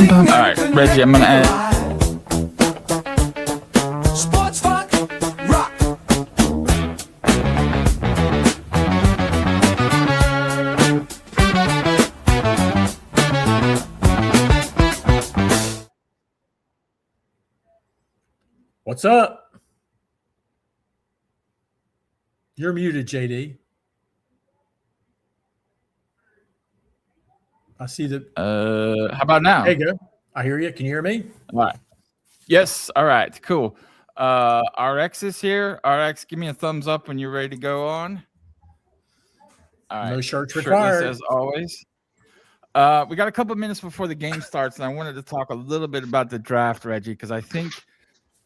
All right, Reggie, I'm gonna add. Sports funk rock. What's up? You're muted, JD. I see the. How about now? There you go. I hear you. Can you hear me? All right. Yes. All right. Cool. RX is here. RX, give me a thumbs up when you're ready to go on. All right. No shirts Shirtless required. as always. We got a couple minutes before the game starts, and I wanted to talk a little bit about the draft, Reggie, because I think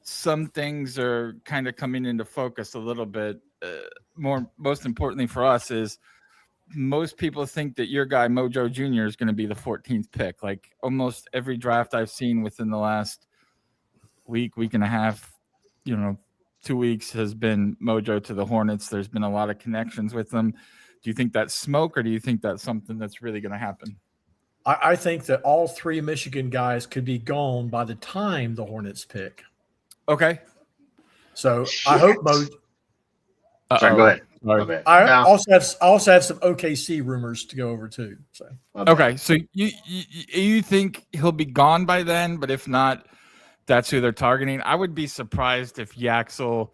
some things are kind of coming into focus a little bit. Most importantly for us is most people think that your guy Mojo Jr. is going to be the 14th pick. Like almost every draft I've seen within the last week and a half, 2 weeks has been Mojo to the Hornets. There's been a lot of connections with them. Do you think that's smoke, or do you think that's something that's really going to happen? I think that all three Michigan guys could be gone by the time the Hornets pick. Okay. So I hope Mojo. Sorry, go ahead. Sorry. I also have some OKC rumors to go over too. So Okay, so you think he'll be gone by then, but if not, that's who they're targeting. I would be surprised if Yaxel,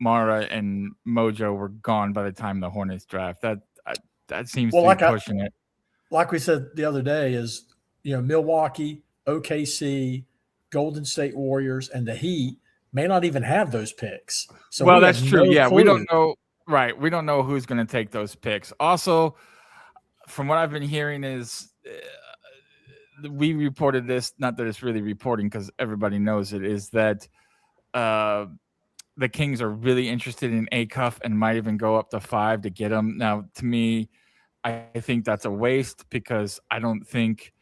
Mara, and Mojo were gone by the time the Hornets draft. That seems to be pushing it. Like we said the other day, is Milwaukee, OKC, Golden State Warriors, and the Heat may not even have those picks. So that's true. No clue. We don't know. Right, we don't know who's going to take those picks. Also, from what I've been hearing is we reported this, not that it's really reporting because everybody knows it, is that the Kings are really interested in Acuff and might even go up to 5 to get him. Now, to me, I think that's a waste because I don't think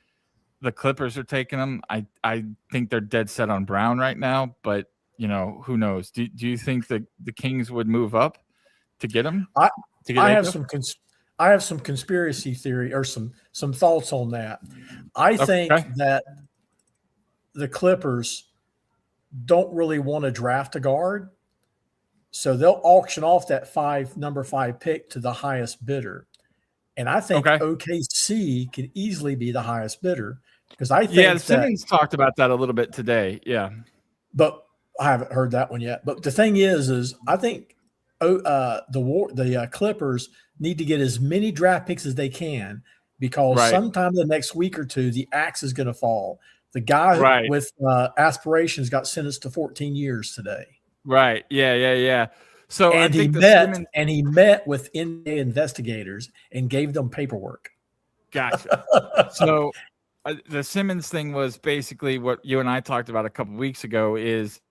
the Clippers are taking him. I think they're dead set on Brown right now, but who knows? Do you think that the Kings would move up to get him? I have some conspiracy theory or some thoughts on that. I think that the Clippers don't really want to draft a guard, so they'll auction off that number 5 pick to the highest bidder. And I think OKC could easily be the highest bidder because I think Simmons talked about that a little bit today. Yeah, but I haven't heard that one yet. But the thing is I think the Clippers need to get as many draft picks as they can because sometime in the next week or two, the axe is going to fall. The guy with aspirations got sentenced to 14 years today. Right. Yeah. So he met with NBA investigators and gave them paperwork. Gotcha. So the Simmons thing was basically what you and I talked about a couple weeks ago is,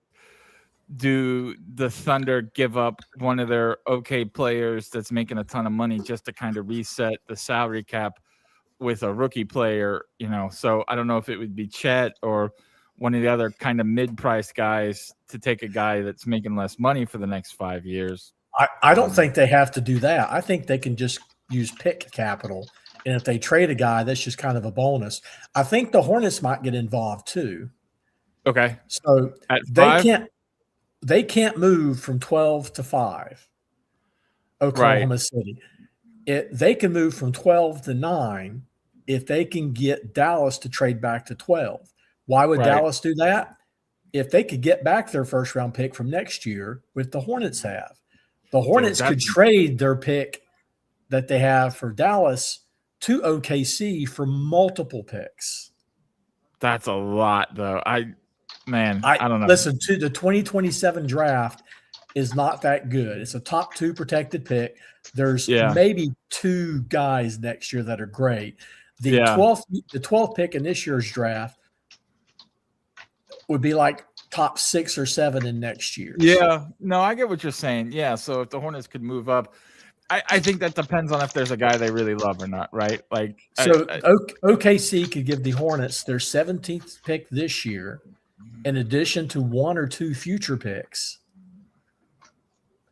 do the Thunder give up one of their okay players that's making a ton of money just to kind of reset the salary cap with a rookie player, So I don't know if it would be Chet or one of the other kind of mid-price guys to take a guy that's making less money for the next 5 years. I don't think they have to do that. I think they can just use pick capital. And if they trade a guy, that's just kind of a bonus. I think the Hornets might get involved too. Okay. So they can't move from 12 to 5. Oklahoma City. They can move from 12 to 9 if they can get Dallas to trade back to 12. Why would Dallas do that? If they could get back their first round pick from next year, which the Hornets have. The Hornets could trade their pick that they have for Dallas to OKC for multiple picks. That's a lot, though. I don't know. Listen, to the 2027 draft is not that good. It's a top 2 protected pick. There's maybe 2 guys next year that are great. The 12th pick in this year's draft would be like top 6 or 7 in next year. Yeah. No, I get what you're saying. Yeah. So if the Hornets could move up, I think that depends on if there's a guy they really love or not, right? Like, OKC could give the Hornets their 17th pick this year, in addition to 1 or 2 future picks,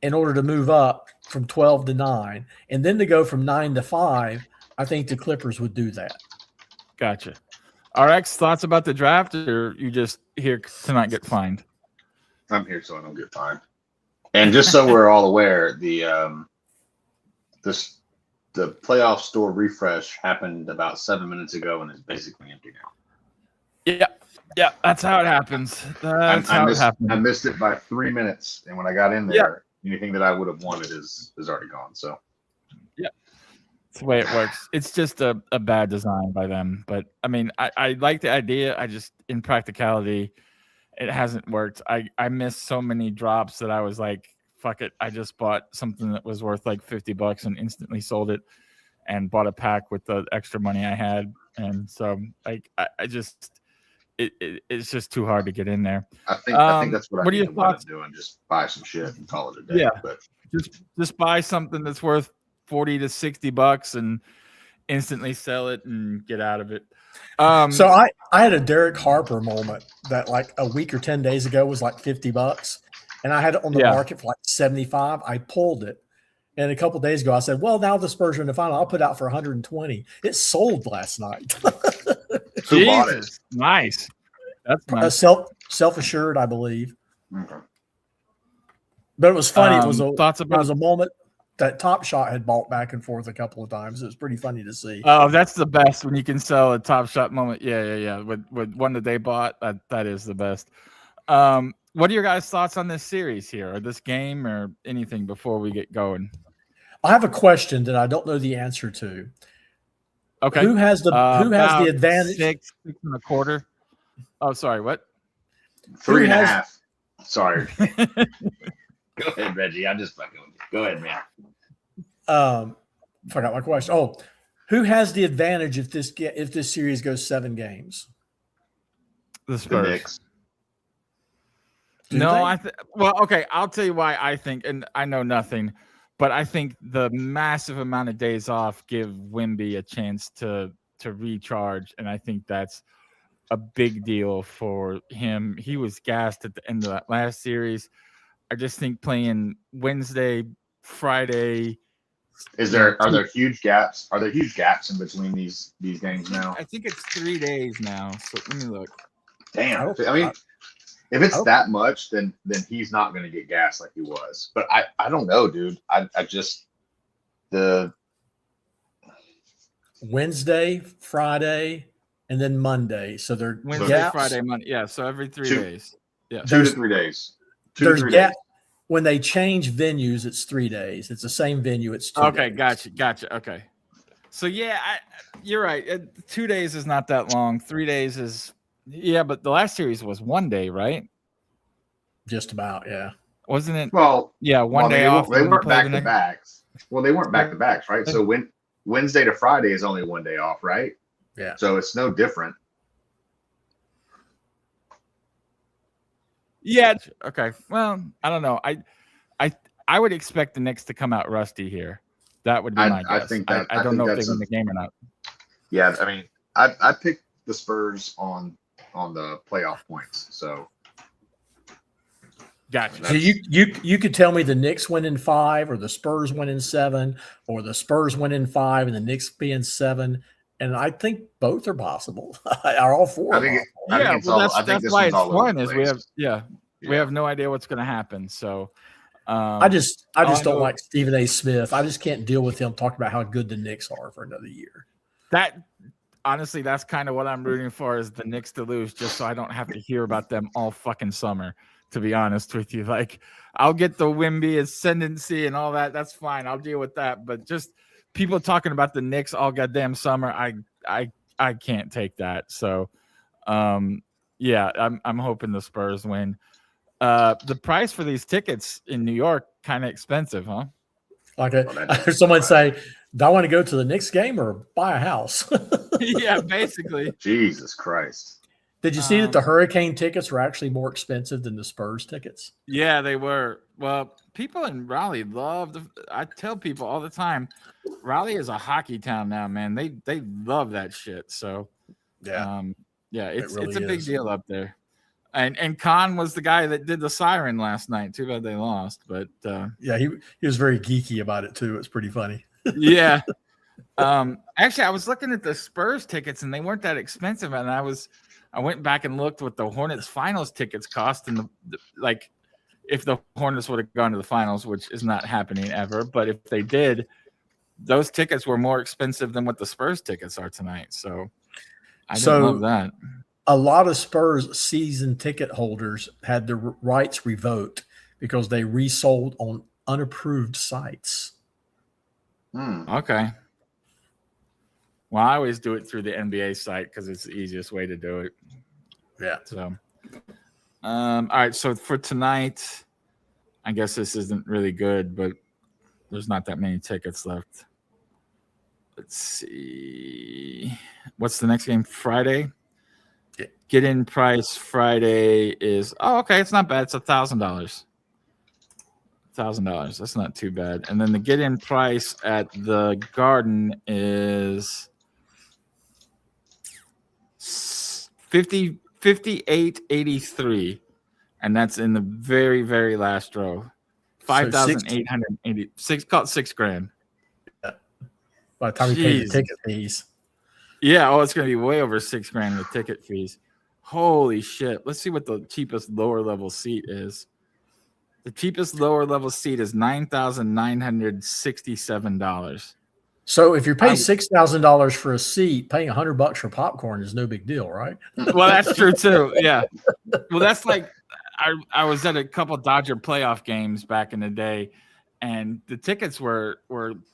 in order to move up from 12 to 9, and then to go from 9 to 5. I think the Clippers would do that. Gotcha. RX, thoughts about the draft, or you just here to not get fined? I'm here so I don't get fined. And just so we're all aware, the playoff store refresh happened about 7 minutes ago and is basically empty now. Yeah, that's how it happens. I missed it by 3 minutes, and when I got in there, anything that I would have wanted is already gone. So, that's the way it works. It's just a bad design by them. But I mean, I like the idea. I just, in practicality, it hasn't worked. I missed so many drops that I was like, fuck it. I just bought something that was worth like $50 and instantly sold it and bought a pack with the extra money I had. And so like I just it's just too hard to get in there. I think that's what I need to wind up doing. Just buy some shit and call it a day. Yeah, but just buy something that's worth $40 to $60 and instantly sell it and get out of it. So I had a Derek Harper moment that like a week or 10 days ago was like $50, and I had it on the market for like 75. I pulled it, and a couple of days ago I said, "Well, now the Spurs are in the final. I'll put out for 120." It sold last night. Who bought it? Nice. That's nice. Self-assured, I believe. Okay. But it was funny. It was a moment that Top Shot had bought back and forth a couple of times. It was pretty funny to see. Oh, that's the best when you can sell a Top Shot moment. Yeah. With one that they bought, that is the best. What are your guys' thoughts on this series here, or this game, or anything before we get going? I have a question that I don't know the answer to. Okay. Who has the advantage? 6.25. Oh, sorry. What? 3.5. Sorry. Go ahead, Reggie. I'm just fucking with you. Go ahead, man. Forgot my question. Oh, who has the advantage if this series goes 7 games? The Spurs. The Knicks. Okay. I'll tell you why I think, and I know nothing, but I think the massive amount of days off give Wemby a chance to recharge, and I think that's a big deal for him. He was gassed at the end of that last series. I just think playing Wednesday, Friday. Are there huge gaps? Are there huge gaps in between these games now? I think it's 3 days now. So let me look. Damn. I mean, if it's that much, then he's not going to get gassed like he was. But I don't know, dude. I just the Wednesday, Friday, and then Monday. So they're Wednesday, gaps. Friday, Monday. Yeah, so every 3 days. Yeah, 2 to 3 days. There's gap when they change venues. It's 3 days. It's the same venue. It's 2 okay. days. Gotcha. Okay. So yeah, you're right. 2 days is not that long. 3 days is but the last series was 1 day, right? Just about, yeah. Wasn't it? Well, one day off. They weren't back to backs. Well, they weren't back to backs, right? So Wednesday to Friday is only 1 day off, right? Yeah. So it's no different. Yeah. Okay. Well, I don't know. I would expect the Knicks to come out rusty here. That would be my guess. I don't know if they win the game or not. Yeah, I mean, I picked the Spurs on the playoff points. So gotcha. So you could tell me the Knicks win in 5, or the Spurs win in 7, or the Spurs win in 5 and the Knicks be in 7. And I think both are possible. Are all 4? That's why it's fun. Is we have no idea what's going to happen. So I just don't like Stephen A. Smith. I just can't deal with him talking about how good the Knicks are for another year. Honestly, that's kind of what I'm rooting for, is the Knicks to lose, just so I don't have to hear about them all fucking summer. To be honest with you, like, I'll get the Wemby ascendancy and all that. That's fine. I'll deal with that. But just people talking about the Knicks all goddamn summer, I can't take that. So, I'm hoping the Spurs win. The price for these tickets in New York kind of expensive, huh? Like someone say, do I want to go to the Knicks game or buy a house? Yeah, basically. Jesus Christ. Did you see that the Hurricane tickets were actually more expensive than the Spurs tickets? Yeah, they were. Well, people in Raleigh I tell people all the time, Raleigh is a hockey town now, man. They love that shit. So it's a big deal up there. And Khan was the guy that did the siren last night. Too bad they lost, but he was very geeky about it too. It's pretty funny. Yeah. Actually, I was looking at the Spurs tickets, and they weren't that expensive. And I went back and looked what the Hornets finals tickets cost, and like if the Hornets would have gone to the finals, which is not happening ever, but if they did, those tickets were more expensive than what the Spurs tickets are tonight. So I didn't love that. A lot of Spurs season ticket holders had their rights revoked because they resold on unapproved sites. Okay. Well, I always do it through the NBA site because it's the easiest way to do it. Yeah. So, all right. So for tonight, I guess this isn't really good, but there's not that many tickets left. Let's see. What's the next game? Friday? Yeah. Get in price Friday is okay. It's not bad. It's $1,000. $1,000. That's not too bad. And then the get in price at the Garden is 58.83, and that's in the very, very last row. 5,886. Call it $6,000. Yeah. By the time you pay the ticket fees. Yeah. Oh, it's going to be way over $6,000 in the ticket fees. Holy shit! Let's see what the cheapest lower level seat is. The cheapest lower level seat is $9,967. So if you pay $6,000 for a seat, paying $100 for popcorn is no big deal, right? Well, that's true too. Yeah. Well, that's like I was at a couple Dodger playoff games back in the day, and the tickets were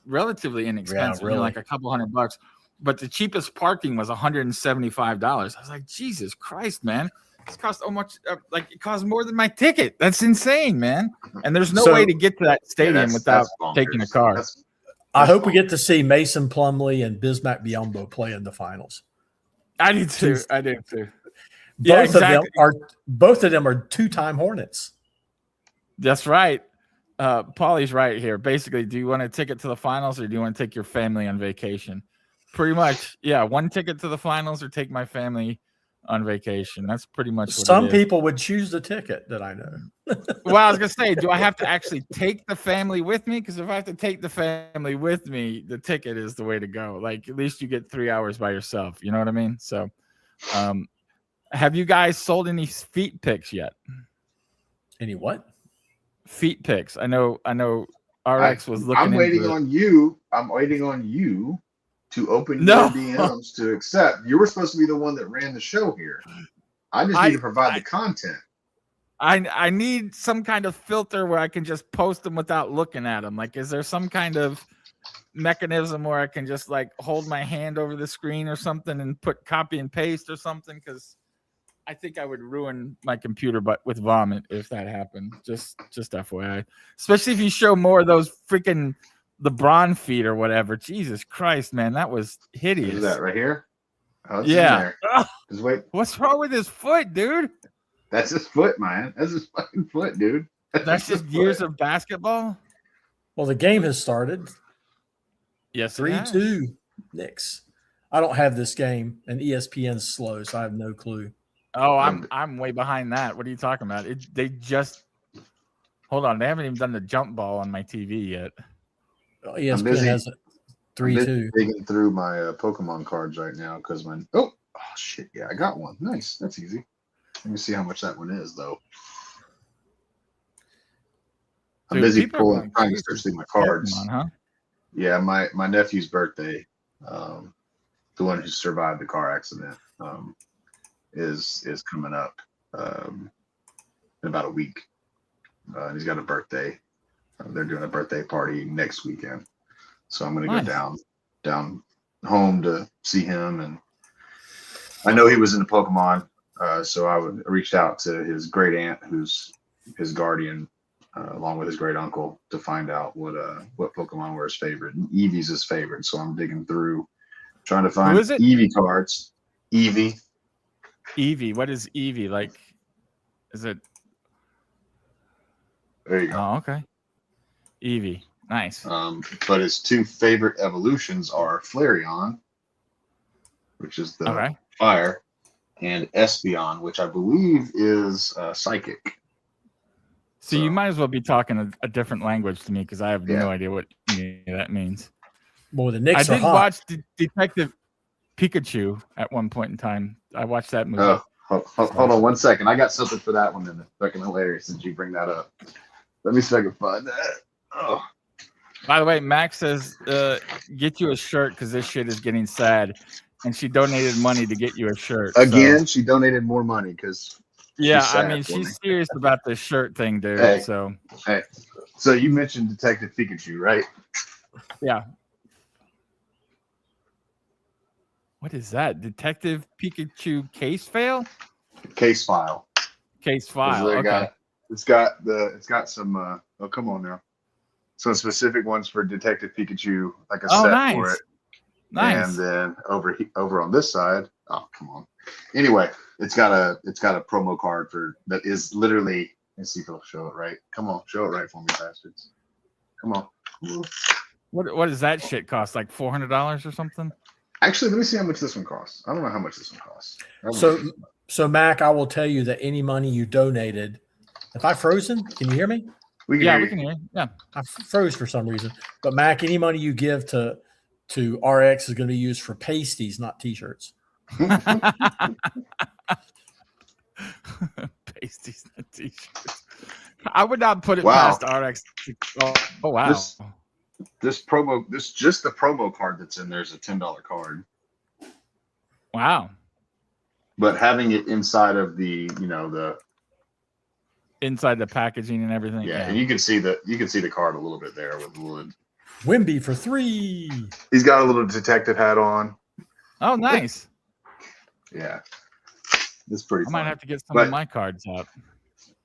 relatively inexpensive, really? like a couple $100. But the cheapest parking was $175. I was like, Jesus Christ, man. This cost almost it costs more than my ticket. That's insane, man. And there's no way to get to that stadium without taking a car. I hope we get to see Mason Plumlee and Bismack Biyombo play in the finals. I do too. Both of them are two-time Hornets. That's right. Paulie's right here. Basically, do you want a ticket to the finals or do you want to take your family on vacation? Pretty much, yeah. One ticket to the finals or take my family on vacation. That's pretty much what some people would choose the ticket that I know. Well, I was gonna say, do I have to actually take the family with me? Because if I have to take the family with me, the ticket is the way to go. Like, at least you get 3 hours by yourself. You know what I mean? So, have you guys sold any feet picks yet? Any what? Feet picks. I know. RX was looking. I'm waiting on you. I'm waiting on you to open your DMs to accept. You were supposed to be the one that ran the show here. I just need to provide the content. I need some kind of filter where I can just post them without looking at them. Like, is there some kind of mechanism where I can just like hold my hand over the screen or something and put copy and paste or something? Because I think I would ruin my computer with vomit if that happened. Just FYI. Especially if you show more of those freaking LeBron feet or whatever. Jesus Christ, man, that was hideous. Is that right here? Oh, yeah. Just wait. What's wrong with his foot, dude? That's his foot, man. That's his fucking foot, dude. That's just years of basketball. Well, the game has started. Yes, 3-2 Knicks. I don't have this game, and ESPN's slow, so I have no clue. Oh, I'm way behind that. What are you talking about? They just hold on. They haven't even done the jump ball on my TV yet. ESPN has 3-2. Digging through my Pokemon cards right now because oh shit, yeah, I got one. Nice, that's easy. Let me see how much that one is though. I'm busy trying to search through my cards. Pokemon, huh? Yeah, my nephew's birthday, the one who survived the car accident, is coming up in about a week. He's got a birthday. They're doing a birthday party next weekend, so I'm going to go down home to see him. And I know he was into Pokemon, so I reached out to his great aunt, who's his guardian, along with his great uncle, to find out what Pokemon were his favorite. And Eevee's his favorite, so I'm digging through, trying to find Eevee cards. Eevee. What is Eevee like? Is it? There you go. Oh, okay. Eevee, nice. But his two favorite evolutions are Flareon, which is the fire, and Espeon, which I believe is psychic. So you might as well be talking a different language to me because I have no idea what that means. Boy, the I Knicks are did hot. watch Detective Pikachu at one point in time. I watched that movie. Oh, hold on 1 second. I got something for that one then. Fucking hilarious since you bring that up. Let me see if I can find that. Oh, By the way, Max says, get you a shirt because this shit is getting sad. And she donated money to get you a shirt. again, So. she donated more money because Yeah, she's I sad mean, for she's me. serious about this shirt thing, dude. Hey. So, Hey, so you mentioned Detective Pikachu, right? yeah. What is that? Detective Pikachu case fail? Case file. Case file. Okay. It's got some. Oh, come on now. Some specific ones for Detective Pikachu, like a set nice. for it. Nice. And then over on this side, oh come on. Anyway, it's got a promo card for that is literally. Let's see if it'll show it right. Come on, show it right for me, bastards. Come on. What does that shit cost? Like $400 or something? Actually, let me see how much this one costs. I don't know how much this one costs. So Mac, I will tell you that any money you donated. If I frozen, can you hear me? We can We can hear you. Yeah. I froze for some reason. But Mac, any money you give to RX is going to be used for pasties, not T-shirts. Pasties and T-shirts. I would not put it Wow. past RX. Oh wow. This just the promo card that's in there is a $10 card. Wow. But having it inside of the Inside the packaging and everything. yeah, and you can see the card a little bit there with the little. Wimby for 3. He's got a little detective hat on. Oh, nice. Yeah, it's pretty. I might fun. have to get some of my cards out.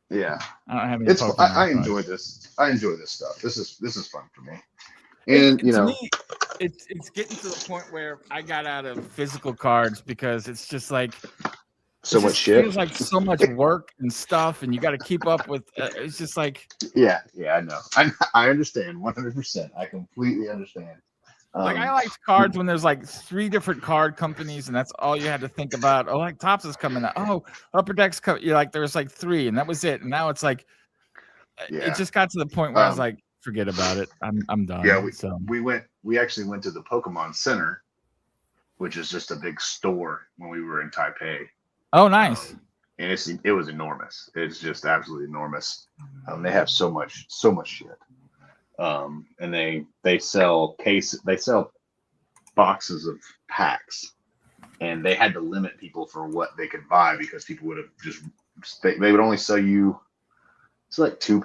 Yeah, I don't have any. it's. Pokemon I cards. enjoy this. I enjoy this stuff. This is fun for me. And To me, it's getting to the point where I got out of physical cards because it's just like so it much just shit. feels like so much work and stuff, and you got to keep up with. It's just like Yeah, I know. I understand 100%. I completely understand. like I liked cards when there's like 3 different card companies, and that's all you had to think about. Oh, like Topps is coming out. Oh, Upper Deck's coming. You're like there's like 3, and that was it. And now it's like it just got to the point where I was like, forget about it. I'm done. Yeah, we actually went to the Pokemon Center, which is just a big store when we were in Taipei. Oh, nice. And it was enormous. It's just absolutely enormous. They have so much shit. And they sell boxes of packs, and they had to limit people for what they could buy because people would have they would only sell you it's like two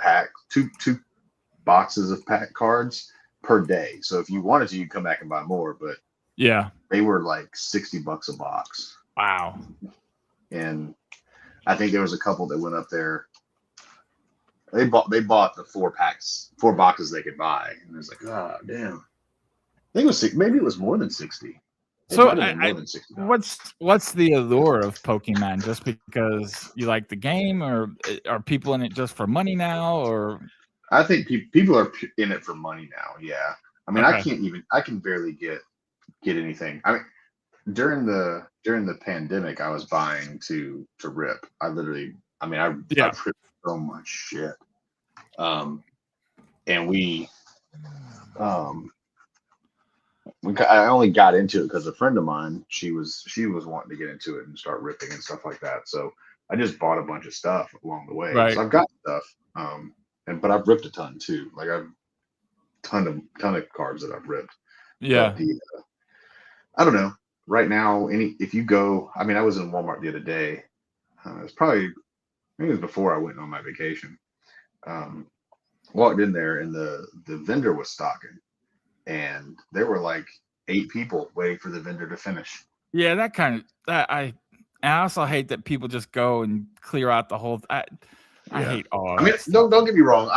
boxes of pack cards per day. So if you wanted to, you'd come back and buy more, but yeah, they were like $60 a box. Wow. And I think there was a couple that went up there. They bought the 4 boxes they could buy, and it was like, oh damn. I think it was maybe it was more than 60. So more than 60. What's the allure of Pokemon? Just because you like the game, or are people in it just for money now? Or I think people are in it for money now. Yeah, I mean, okay. I can barely get anything. I mean, during the pandemic, I was buying to rip. I ripped so much shit. And I only got into it because a friend of mine, she was wanting to get into it and start ripping and stuff like that. So I just bought a bunch of stuff along the way. Right. So I've got stuff. But I've ripped a ton too. Like I've ton of cards that I've ripped. Yeah. But I don't know. Right now, if you go, I mean, I was in Walmart the other day. It was probably, I think it was before I went on my vacation. Walked in there and the vendor was stocking, and there were like 8 people waiting for the vendor to finish. Yeah, I also hate that people just go and clear out the whole. I hate all. I mean, don't get me wrong.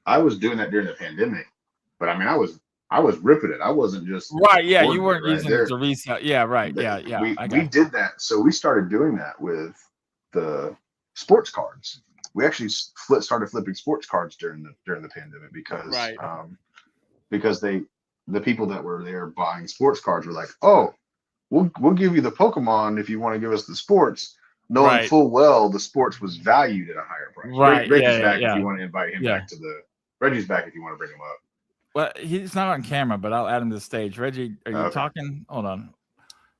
I was doing that during the pandemic, but I mean, I was ripping it. I wasn't just right. Yeah, you weren't using it to resell. Yeah, right. Yeah. We did that. So we started doing that with the sports cards. We actually started flipping sports cards during the pandemic because the people that were there buying sports cards were like, oh, we'll give you the Pokemon if you want to give us the sports, knowing full well the sports was valued at a higher price. Right. Reggie's back if you want to invite him back to the Reggie's back if you want to bring him up. Well, he's not on camera, but I'll add him to the stage. Reggie, are you talking? Hold on.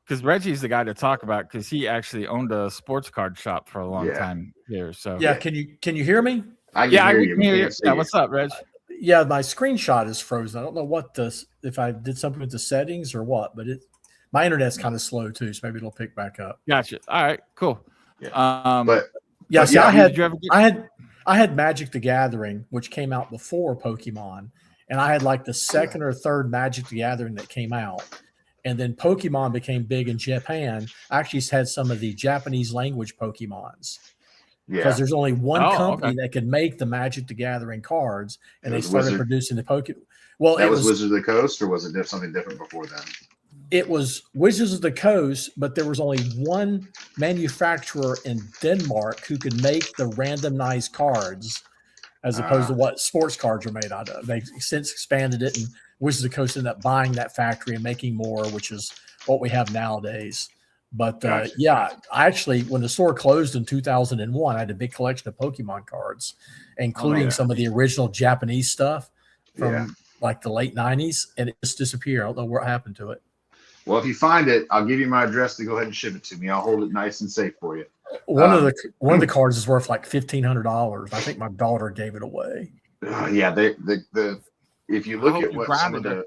Because Reggie's the guy to talk about because he actually owned a sports card shop for a long time here. So can you hear me? I can hear you. Hear you. Yeah, what's up, Reg? Yeah, my screenshot is frozen. I don't know if I did something with the settings or what, but my internet's kind of slow too, so maybe it'll pick back up. Gotcha. All right, cool. Yeah. I had Magic the Gathering, which came out before Pokemon, and I had like the second or third Magic the Gathering that came out. And then Pokemon became big in Japan. I actually had some of the Japanese language Pokemons. Because there's only one company that could make the Magic the Gathering cards, and they started producing the Pokemon. Well, that was Wizards of the Coast, or was it something different before then? It was Wizards of the Coast, but there was only one manufacturer in Denmark who could make the randomized cards, as opposed to what sports cards are made out of. They've since expanded it, and Wizards of the Coast ended up buying that factory and making more, which is what we have nowadays. But I actually, when the store closed in 2001, I had a big collection of Pokemon cards, including some of the original Japanese stuff from like the late 90s, and it just disappeared. I don't know what happened to it. Well, if you find it, I'll give you my address to go ahead and ship it to me. I'll hold it nice and safe for you. One of the cards is worth like $1,500. I think my daughter gave it away. If you look at what some of the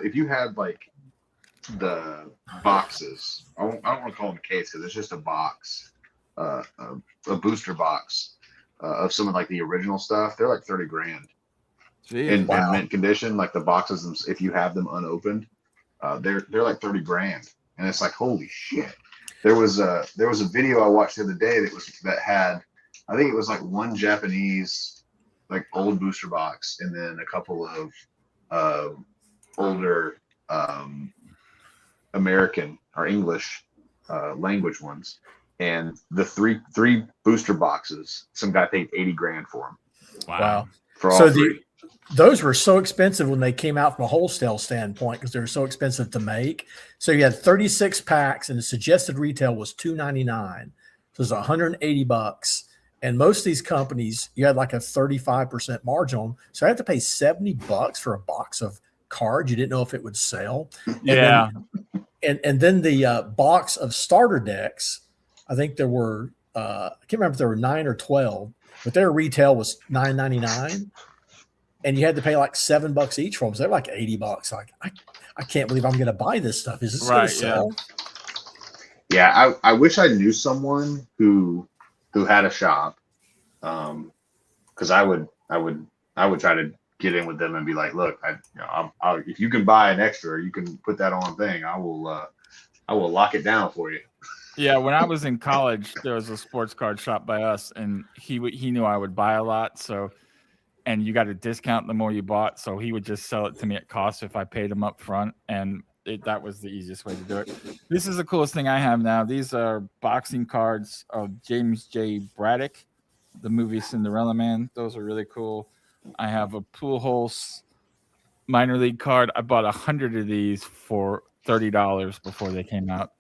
if you had like the boxes, I don't want to call them a case because it's just a box, a booster box of some of like the original stuff. They're like $30,000 in mint condition. Like the boxes, if you have them unopened, they're like $30,000, and it's like holy shit. There was a video I watched the other day that had, I think it was like one Japanese like old booster box, and then a couple of older American or English language ones, and the three booster boxes, some guy paid $80,000 for them. Wow. For all three. Those were so expensive when they came out from a wholesale standpoint because they were so expensive to make. So you had 36 packs, and the suggested retail was $299. So it was $180. And most of these companies, you had like a 35% margin on. So I had to pay $70 for a box of cards. You didn't know if it would sell. Yeah. And then the box of starter decks, I think there were, I can't remember if there were 9 or 12, but their retail was $9.99. And you had to pay like $7 each for them. So they're like $80. Like, I can't believe I'm going to buy this stuff. Is this going to sell? Yeah. I wish I knew someone who had a shop. Cause I would try to get in with them and be like, look, I'll, if you can buy an extra, you can put that on thing. I will lock it down for you. Yeah. When I was in college, there was a sports card shop by us, and he knew I would buy a lot. So, and you got a discount the more you bought. So he would just sell it to me at cost if I paid him up front. And that was the easiest way to do it. This is the coolest thing I have now. These are boxing cards of James J. Braddock, the movie Cinderella Man. Those are really cool. I have a Pujols minor league card. I bought 100 of these for $30 before they came out.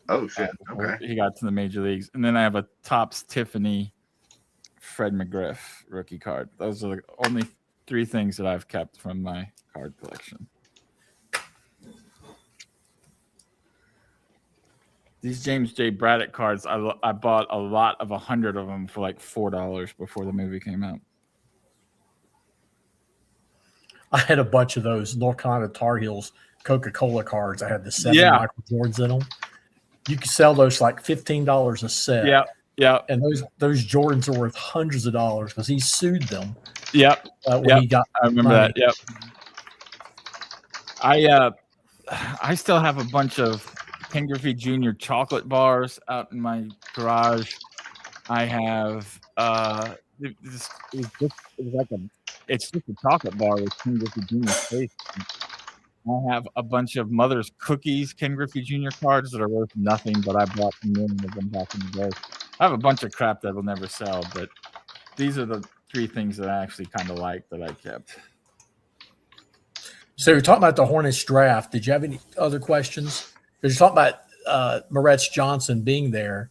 Oh shit! Okay. He got to the major leagues, and then I have a Topps Tiffany Fred McGriff rookie card. Those are the only 3 things that I've kept from my card collection. These James J. Braddock cards, I bought a lot of 100 of them for like $4 before the movie came out. I had a bunch of those North Carolina Tar Heels Coca-Cola cards. I had the 7 Michael Jordans in them. You could sell those for like $15 a set. Yeah, yeah. And those Jordans are worth hundreds of dollars because he sued them. Yep. When he got I remember money. that. Yep. I still have a bunch of Ken Griffey Jr. chocolate bars out in my garage. I have it's just a chocolate bar with Ken Griffey Jr.'s face. I have a bunch of Mother's Cookies Ken Griffey Jr. cards that are worth nothing, but I bought a million of them back in the day. I have a bunch of crap that will never sell, but these are the 3 things that I actually kind of like that I kept. So you're talking about the Hornets draft. Did you have any other questions? Because you're talking about Moretz Johnson being there.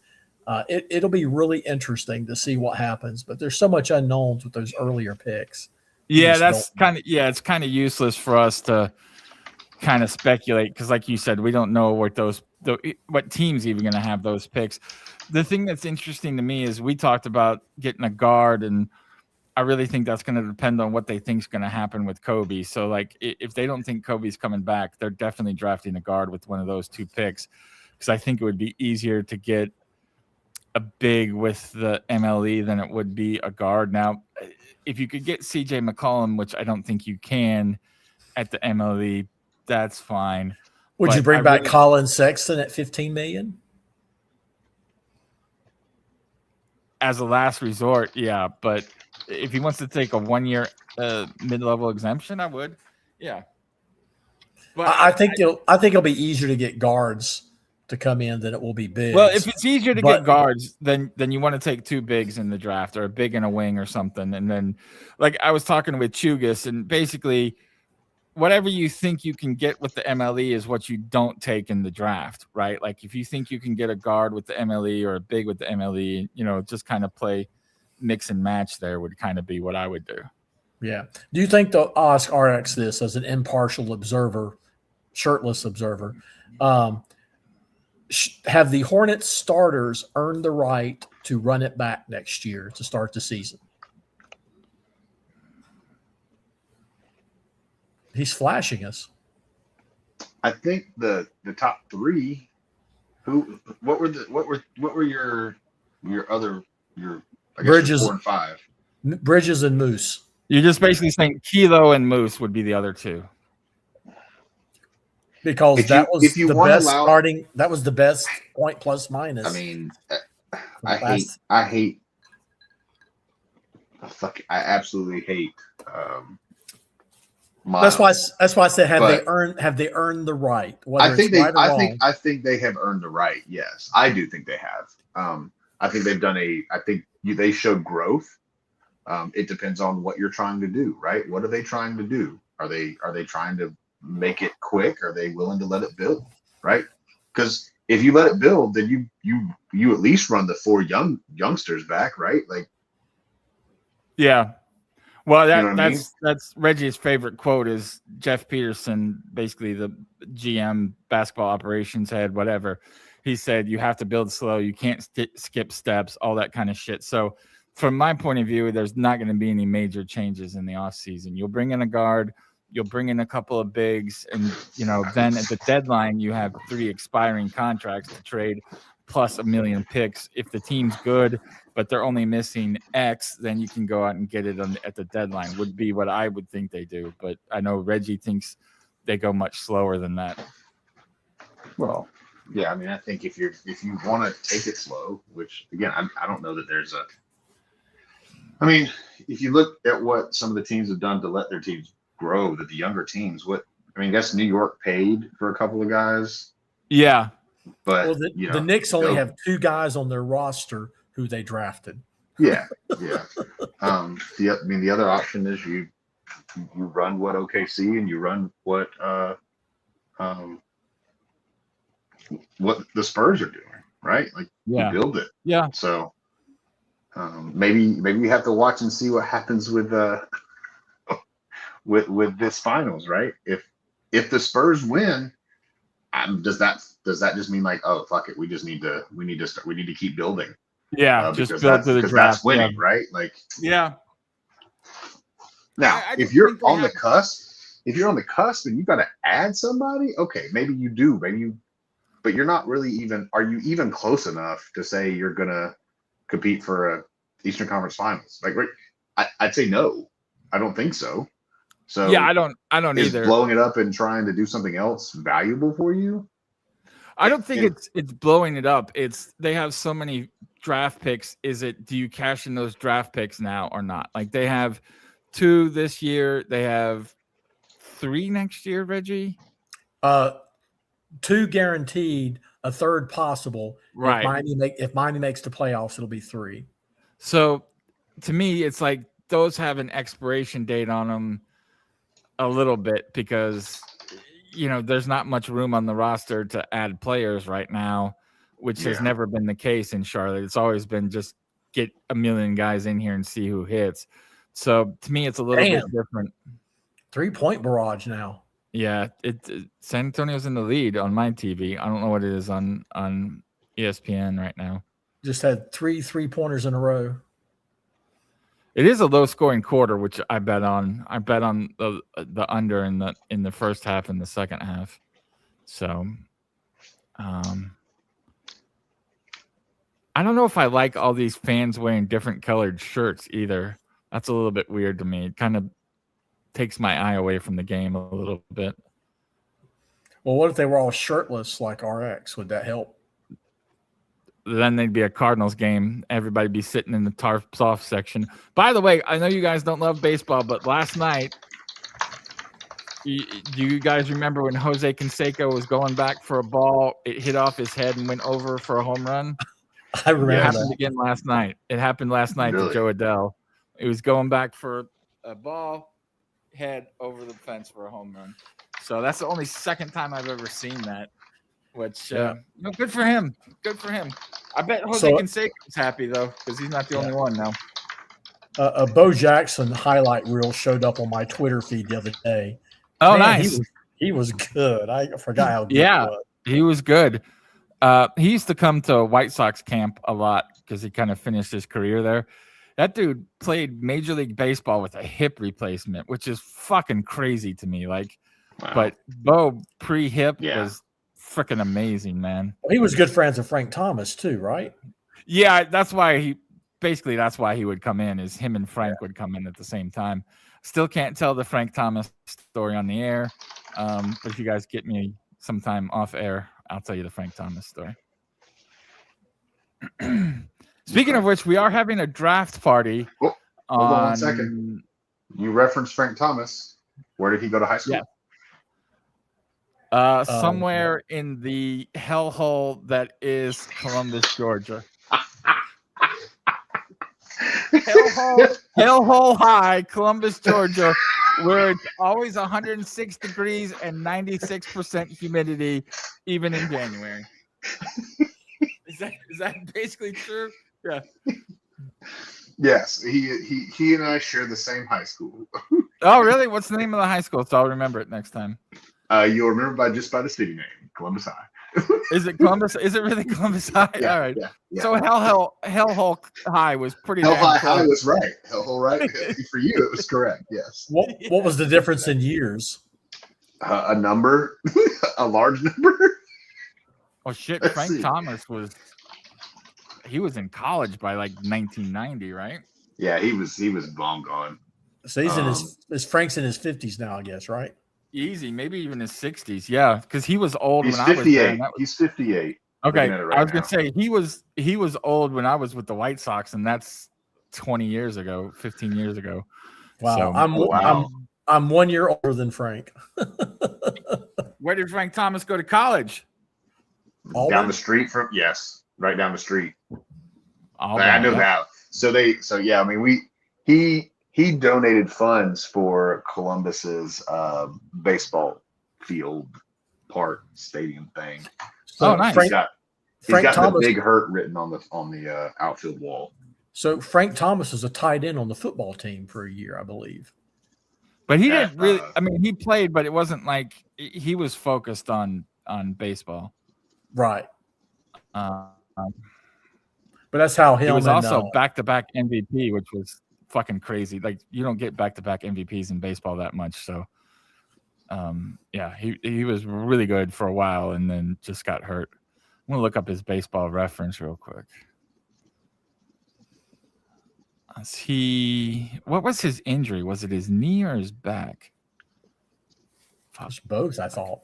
It'll be really interesting to see what happens, but there's so much unknowns with those earlier picks. Yeah, that's it's kind of useless for us to kind of speculate because, like you said, we don't know what what team's even going to have those picks. The thing that's interesting to me is we talked about getting a guard, and I really think that's going to depend on what they think is going to happen with Kobe. So, like, if they don't think Kobe's coming back, they're definitely drafting a guard with one of those 2 picks because I think it would be easier to get a big with the MLE than it would be a guard. Now, if you could get CJ McCollum, which I don't think you can at the MLE, that's fine. Would you bring back Colin Sexton at $15 million? As a last resort, yeah. But if he wants to take a 1-year mid-level exemption, I would. Yeah. But I think it'll be easier to get guards to come in than it will be bigs. Well, if it's easier to get guards, then you want to take 2 bigs in the draft or a big and a wing or something. And then, like I was talking with Chugas, and basically whatever you think you can get with the MLE is what you don't take in the draft, right? Like if you think you can get a guard with the MLE or a big with the MLE, just kind of play mix and match there would kind of be what I would do. Yeah. Do you think I'll ask RX this as an impartial observer, shirtless observer, have the Hornets starters earned the right to run it back next year to start the season? He's flashing us. I think the top 3. What were your Bridges, 4 and 5? Bridges and Moose. You're just basically saying Kilo and Moose would be the other 2. Because that was the best starting. That was the best point plus minus. I mean, I hate. I absolutely hate. That's why I said have they earned the right? I think they have earned the right. Yes, I do think they have. I think they've done they showed growth. It depends on what you're trying to do, right? What are they trying to do? Are they trying to make it quick? Are they willing to let it build, right? Because if you let it build, then you at least run the 4 youngsters back, right? Like, yeah. Well, that's Reggie's favorite quote is Jeff Peterson, basically the GM, basketball operations head, whatever. He said you have to build slow, you can't skip steps, all that kind of shit. So from my point of view, there's not going to be any major changes in the offseason. You'll bring in a guard, you'll bring in a couple of bigs, and then at the deadline you have 3 expiring contracts to trade plus $1 million picks. If the team's good but they're only missing X, then you can go out and get it at the deadline, would be what I would think they do. But I know Reggie thinks they go much slower than that. Well, yeah, I mean, I think if you want to take it slow, which again, I don't know that there's a. I mean, if you look at what some of the teams have done to let their teams grow, that the younger teams, I guess New York paid for a couple of guys. Yeah, but the Knicks only have 2 guys on their roster who they drafted. Yeah. The other option is you run what OKC and you run what the Spurs are doing, right? Like, you build it. Yeah. So maybe we have to watch and see what happens with this finals, right? If the Spurs win, does that just mean like, oh, fuck it, we need to keep building? Yeah, just build to the draft. That's winning, right? Like, yeah. Now, if you're on the cusp, and you got to add somebody, okay, maybe you do, but you're not really even. Are you even close enough to say you're gonna compete for a Eastern Conference Finals? Like, I'd say no. I don't think so. So yeah, I don't either. Blowing it up and trying to do something else valuable for you? I don't think it's blowing it up. It's they have so many draft picks. Do you cash in those draft picks now or not? Like, they have 2 this year. They have 3 next year, Reggie. 2 guaranteed, a 3rd possible. Right. If Miami makes the playoffs, it'll be 3. So to me, it's like those have an expiration date on them a little bit because there's not much room on the roster to add players right now, which has never been the case in Charlotte. It's always been just get a million guys in here and see who hits. So to me, it's a little bit different. 3-point barrage now. Yeah, San Antonio's in the lead on my TV. I don't know what it is on ESPN right now. Just had 3 3-pointers in a row. It is a low scoring quarter, which I bet on. I bet on the under in the first half and the second half. So, I don't know if I like all these fans wearing different colored shirts either. That's a little bit weird to me. It kind of takes my eye away from the game a little bit. Well, what if they were all shirtless like RX? Would that help? Then they'd be a Cardinals game. Everybody be sitting in the tarps off section. By the way, I know you guys don't love baseball, but last night, do you guys remember when Jose Canseco was going back for a ball? It hit off his head and went over for a home run. I remember. It happened again last night. It happened last night to Joe Adell. It was going back for a ball, head over the fence for a home run. So that's the only second time I've ever seen that. Which, good for him. Good for him. I bet Jose Canseco's happy, though, because he's not the only one now. A Bo Jackson highlight reel showed up on my Twitter feed the other day. Oh, man, nice. He was good. I forgot how good he was. He was good. He used to come to White Sox camp a lot because he kind of finished his career there. That dude played Major League Baseball with a hip replacement, which is fucking crazy to me. Like, but Bo pre-hip was freaking amazing, man. Well, he was good friends with Frank Thomas too, right? Yeah, that's why he would come in. Is him and Frank would come in at the same time. Still can't tell the Frank Thomas story on the air, but if you guys get me sometime off air, I'll tell you the Frank Thomas story. Speaking of which, we are having a draft party. Hold on 1 second. You referenced Frank Thomas. Where did he go to high school? Yeah. Somewhere in the hellhole that is Columbus, Georgia. Hellhole High, Columbus, Georgia, where it's always 106 degrees and 96% humidity, even in January. Is that basically true? Yeah. Yes, he and I share the same high school. Oh, really? What's the name of the high school? So I'll remember it next time. You'll remember by the city name, Columbus High. Is it Columbus? Is it really Columbus High? Yeah, all right. Yeah. So Hellhole High was pretty. Hellhole High was right. Hellhole right for you. It was correct. Yes. What was the difference in years? A number, a large number. Oh shit! Frank Thomas was in college by like 1990, right? Yeah, he was long gone. So he's Frank's in his 50s now, I guess, right? Easy, maybe even his 60s. Yeah, because he was old when I was there. He's 58. Okay, I was gonna say he was old when I was with the White Sox, and that's 20 years ago, 15 years ago. Wow, so, I'm 1 year older than Frank. Where did Frank Thomas go to college? Auburn? Down the street from right down the street. Auburn, I know that. I mean, he donated funds for Columbus's baseball field park stadium thing. So nice. He's got Thomas, the big hurt written on the outfield wall. So Frank Thomas is a tight end on the football team for a year, I believe. But he didn't really. I mean, he played, but it wasn't like he was focused on baseball. Right. But that's how he was also back-to-back MVP, which was fucking crazy. Like, you don't get back-to-back MVPs in baseball that much. So, he was really good for a while and then just got hurt. I'm gonna look up his baseball reference real quick. What was his injury? Was it his knee or his back? It was both, I thought.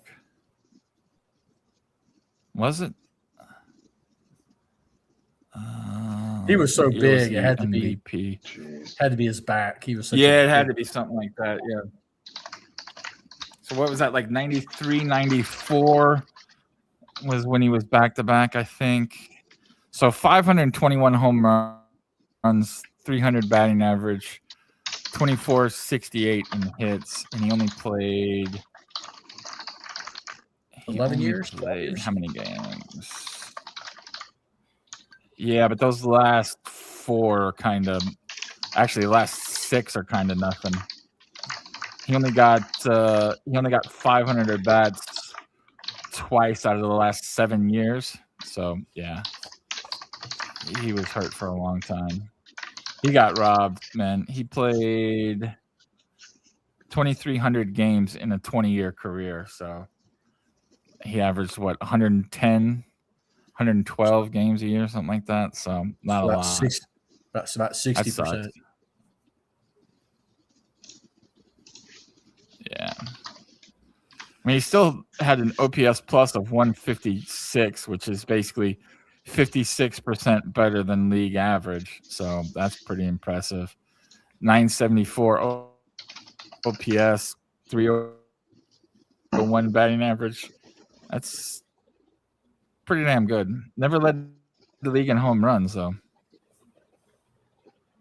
Was it? He was so big, it had to MVP. be his back. He was it had to be something like that. Yeah. So what was that, like 93, 94 was when he was back to back, I think. So 521 home runs, 300 batting average, 24.68 in hits, and he only played 11 years. How many games? Yeah, but those last four last 6 are kind of nothing. He only got 500 at bats twice out of the last 7 years. So yeah, he was hurt for a long time. He got robbed, man. He played 2,300 games in a 20-year career. So he averaged 110, 112 games a year, something like that. So not a lot. That's about 60%. Yeah. I mean, he still had an OPS plus of 156, which is basically 56% better than league average. So that's pretty impressive. 974 OPS, 301 batting average. That's pretty damn good. Never led the league in home runs, though.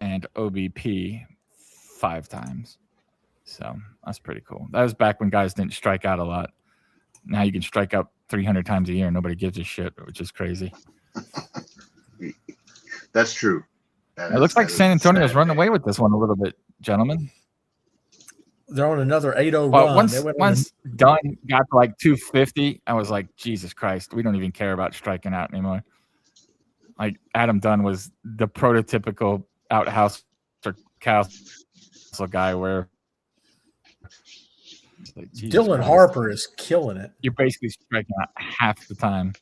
And OBP 5 times. So that's pretty cool. That was back when guys didn't strike out a lot. Now you can strike out 300 times a year and nobody gives a shit, which is crazy. That's true. It looks like San Antonio's running away with this one a little bit, gentlemen. They're on another 8-0 But run. Once Dunn got to like 250, I was like, Jesus Christ, we don't even care about striking out anymore. Like Adam Dunn was the prototypical outhouse or castle guy where like, Dylan Harper is killing it. You're basically striking out half the time.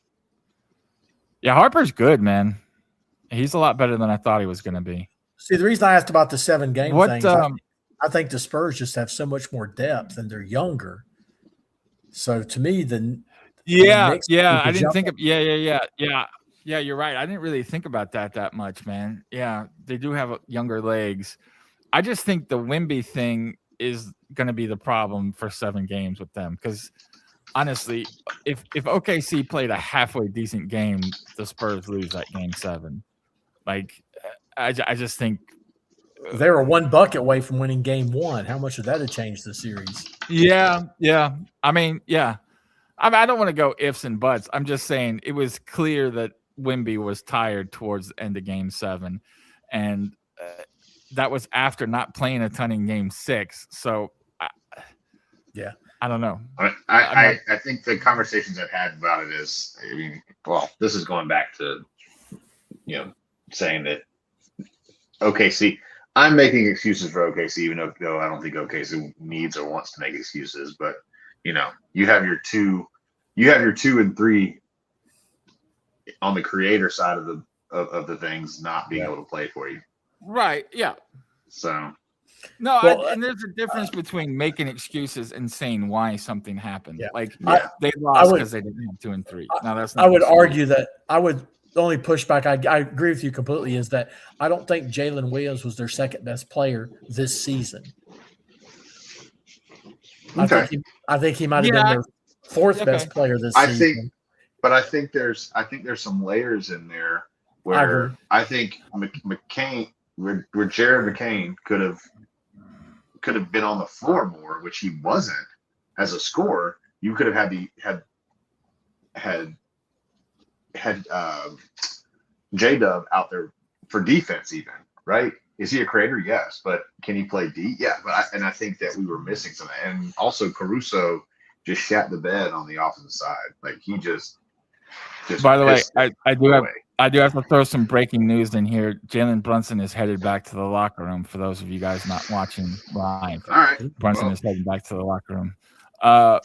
Yeah, Harper's good, man. He's a lot better than I thought he was going to be. See, the reason I asked about the 7-game thing, I think the Spurs just have so much more depth and they're younger. So to me, I didn't think of yeah, you're right. I didn't really think about that much, man. Yeah, they do have younger legs. I just think the Wemby thing is going to be the problem for 7 games with them because honestly, if OKC played a halfway decent game, the Spurs lose that game 7. Like, I just think they were 1 bucket away from winning game 1. How much would that have changed the series? Yeah. I mean, yeah. I don't want to go ifs and buts. I'm just saying it was clear that Wemby was tired towards the end of game 7, and that was after not playing a ton in game 6. So, I don't know. I think the conversations I've had about it is, I mean, well, this is going back to, saying that OKC, I'm making excuses for OKC, even though I don't think OKC needs or wants to make excuses. But you have your 2 and 3 on the creator side of the things not being able to play for you. Right. Yeah. So. No, and there's a difference between making excuses and saying why something happened. Yeah. Like they lost because they didn't have 2 and 3. No, that's not. I would argue that the only pushback I agree with you completely is that I don't think Jalen Williams was their second best player this season. Okay. I think he might have been their 4th best player this season. I think there's some layers in there where I think McCain, where Jared McCain could have been on the floor more, which he wasn't as a scorer. You could have had J-Dub out there for defense even, right? Is he a creator? Yes. But can he play D? Yeah. But I think that we were missing some. And also Caruso just shat the bed on the offensive side. Like he just by the way, I do have to throw some breaking news in here. Jalen Brunson is headed back to the locker room. For those of you guys not watching live, all right. Brunson is heading back to the locker room.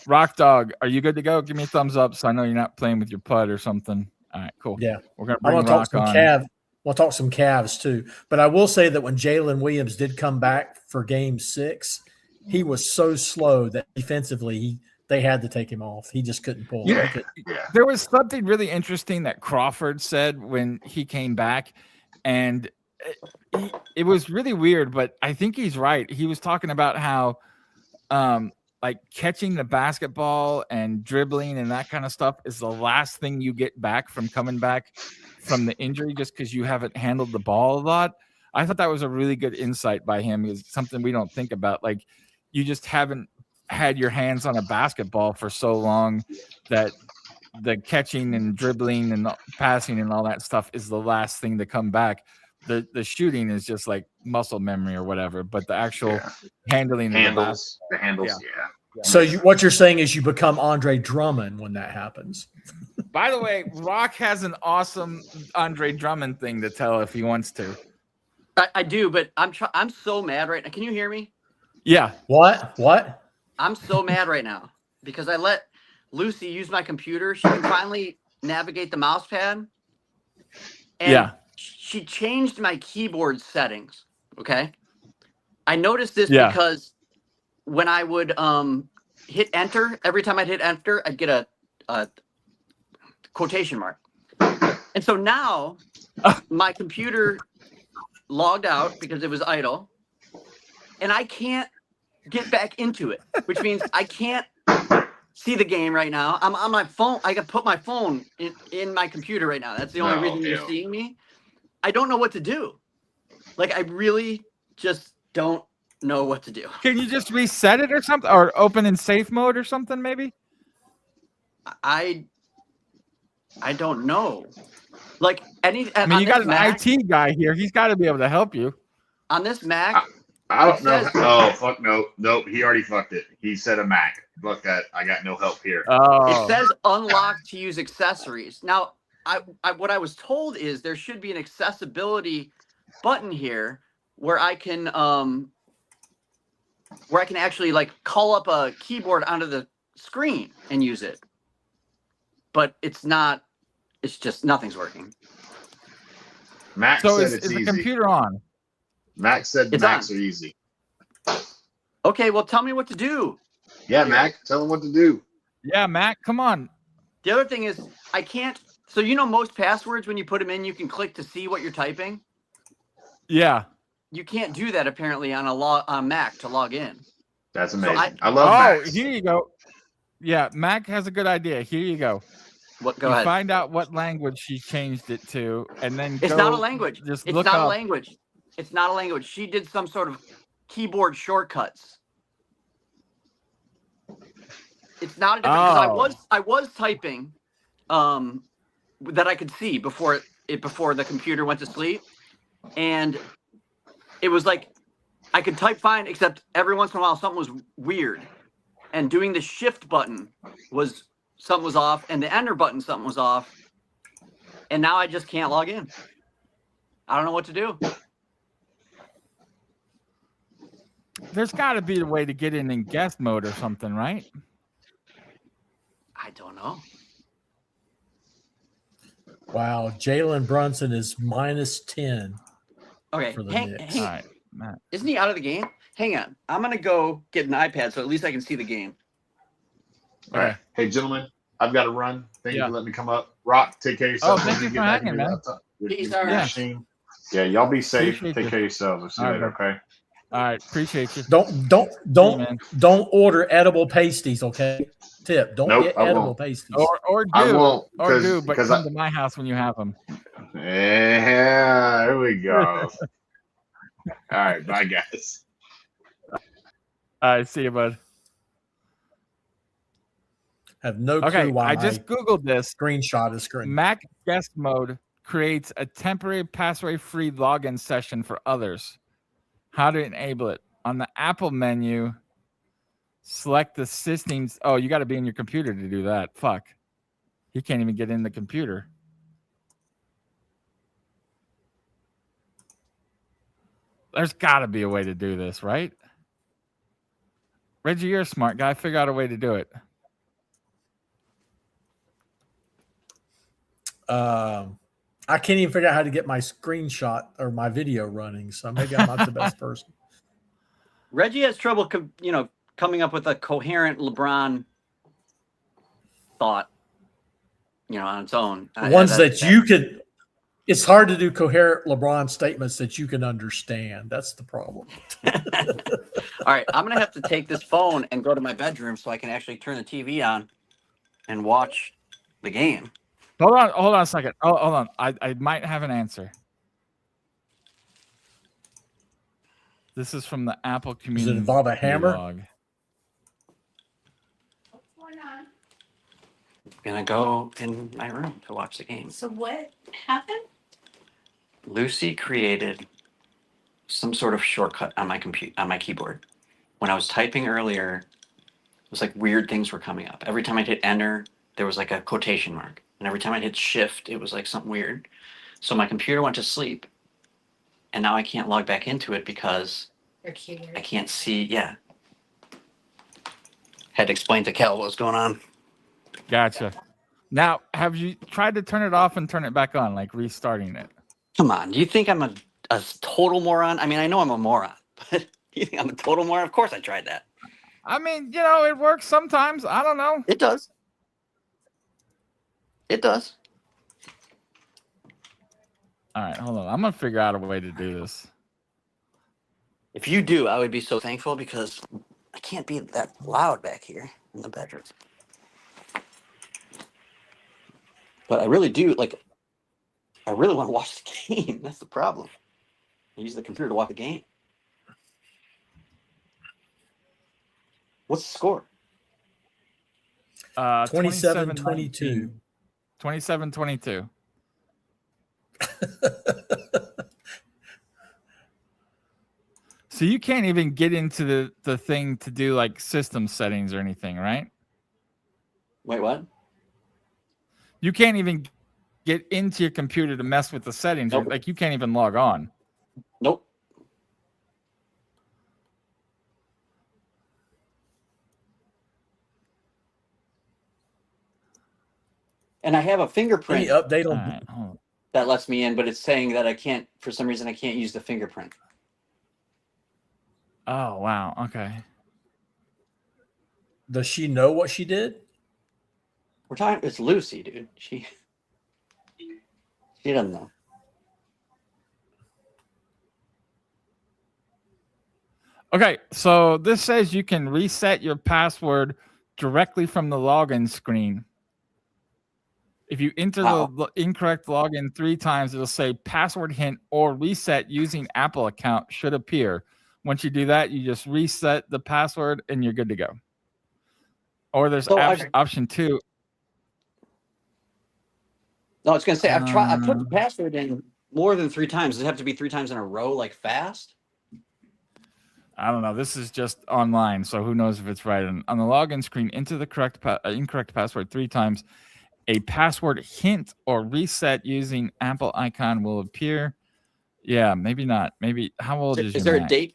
Rock Dog, are you good to go? Give me a thumbs up so I know you're not playing with your putt or something. All right, cool. Yeah, we're gonna bring Rock on. We'll talk some Cavs too. But I will say that when Jalen Williams did come back for game 6, he was so slow that defensively they had to take him off. He just couldn't pull. Yeah. There was something really interesting that Crawford said when he came back, and it was really weird, but I think he's right. He was talking about how like catching the basketball and dribbling and that kind of stuff is the last thing you get back from coming back from the injury just because you haven't handled the ball a lot. I thought that was a really good insight by him. It's something we don't think about. Like you just haven't had your hands on a basketball for so long that the catching and dribbling and passing and all that stuff is the last thing to come back. The shooting is just like muscle memory or whatever, but the actual handling handles, of the handles, So what you're saying is you become Andre Drummond when that happens. By the way, Rock has an awesome Andre Drummond thing to tell if he wants to. I do, but I'm so mad right now. Can you hear me? Yeah. What? I'm so mad right now because I let Lucy use my computer. She can finally navigate the mouse pad. And she changed my keyboard settings. Okay. I noticed this because when I would hit enter, every time I'd hit enter, I'd get a quotation mark. And so now my computer logged out because it was idle, and I can't get back into it, which means I can't see the game right now. I'm on my phone. I got to put my phone in my computer right now. That's the only reason you're seeing me. I don't know what to do. Like, I really just don't know what to do. Can you just reset it or something, or open in safe mode or something? Maybe. I don't know. Like I mean, you got an Mac, IT guy here. He's got to be able to help you. On this Mac, I don't know. Oh, fuck no. Nope. He already fucked it. He said a Mac. Fuck that. I got no help here. Oh. It says unlock to use accessories. Now, what I was told is there should be an accessibility button here where I can actually like call up a keyboard onto the screen and use it. But it's not. It's just nothing's working. Mac so said it's is easy. the computer on? Mac said the Macs are easy. Okay, well, tell me what to do. Yeah, Mac, tell him what to do. Yeah, Mac, come on. The other thing is I can't. So most passwords, when you put them in, you can click to see what you're typing. Yeah. You can't do that apparently on Mac to log in. That's amazing. So I love Macs. Here you go. Yeah, Mac has a good idea. Here you go. Go ahead. Find out what language she changed it to, and then it's not a language. Just it's look not up. a language. It's not a language. She did some sort of keyboard shortcuts. It's not a different because I was typing that I could see before the computer went to sleep, and it was like I could type fine, except every once in a while something was weird, and doing the shift button something was off, and the enter button something was off, and now I just can't log in. I don't know what to do. There's got to be a way to get in guest mode or something, right? I don't know. Wow, Jalen Brunson is -10. Okay, for the Knicks. All right, Matt. Isn't he out of the game? Hang on. I'm going to go get an iPad so at least I can see the game. All right. Hey, gentlemen, I've got to run. Thank you for letting me come up. Rock, take care of yourself. Oh, thank you for hanging, man. Yeah, y'all be safe. Take care of yourselves. I'll see you later, okay? All right, appreciate you. Don't order edible pasties, okay? Tip: don't get edible pasties. Or do. I won't, but come to my house when you have them. Yeah, here we go. All right, bye, guys. All right, see you, bud. Have no clue why. I just Googled this. Screenshot is screen. Mac guest mode creates a temporary password-free login session for others. How to enable it? On the Apple menu, select the systems. Oh, you got to be in your computer to do that. Fuck. He can't even get in the computer. There's got to be a way to do this, right? Reggie, you're a smart guy. Figure out a way to do it. I can't even figure out how to get my screenshot or my video running, so maybe I'm not the best person. Reggie has trouble, coming up with a coherent LeBron thought, on its own. You could. It's hard to do coherent LeBron statements that you can understand. That's the problem. All right, I'm gonna have to take this phone and go to my bedroom so I can actually turn the TV on and watch the game. Hold on a second. Oh, hold on. I might have an answer. This is from the Apple community. Does it involve a hammer? Blog. What's going on? I'm gonna go in my room to watch the game. So what happened? Lucy created some sort of shortcut on my keyboard. When I was typing earlier, it was like weird things were coming up. Every time I'd hit enter, there was like a quotation mark. And every time I'd hit shift, it was like something weird. So my computer went to sleep. And now I can't log back into it because I can't see. Yeah. Had to explain to Kel what was going on. Gotcha. Now, have you tried to turn it off and turn it back on, like restarting it? Come on. Do you think I'm a total moron? I mean, I know I'm a moron, but you think I'm a total moron? Of course I tried that. I mean, you know, it works sometimes. I don't know. It does. It does. All right, hold on. I'm going to figure out a way to do this. If you do, I would be so thankful because I can't be that loud back here in the bedroom. But I really do, like, I really want to watch the game. That's the problem. I use the computer to watch the game. What's the score? 27-22. 27-22. So you can't even get into the thing to do like system settings or anything, right? Wait, what? You can't even get into your computer to mess with the settings. Nope. Like you can't even log on. Nope. And I have a fingerprint Any update on? All right, hold on. that lets me in, but it's saying that I can't, for some reason, I can't use the fingerprint. Oh, wow. Okay. Does she know what she did? We're talking, it's Lucy, dude. She doesn't know. Okay, so this says you can reset your password directly from the login screen. If you enter the incorrect login 3 times, it'll say password hint or reset using Apple account should appear. Once you do that, you just reset the password and you're good to go. Or there's option 2. No, I was going to say, I put the password in more than 3 times. Does it have to be 3 times in a row, like fast? I don't know. This is just online, so who knows if it's right. And on the login screen, enter the correct incorrect password 3 times. A password hint or reset using Apple icon will appear. Yeah, maybe not. Maybe how old is your there Mac? a date?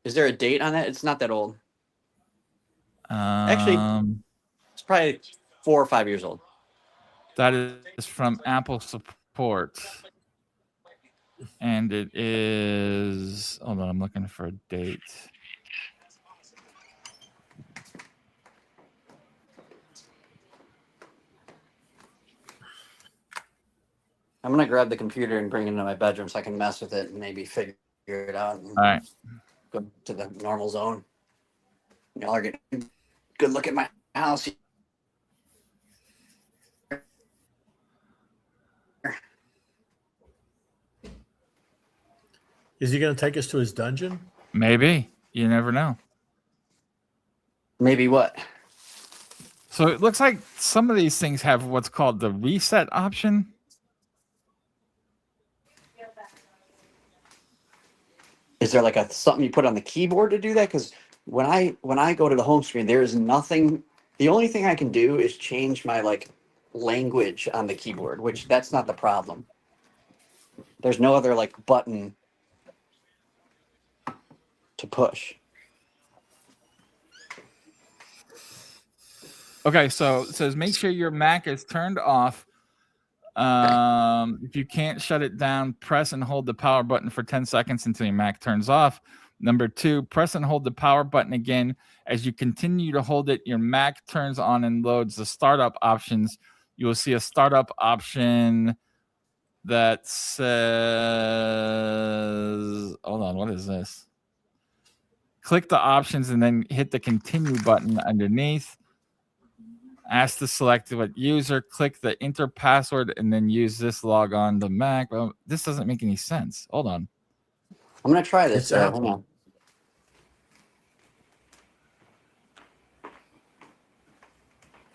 Is there a date on that? It's not that old. Actually, it's probably 4 or 5 years old. That is from Apple support. And it is, hold on, I'm looking for a date. I'm going to grab the computer and bring it into my bedroom so I can mess with it and maybe figure it out. And all right. Go to the normal zone. Y'all are getting a good look at my house. Is he going to take us to his dungeon? Maybe. You never know. Maybe what? So it looks like some of these things have what's called the reset option. Is there like something you put on the keyboard to do that? Because when I go to the home screen, there is nothing. The only thing I can do is change my like language on the keyboard, which that's not the problem. There's no other like button to push. Okay, so it says make sure your Mac is turned off. If you can't shut it down, press and hold the power button for 10 seconds until your Mac turns off. Number 2, press and hold the power button again. As you continue to hold it, your Mac turns on and loads the startup options. You will see a startup option that says, hold on, what is this? Click the options and then hit the continue button underneath. Ask to select what user, click the enter password, and then use this log on the Mac. Well, this doesn't make any sense. Hold on. I'm going to try this. It's Hold on.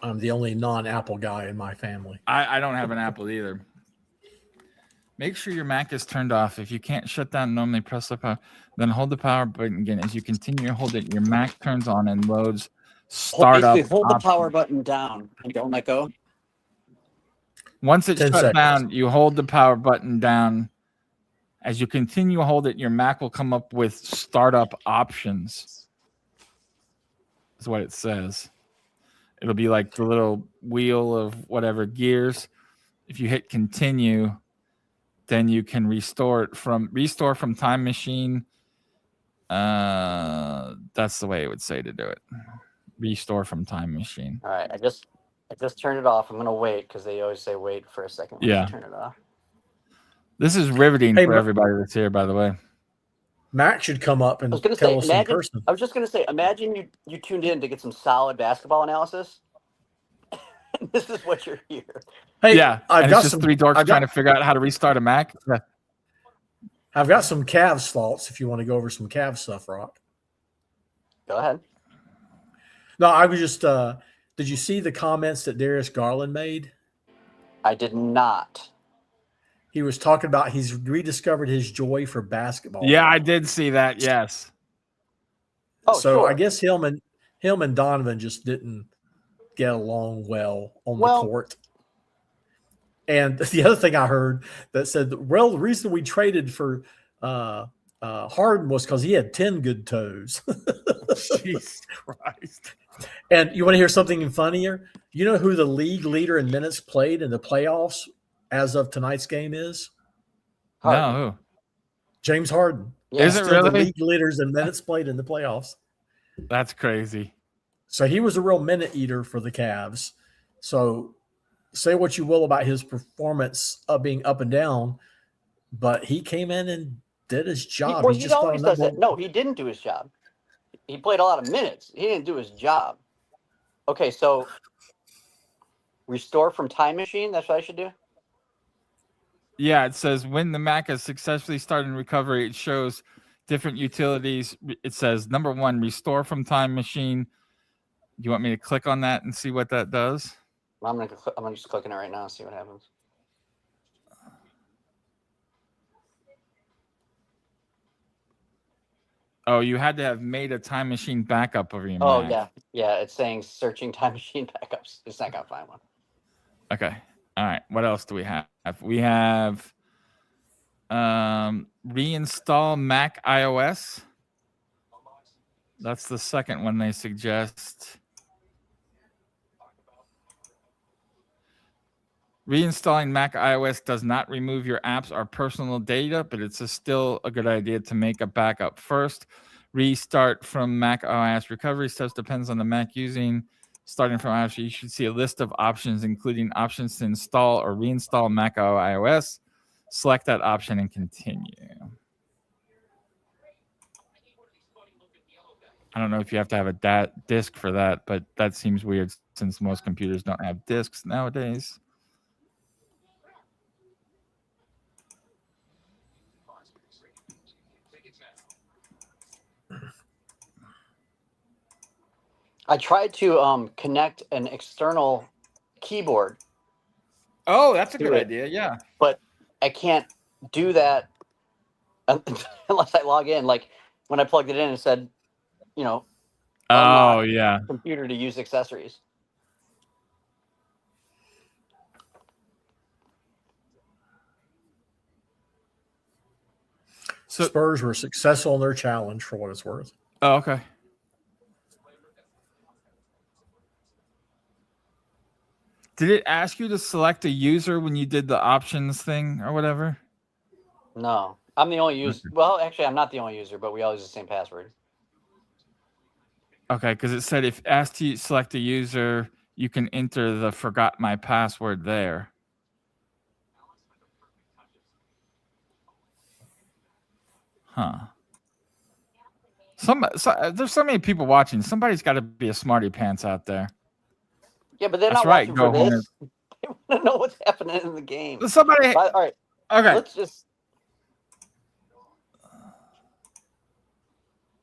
I'm the only non-Apple guy in my family. I don't have an Apple either. Make sure your Mac is turned off. If you can't shut down, normally press the power, then hold the power button again. As you continue to hold it, your Mac turns on and loads startup. Basically, hold the options. power button down and don't let go. Once it's 10 shut seconds. down, you hold the power button down. As you continue to hold it, your Mac will come up with startup options. That's what it says. It'll be like the little wheel of whatever gears. If you hit continue, then you can restore from time machine. That's the way it would say to do it. Restore from time machine. All right, I just turned it off. I'm gonna wait because they always say wait for a second when you turn it off. This is riveting Hey, for everybody that's here, by the way. Mac should come up and I was gonna tell say, us in person. I was just gonna say, imagine you tuned in to get some solid basketball analysis. This is what you're here. Hey, Yeah, I've and got it's just some three dorks trying to figure out how to restart a Mac. Yeah. I've got some Cavs thoughts if you want to go over some Cavs stuff, Rock. Go ahead. No, I was just did you see the comments that Darius Garland made? I did not. He was talking about he's rediscovered his joy for basketball. Yeah, I did see that. Yes. Oh, so sure. I guess him and Donovan just didn't get along well on the court. And the other thing I heard that said, well, the reason we traded for Harden was because he had 10 good toes. Jesus Christ. And you want to hear something funnier? You know who the league leader in minutes played in the playoffs as of tonight's game is? Harden. No, who? James Harden. Yeah. Is it Still really? the league leaders in minutes played in the playoffs. That's crazy. So he was a real minute eater for the Cavs. So say what you will about his performance of being up and down, but he came in and did his job. He always does that. No, he didn't do his job. He played a lot of minutes. He didn't do his job. Okay, so restore from time machine. That's what I should do. Yeah, it says when the Mac has successfully started in recovery, it shows different utilities. It says number 1, restore from time machine. Do you want me to click on that and see what that does? I'm just clicking it right now and see what happens. Oh, you had to have made a time machine backup of your Oh, Mac. yeah. It's saying searching time machine backups. It's not gonna find one. Okay. All right. What else do we have? We have reinstall Mac iOS. That's the second one they suggest. Reinstalling Mac iOS does not remove your apps or personal data, but it's still a good idea to make a backup first. Restart from Mac OS recovery steps depends on the Mac using. Starting from iOS, you should see a list of options, including options to install or reinstall Mac iOS. Select that option and continue. I don't know if you have to have a disk for that, but that seems weird since most computers don't have disks nowadays. I tried to connect an external keyboard. Oh, that's a good idea. Yeah. But I can't do that unless I log in. Like when I plugged it in, it said, Oh, yeah. computer to use accessories. So Spurs were successful in their challenge for what it's worth. Oh, okay. Did it ask you to select a user when you did the options thing or whatever? No, I'm the only user. Well, actually, I'm not the only user, but we all use the same password. Okay, because it said if asked you select a user, you can enter the forgot my password there. Huh. There's so many people watching. Somebody's got to be a smarty pants out there. Yeah, but they're That's not right. watching Go for home this. They want to know what's happening in the game. Somebody. All right. Okay. Let's just.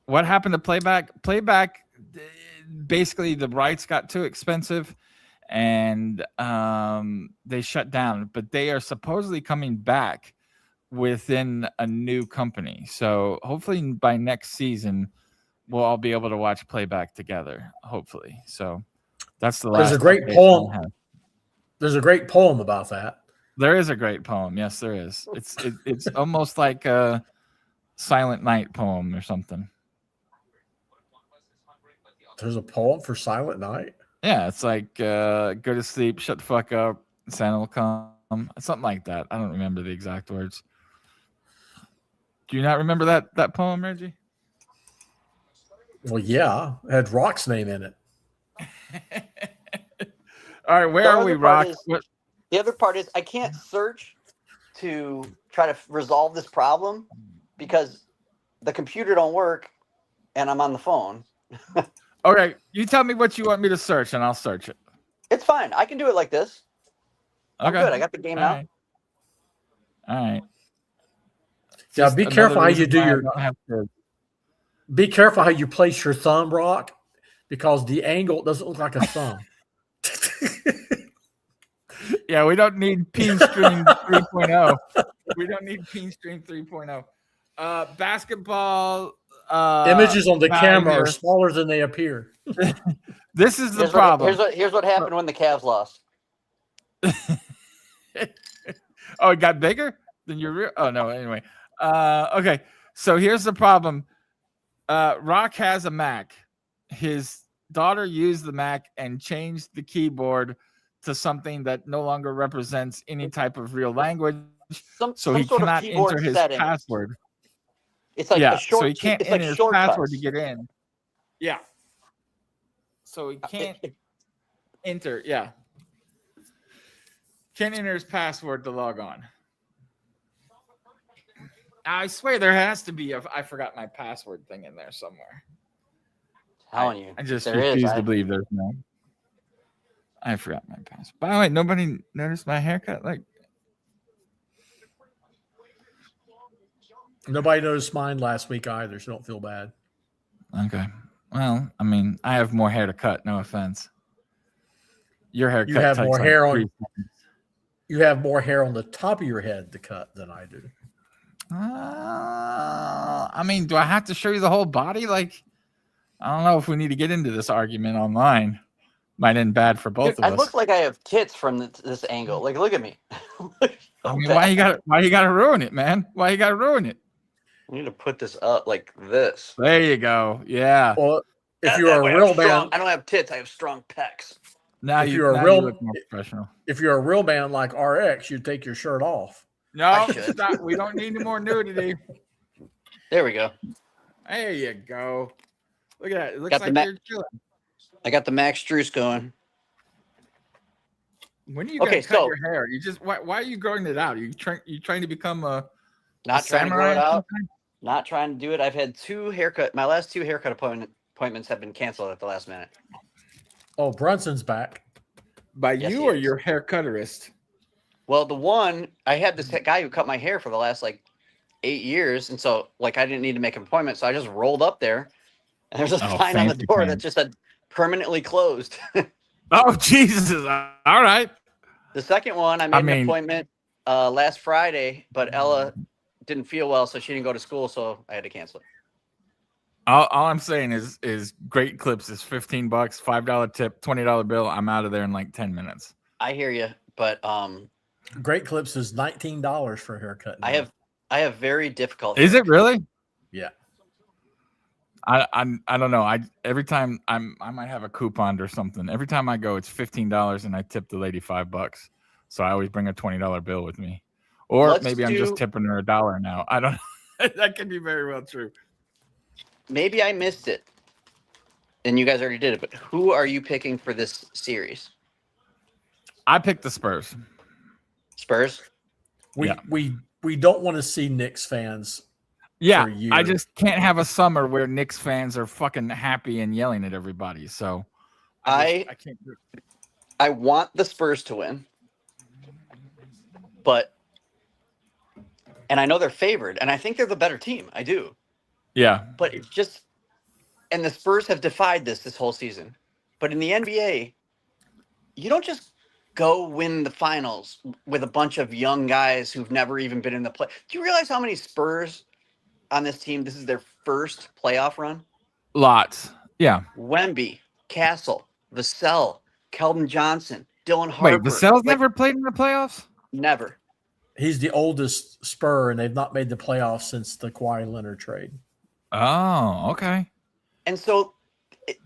What happened to playback? Playback, basically the rights got too expensive and they shut down, but they are supposedly coming back within a new company. So hopefully by next season, we'll all be able to watch playback together. Hopefully. So that's the last. There's a great poem. There's a great poem about that. There is a great poem. Yes, there is. It's almost like a Silent Night poem or something. There's a poem for Silent Night? Yeah, it's like go to sleep, shut the fuck up, Santa will come. Something like that. I don't remember the exact words. Do you not remember that poem, Reggie? Well, yeah. It had Rock's name in it. All right, where are we, Rock? The other part is I can't search to try to resolve this problem because the computer don't work and I'm on the phone. Okay, you tell me what you want me to search and I'll search it. It's fine. I can do it like this. I'm good. I got the game All out. right. All right. Yeah, Just be careful how you do why I your. don't have to- Be careful how you place your thumb, Rock, because the angle doesn't look like a thumb. Yeah, we don't need Peen Stream 3.0. We don't need Peen Stream 3.0. Basketball. Images on the camera here. are smaller than they appear. This is the problem. Here's what happened when the Cavs lost. Oh, it got bigger than your real. Oh no. Anyway. Okay. So here's the problem. Rock has a Mac. His daughter used the Mac and changed the keyboard to something that no longer represents any type of real language. So he cannot enter his password. It's like a short. So he can't enter his password to get in. Yeah. So he can't enter. Yeah. Can't enter his password to log on. I swear there has to be I forgot my password thing in there somewhere. Telling you. I just refuse to believe there's no. I forgot my password. By the way, nobody noticed my haircut? Like, nobody noticed mine last week either, so don't feel bad. Okay. Well, I mean, I have more hair to cut. No offense. Your haircut. You have more hair on. 3 seconds. You have more hair on the top of your head to cut than I do. I mean, do I have to show you the whole body? Like, I don't know if we need to get into this argument online. Might end bad for both of us. I look like I have tits from this angle. Like, look at me. I mean, why you got to ruin it, man? Why you got to ruin it? I need to put this up like this. There you go. Yeah. Well, if you're a real man, I don't have tits. I have strong pecs. Now if you look more professional. If you're a real man like RX, you'd take your shirt off. No, stop. We don't need any more nudity. There we go. There you go. Look at that. It looks like you're chilling. I got the Max Struess going. When are you going to cut your hair? You just why are you growing it out? You trying to become not trying to grow it out? Not trying to do it. I've had my last two haircut appointments have been canceled at the last minute. Oh, Brunson's back. By you or your haircutterist? Well, the one I had this guy who cut my hair for the last like 8 years, and so like I didn't need to make an appointment, so I just rolled up there, and there's a sign on the door that just said permanently closed. Oh Jesus! All right. The second one, I made an appointment last Friday, but Ella didn't feel well, so she didn't go to school, so I had to cancel it. All I'm saying is Great Clips is $15, $5 tip, $20 bill. I'm out of there in like 10 minutes. I hear you, but Great Clips is $19 for a haircut. Now. I have very difficult. Is it really? Yeah. I don't know. Every time I might have a coupon or something. Every time I go, it's $15 and I tip the lady $5. So I always bring a $20 bill with me. Or maybe I'm just tipping her $1 now. I don't know. That could be very well true. Maybe I missed it, and you guys already did it. But who are you picking for this series? I picked the Spurs. Spurs. We don't want to see Knicks fans. Yeah, I just can't have a summer where Knicks fans are fucking happy and yelling at everybody. So I can't do it. I want the Spurs to win, and I know they're favored, and I think they're the better team. I do. Yeah. But it's just, and the Spurs have defied this whole season. But in the NBA, you don't just go win the finals with a bunch of young guys who've never even been in the play. Do you realize how many Spurs on this team? This is their first playoff run. Lots. Yeah. Wemby, Castle, Vassell, Keldon Johnson, Dylan Harper. Wait, Vassell's never played in the playoffs? Never. He's the oldest Spur, and they've not made the playoffs since the Kawhi Leonard trade. Oh, okay. And so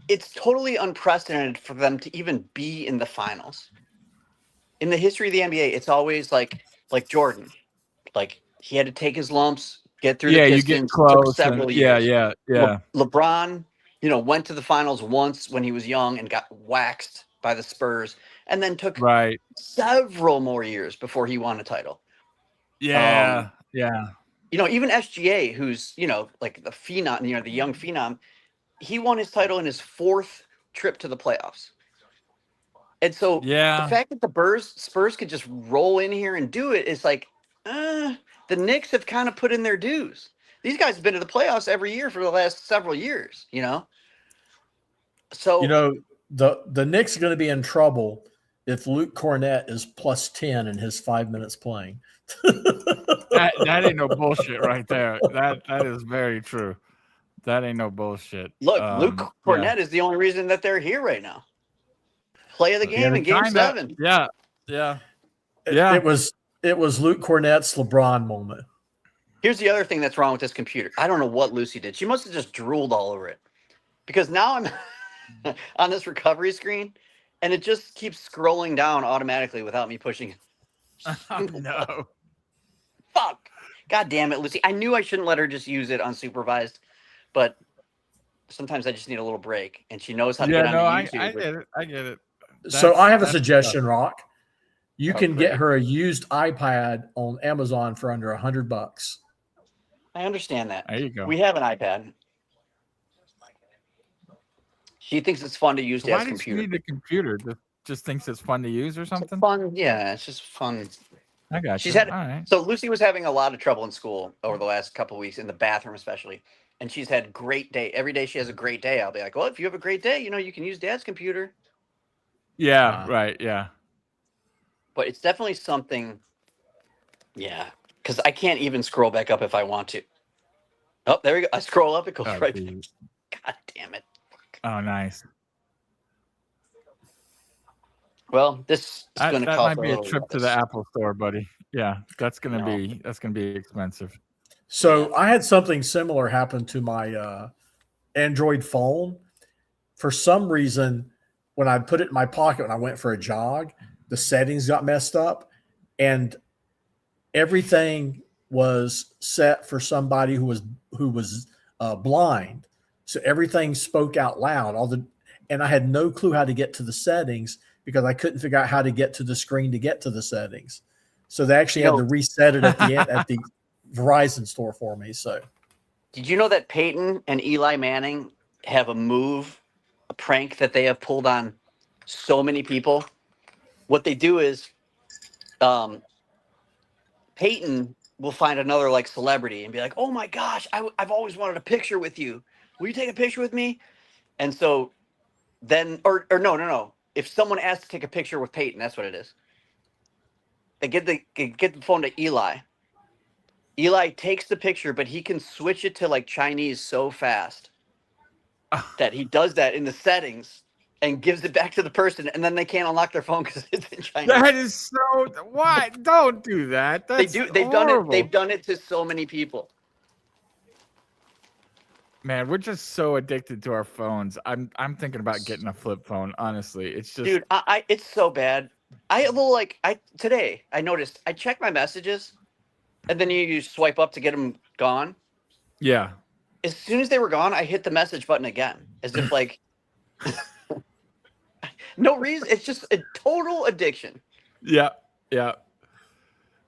it's totally unprecedented for them to even be in the finals. In the history of the NBA, it's always like Jordan. Like, he had to take his lumps, get through the Pistons. You get close. Took several years. Yeah. LeBron, went to the finals once when he was young and got waxed by the Spurs, and then took several more years before he won a title. Yeah. Even SGA, who's, like the phenom, the young phenom, he won his title in his fourth trip to the playoffs. And so the fact that the Spurs could just roll in here and do it is like, the Knicks have kind of put in their dues. These guys have been to the playoffs every year for the last several years, So, the Knicks are going to be in trouble if Luke Cornett is plus 10 in his 5 minutes playing. that ain't no bullshit right there. That is very true. That ain't no bullshit. Look, Luke Cornett is the only reason that they're here right now. Play of the game in Game 7. Yeah. It was Luke Cornett's LeBron moment. Here's the other thing that's wrong with this computer. I don't know what Lucy did. She must have just drooled all over it. Because now I'm on this recovery screen, and it just keeps scrolling down automatically without me pushing it. Oh, no. Fuck. God damn it, Lucy. I knew I shouldn't let her just use it unsupervised, but sometimes I just need a little break, and she knows how to get on YouTube. I get it. So I have a suggestion, Rock. You can get her a used iPad on Amazon for under $100. I understand that. There you go. We have an iPad. She thinks it's fun to use Why Dad's does computer. she need a computer? Just thinks it's fun to use or something? It's fun. Yeah, it's just fun. I got She's you. had All right. So Lucy was having a lot of trouble in school over the last couple of weeks, in the bathroom especially. And she's had great day. Every day she has a great day. I'll be like, well, if you have a great day, you can use Dad's computer. Yeah, right. Yeah. But it's definitely something. Yeah, because I can't even scroll back up if I want to. Oh, there we go. I scroll up, it goes right back. God damn it. Oh, nice. Well, this is going to that cost might be a trip to the Apple store, buddy. Yeah, that's gonna be expensive. So I had something similar happen to my Android phone. For some reason, when I put it in my pocket when I went for a jog, the settings got messed up, and everything was set for somebody who was blind. So everything spoke out loud. And I had no clue how to get to the settings because I couldn't figure out how to get to the screen to get to the settings. So they actually had to reset it at the end at the Verizon store for me. So, did you know that Peyton and Eli Manning have a prank that they have pulled on so many people? What they do is, Peyton will find another like celebrity and be like, "Oh my gosh, I've always wanted a picture with you. Will you take a picture with me?" And so then, or no. If someone asks to take a picture with Peyton, that's what it is. They get the phone to Eli. Eli takes the picture, but he can switch it to like Chinese so fast that he does that in the settings and gives it back to the person, and then they can't unlock their phone because it's in Chinese. That is so. Why? Don't do that. That's They've done it. They've done it to so many people. Man, we're just so addicted to our phones. I'm thinking about getting a flip phone. Honestly, it's just, dude. It's so bad. Today I noticed I checked my messages, and then you swipe up to get them gone. Yeah. As soon as they were gone, I hit the message button again, as if like no reason. It's just a total addiction. Yeah.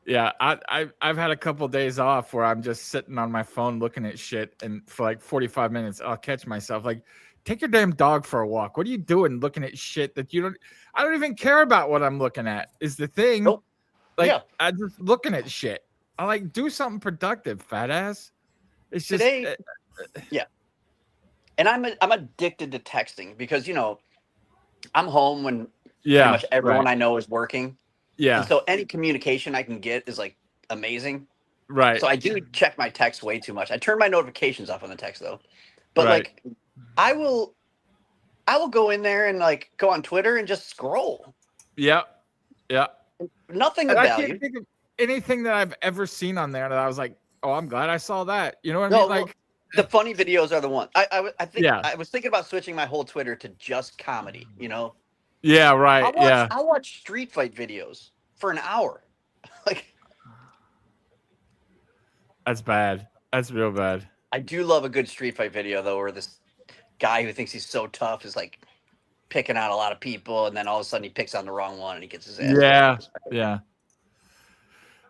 I've had a couple days off where I'm just sitting on my phone looking at shit, and for like 45 minutes, I'll catch myself like, take your damn dog for a walk. What are you doing looking at shit that I don't even care about what I'm looking at is the thing. Nope. Like, yeah. I'm just looking at shit. I like do something productive, fat ass. It's just today. Yeah. And I'm addicted to texting because, I'm home when pretty much everyone I know is working. Yeah. And so any communication I can get is like amazing. Right. So I do check my text way too much. I turn my notifications off on the text though. But like I will go in there and like go on Twitter and just scroll. Yeah. Yeah. Nothing and of I value. can't think of anything that I've ever seen on there that I was like, oh, I'm glad I saw that. You know what I No, mean? well, Like the funny videos are the one. I think Yeah. I was thinking about switching my whole Twitter to just comedy, you know? Yeah, right. Yeah. I watch street fight videos for an hour. Like That's bad. That's real bad. I do love a good street fight video though, where this guy who thinks he's so tough is like picking out a lot of people, and then all of a sudden he picks on the wrong one and he gets his ass. Yeah. Yeah.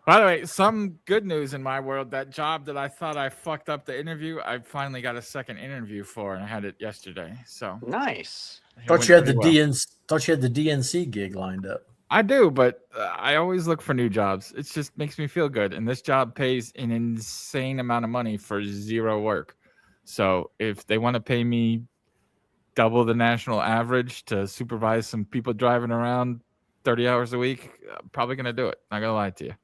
By the way, some good news in my world. That job that I thought I fucked up the interview, I finally got a second interview for, and I had it yesterday. So nice. Thought you had the DNC gig lined up. I do, but I always look for new jobs. It just makes me feel good, and this job pays an insane amount of money for zero work. So if they want to pay me double the national average to supervise some people driving around 30 hours a week, I'm probably gonna do it. Not gonna lie to you.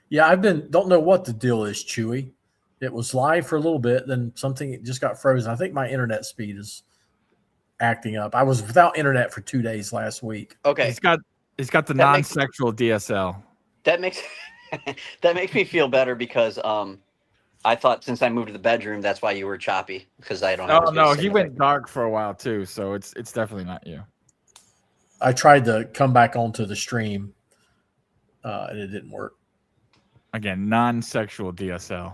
Yeah, don't know what the deal is, Chewy. It was live for a little bit, then something just got frozen. I think my internet speed is acting up. I was without internet for 2 days last week. Okay. He's got the non-sexual DSL. That makes that makes me feel better because I thought since I moved to the bedroom, that's why you were choppy, because I don't have Oh no, he went dark for a while too, so it's definitely not you. I tried to come back onto the stream, and it didn't work. Again, non-sexual DSL.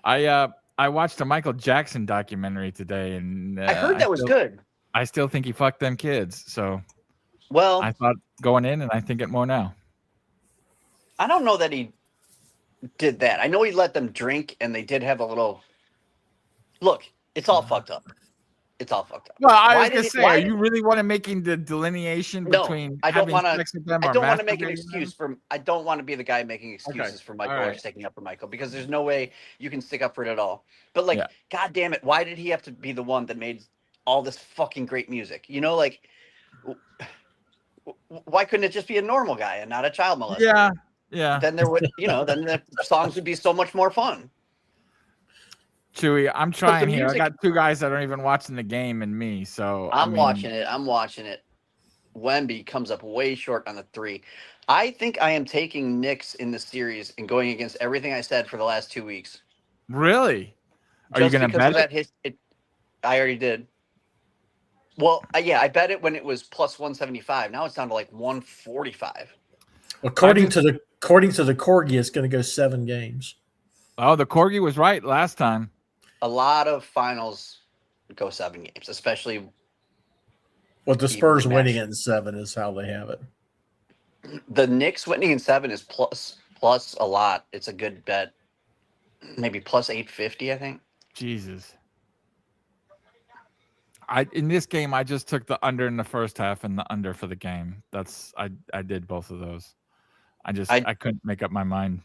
I watched a Michael Jackson documentary today, and I heard that was good. I still think he fucked them kids. So, well, I thought going in, and I think it more now. I don't know that he did that. I know he let them drink, and they did have a little. Look, it's all fucked up. It's all fucked up. Well, I was gonna say, are you really want to making the delineation between? I don't want to. I don't want to make an excuse for. I don't want to be the guy making excuses for Michael or sticking up for Michael, because there's no way you can stick up for it at all. But like, God damn it, why did he have to be the one that made all this fucking great music? You know, like, why couldn't it just be a normal guy and not a child molester? Yeah, yeah. Then there would, then the songs would be so much more fun. Chewy, I'm trying here. I got two guys that aren't even watching the game and me, so I'm watching it. Wemby comes up way short on the 3. I think I am taking Knicks in the series and going against everything I said for the last 2 weeks. Really? Are you going to bet it? I already did. Well, yeah, I bet it when it was plus 175. Now it's down to like 145. According to the Corgi, it's going to go 7 games. Oh, the Corgi was right last time. A lot of finals go 7 games, especially. Well, the Spurs winning it in 7 is how they have it. The Knicks winning in 7 is plus a lot. It's a good bet. Maybe plus 850, I think. Jesus. In this game, I just took the under in the first half and the under for the game. I did both of those. I couldn't make up my mind.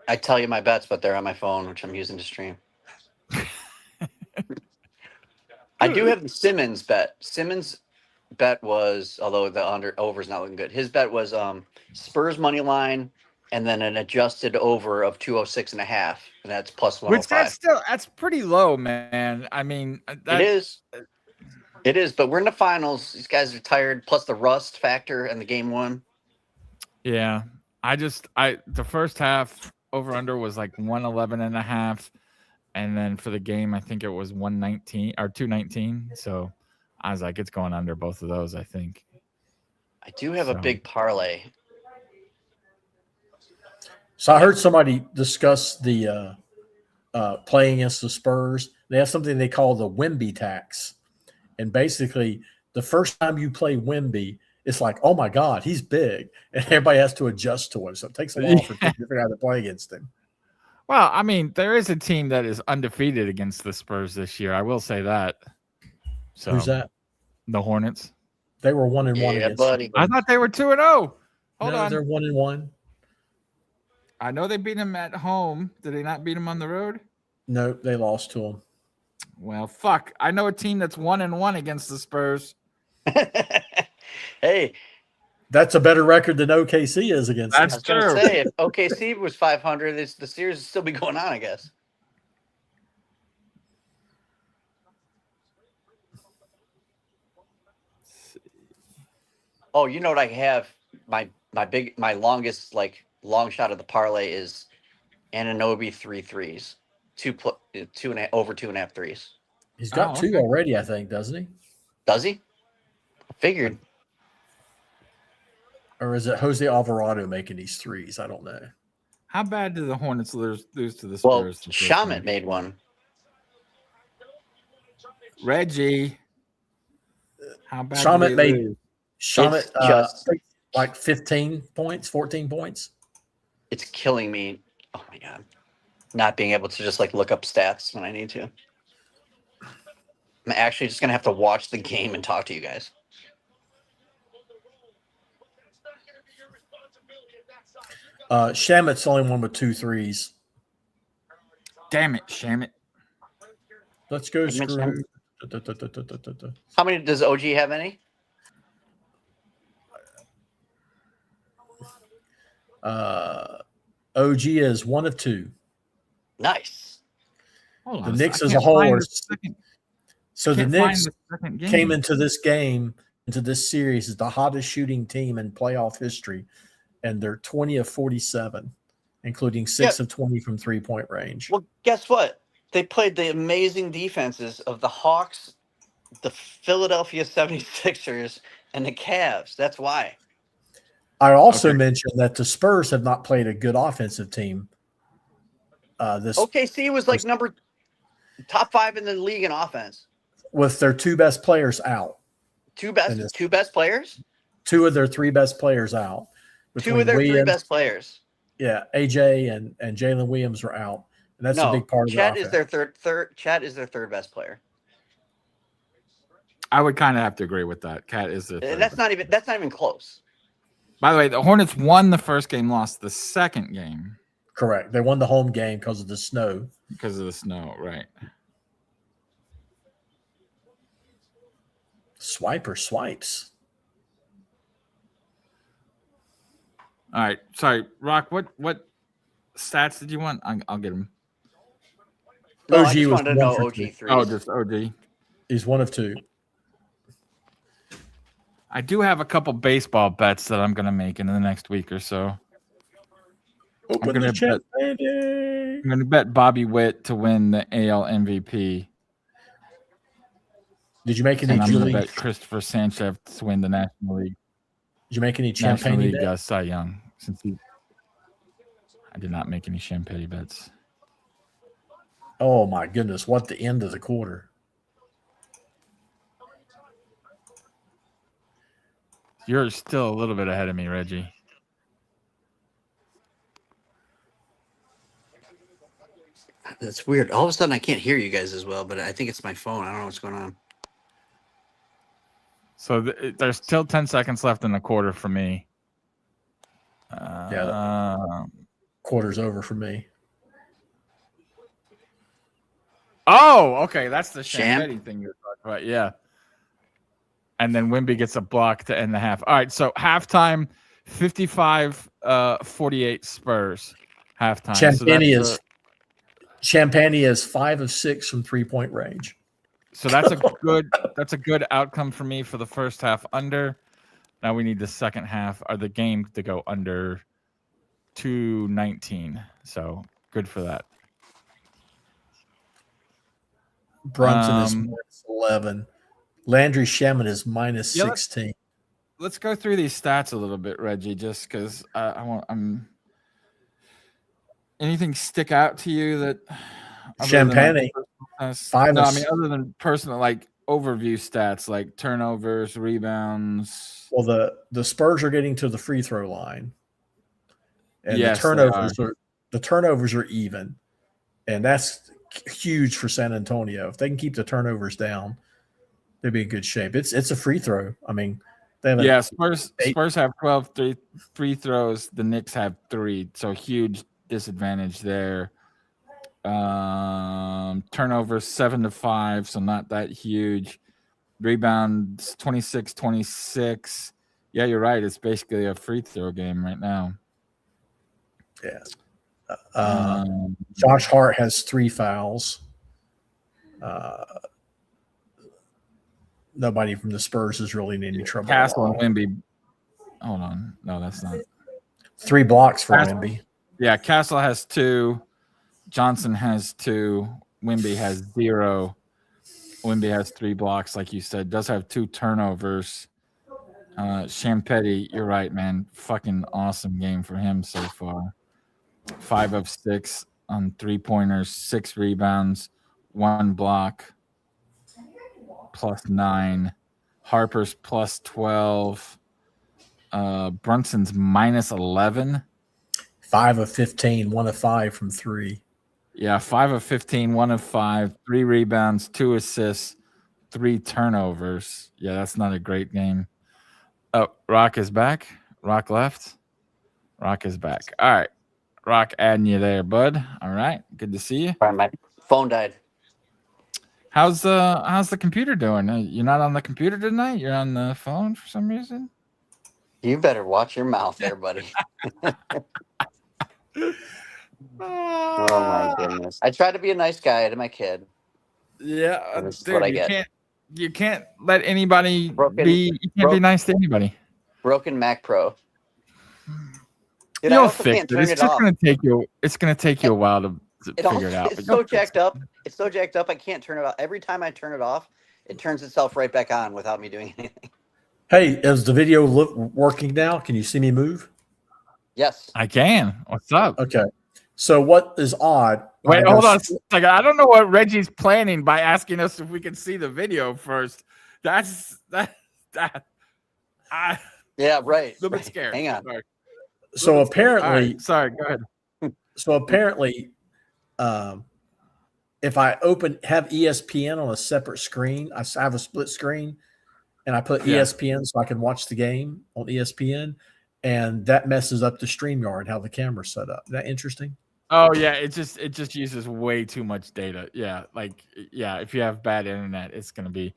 I tell you my bets, but they're on my phone, which I'm using to stream. I do have the Simmons bet. Simmons' bet was, although the over is not looking good, his bet was Spurs money line and then an adjusted over of 206.5, and that's plus 105. Which that's pretty low, man. I mean, it is, but we're in the finals. These guys are tired, plus the rust factor and the game 1. Yeah, the first half over under was like 111.5, and then for the game I think it was 119 or 219. So I was like, it's going under both of those, I think. I do have a big parlay. So I heard somebody discuss the playing against the Spurs. They have something they call the Wemby tax, and basically the first time you play Wemby, it's like, oh my God, he's big, and everybody has to adjust to him. So it takes a while for people to figure out how to play against him. Well, I mean, there is a team that is undefeated against the Spurs this year. I will say that. So who's that? The Hornets. They were 1-1 against buddy. I thought they were 2-0. Hold on. They're 1-1. I know they beat them at home. Did they not beat them on the road? No, they lost to them. Well, fuck. I know a team that's 1-1 against the Spurs. Hey, That's a better record than OKC is against That's I them. was going to true. say, if OKC was 500, the series would still be going on, I guess. Oh, you know what I have? My longest long shot of the parlay is Anunoby 3 threes, over 2.5 threes. He's got two okay. already, I think, doesn't he? Does he? Figured. Or is it Jose Alvarado making these threes? I don't know. How bad did the Hornets lose to the Well, Spurs? Shaman made one. Reggie. How bad Shaman did they made lose? Shaman It's just like 15 points, 14 points. it's killing me. Oh my god, not being able to just look up stats when I need to. I'm actually just gonna have to watch the game and talk to you guys. Shamit's the only one with 2 threes. Damn it, Shamit. Let's go Shaman. screw. How many does OG have? Any? OG is 1 of 2. Nice. Hold The on, Knicks I as a can't whole find are the second- so the can't find Knicks the second game. came into this game, into this series, as the hottest shooting team in playoff history, and they're 20 of 47, including 6 of 20 from 3-point range. Well, guess what? They played the amazing defenses of the Hawks, the Philadelphia 76ers, and the Cavs. That's why. I also mentioned that the Spurs have not played a good offensive team. OKC was top 5 in the league in offense. With their 2 best players out. Two best players? 2 of their 3 best players out. 2 of their 3 best players. Yeah, AJ and Jalen Williams are out. And that's a big part of Chet their is their third Chet is their third best player. I would kind of have to agree with that. Cat is the third That's not even close. By the way, the Hornets won the first game, lost the second game. Correct. They won the home game because of the snow. Because of the snow, right. Swiper swipes. All right. Sorry, Rock, what stats did you want? I'll get them. No, OG I just was wanted to know 1 for OG 2. threes. Oh, just OG. He's 1 of 2. I do have a couple baseball bets that I'm going to make in the next week or so. Open the chat, Andy. I'm going to bet Bobby Witt to win the AL MVP. Did you make any And I'm going to Julie? bet Christopher Sanchez to win the National League. Did you make any National champagne League bets? Cy Young. I did not make any champagne bets. Oh my goodness! What the end of the quarter? You're still a little bit ahead of me, Reggie. That's weird. All of a sudden, I can't hear you guys as well, but I think it's my phone. I don't know what's going on. So there's still 10 seconds left in the quarter for me. Quarter's over for me. Oh, okay. That's the Sham? champagne thing you're talking about. Yeah. And then Wimby gets a block to end the half. All right. So halftime, 55-48 Spurs. Halftime. Champagne is 5 of 6 from 3-point range. So that's a good outcome for me for the first half under. Now we need the second half or the game to go under 219. So good for that. Brunson is -11. Landry Shaman is -16. Let's go through these stats a little bit, Reggie, just because I'm. Anything stick out to you that Champagne? other than personal overview stats like turnovers, rebounds. Well, the Spurs are getting to the free throw line, and yes, the turnovers are even, and that's huge for San Antonio. If they can keep the turnovers down, they'd be in good shape. It's a free throw. I mean, they have Spurs have 12 free throws. The Knicks have 3, so huge disadvantage there. Turnovers 7-5, so not that huge. Rebounds 26-26. Yeah, you're right. It's basically a free throw game right now. Yeah. Josh Hart has 3 fouls. Nobody from the Spurs is really in any trouble. Castle and Wemby. Hold on. No, that's not. 3 blocks for Castle. Wemby. Yeah, Castle has 2. Johnson has 2. Wemby has 0. Wemby has 3 blocks, like you said. Does have 2 turnovers. Champetti, you're right, man. Fucking awesome game for him so far. 5 of 6 on 3-pointers, 6 rebounds, 1 block, +9. Harper's +12. Brunson's -11. 5 of 15, 1 of 5 from 3. Yeah, 5 of 15, 1 of 5, 3 rebounds, 2 assists, 3 turnovers. Yeah, that's not a great game. Oh, Rock is back. Rock left. Rock is back. All right. Rock adding you there, bud. All right. Good to see you. All right, my phone died. How's the computer doing? You're not on the computer tonight? You're on the phone for some reason? You better watch your mouth there, buddy. Oh my goodness! I try to be a nice guy to my kid. Yeah, This is dude, what I you get. can't let anybody You can't be nice to anybody. Broken Mac Pro. Dude, I You'll also fix can't it. turn It's it just off. gonna take you a while to figure it out. It's but so you'll fix jacked it. up. It's so jacked up. I can't turn it off. Every time I turn it off, it turns itself right back on without me doing anything. Hey, is the video working now? Can you see me move? Yes. I can. What's up? Okay. So what is odd? Wait, hold on a second. I don't know what Reggie's planning by asking us if we can see the video first. Yeah, right. A little bit right. scared. Hang on. Sorry. So All apparently, right, sorry, go ahead. if I have ESPN on a separate screen, I have a split screen, and I put Yeah. ESPN so I can watch the game on ESPN, and that messes up the StreamYard, how the camera's set up. Is that interesting? Oh yeah, it just uses way too much data. Yeah, if you have bad internet, it's gonna be.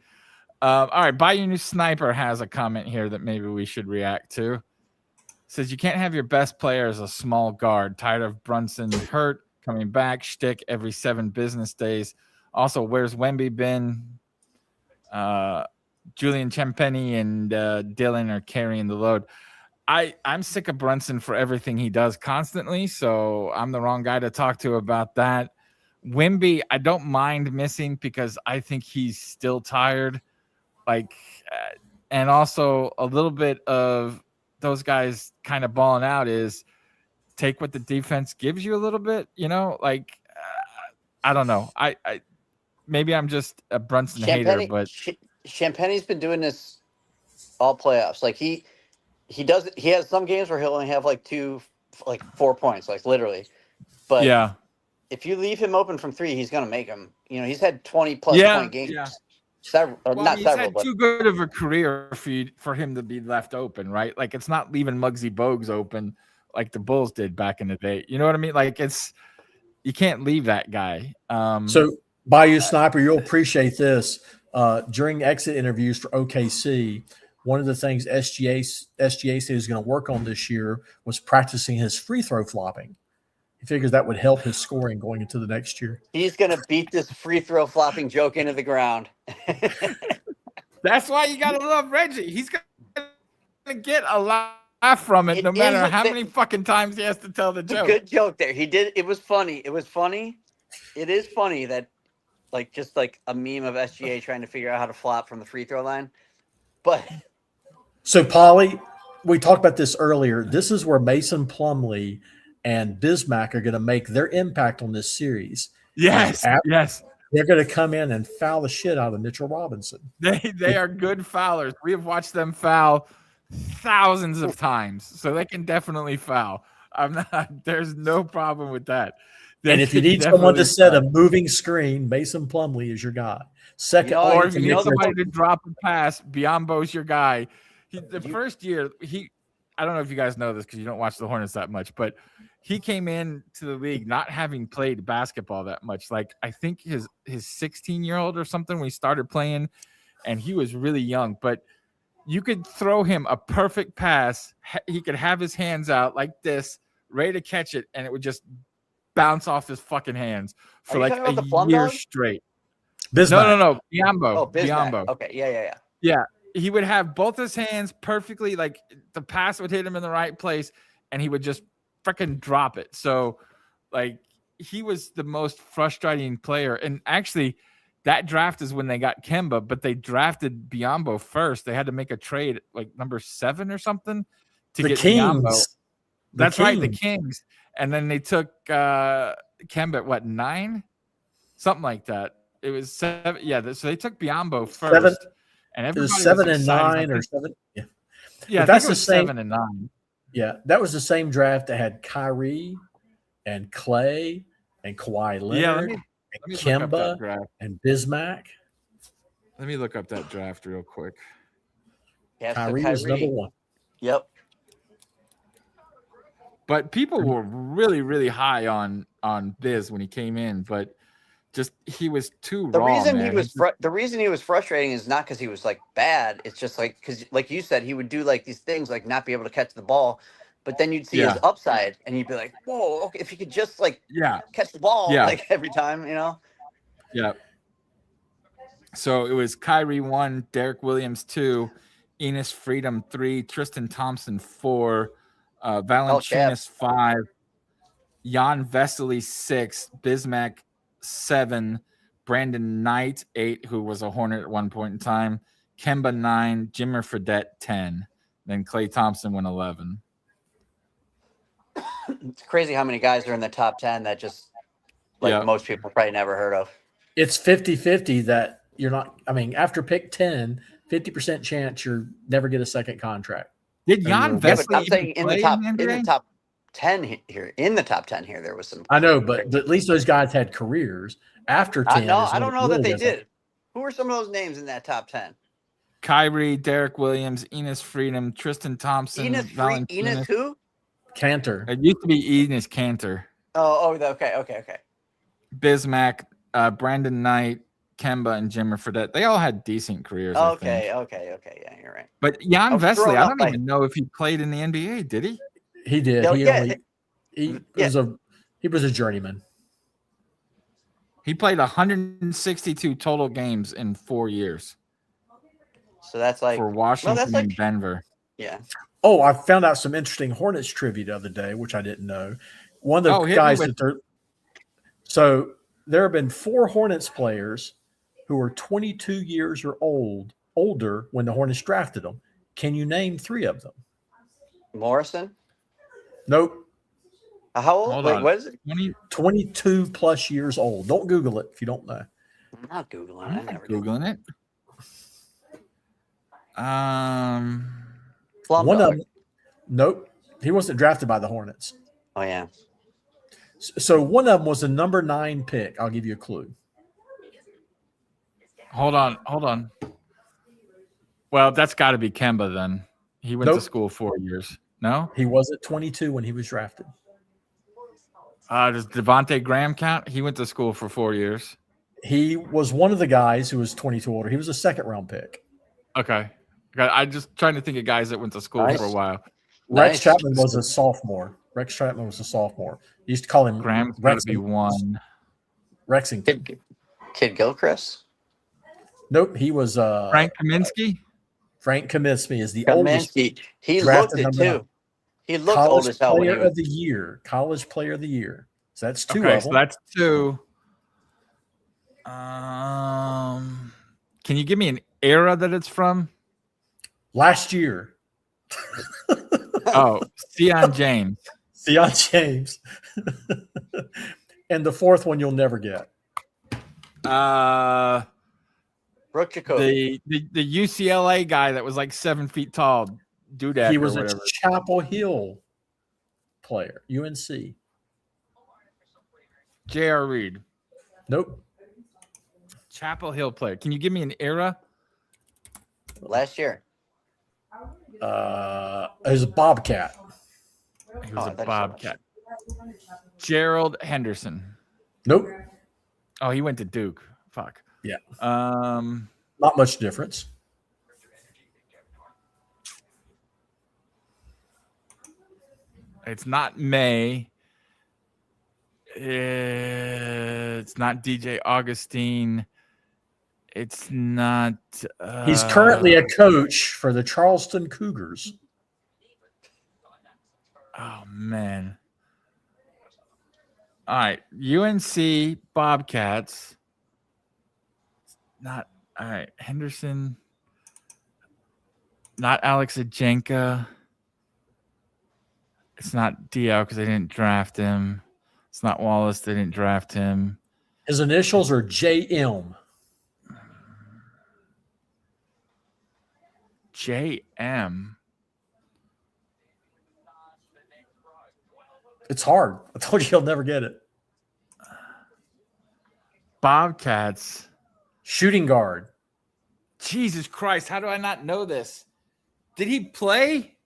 All right, Bayou New Sniper has a comment here that maybe we should react to. Says you can't have your best player as a small guard. Tired of Brunson hurt, coming back, shtick every 7 business days. Also, where's Wemby been? Julian Champagny and Dylan are carrying the load. I'm sick of Brunson for everything he does constantly, so I'm the wrong guy to talk to about that. Wemby, I don't mind missing because I think he's still tired. And also a little bit of those guys kind of balling out is take what the defense gives you a little bit, I don't know. I maybe I'm just a Brunson hater, but Champagne's been doing this all playoffs. Like he has some games where he'll only have 4 points, literally. But yeah, if you leave him open from 3, he's gonna make them. He's had 20+ point games. Yeah. He's had too good of a career for him to be left open, right? It's not leaving Muggsy Bogues open like the Bulls did back in the day. You know what I mean? You can't leave that guy. So, Bayou Sniper, you'll appreciate this. During exit interviews for OKC, one of the things SGA said he's going to work on this year was practicing his free throw flopping. He figures that would help his scoring going into the next year. He's going to beat this free throw flopping joke into the ground. That's why you got to love Reggie. He's going to get a laugh from it no matter how many fucking times he has to tell the joke. Good joke there. He did. It was funny. It was funny. It is funny that just a meme of SGA trying to figure out how to flop from the free throw line. But so, Paulie, we talked about this earlier. This is where Mason Plumlee and Bismack are going to make their impact on this series. Yes. They're going to come in and foul the shit out of Mitchell Robinson. They are good foulers. We have watched them foul thousands of times, so they can definitely foul. There's no problem with that. And if you need someone to set a moving screen, Mason Plumlee is your guy. Second, or if you need somebody to drop a pass, Biyombo's your guy. First year, I don't know if you guys know this because you don't watch the Hornets that much, but he came in to the league not having played basketball that much. I think his 16-year-old or something when he started playing, and he was really young, but you could throw him a perfect pass. He could have his hands out like this, ready to catch it, and it would just bounce off his fucking hands for like a year straight. Bismack. No. Biombo. Oh, Bismack. Biombo. Okay. Yeah. Yeah. He would have both his hands perfectly, like the pass would hit him in the right place, and he would just freaking drop it. So, like, he was the most frustrating player. And actually, that draft is when they got Kemba, but they drafted Biombo first. They had to make a trade, like number 7 or something, to get Biombo. That's right, the Kings. And then they took Kemba at what, 9? Something like that. It was 7. Yeah, so they took Biombo first. And it was 7 and 9 or 7. Yeah. Yeah, but that's the same 7 and 9. Yeah, that was the same draft that had Kyrie and Clay and Kawhi Leonard and Kemba and Bismack. Let me look up that draft real quick. Yeah, Kyrie was number 1. Yep. But people were really, really high on Biz when he came in, but just he was too the raw. Reason man. he was the reason he was frustrating is not because he was like bad. It's just like because, like you said, he would do like these things like not be able to catch the ball, but then you'd see his upside and you'd be like, whoa, okay, if he could just like catch the ball like every time, you know. Yeah. So it was Kyrie 1, Derek Williams 2, Enes Freedom 3, Tristan Thompson 4, Valanciunas 5, Jan Vesely 6, Bismack 7, Brandon Knight 8, who was a Hornet at one point in time, Kemba 9, Jimmer Fredette 10, then Klay Thompson went 11. It's crazy how many guys are in the top 10 that just most people probably never heard of. It's 50-50 that you're not. I mean, after pick 10, 50% chance you're never get a second contract. Did Jan Vesely I'm saying in the top 10 here, there was some. I know, but at least those guys had careers after 10. I don't know that they did. Who were some of those names in that top 10? Kyrie, Derek Williams, Enes Freedom, Tristan Thompson, Enes who? Cantor. It used to be Enes Cantor. Okay. Bismack, Brandon Knight, Kemba, and Jimmer Fredette. They all had decent careers. Okay. Yeah, you're right. But Jan Vesely, I don't even know if he played in the NBA. Did he? He did. He was a journeyman. He played 162 total games in 4 years. So that's like for Washington and Denver. Yeah. Oh, I found out some interesting Hornets trivia the other day, which I didn't know. One of the guys so there have been 4 Hornets players who were 22 years or older when the Hornets drafted them. Can you name 3 of them? Morrison? Nope. How old? Wait, what is it? 22 plus years old. Don't Google it if you don't know. I'm not Googling it. I'm not Googling it. One of them. Nope. He wasn't drafted by the Hornets. Oh, yeah. So one of them was a number 9 pick. I'll give you a clue. Hold on. Well, that's got to be Kemba then. He went to school 4 years. No? He wasn't 22 when he was drafted. Does Devontae Graham count? He went to school for 4 years. He was one of the guys who was 22 older. He was a second-round pick. Okay. I'm just trying to think of guys that went to school for a while. Rex Chapman was a sophomore. You used to call him Graham's got to be 1. Rexington. Kid Gilchrist? Nope, he was Frank Kaminsky? Frank Kaminsky is the oldest. He looked it too. He looked old as hell. College player of the year. So that's 2 of them. So that's 2. Can you give me an era that it's from? Last year. Sion James. And the 4th one you'll never get. Brooke Jacoby. The UCLA guy that was like 7 feet tall. Dudak. He was a Chapel Hill player. UNC. J.R. Reed. Nope. Chapel Hill player. Can you give me an era? Last year. He was a Bobcat. He was a Bobcat. Gerald Henderson. Nope. Oh, he went to Duke. Fuck. Yeah. Not much difference. It's not May. It's not DJ Augustine. It's not. He's currently a coach for the Charleston Cougars. Oh, man. All right. UNC Bobcats. Not. All right. Henderson. Not Alex Ajenka. It's not DL because they didn't draft him. It's not Wallace. They didn't draft him. His initials are JM. JM. It's hard. I told you he'll never get it. Bobcats. Shooting guard. Jesus Christ. How do I not know this? Did he play?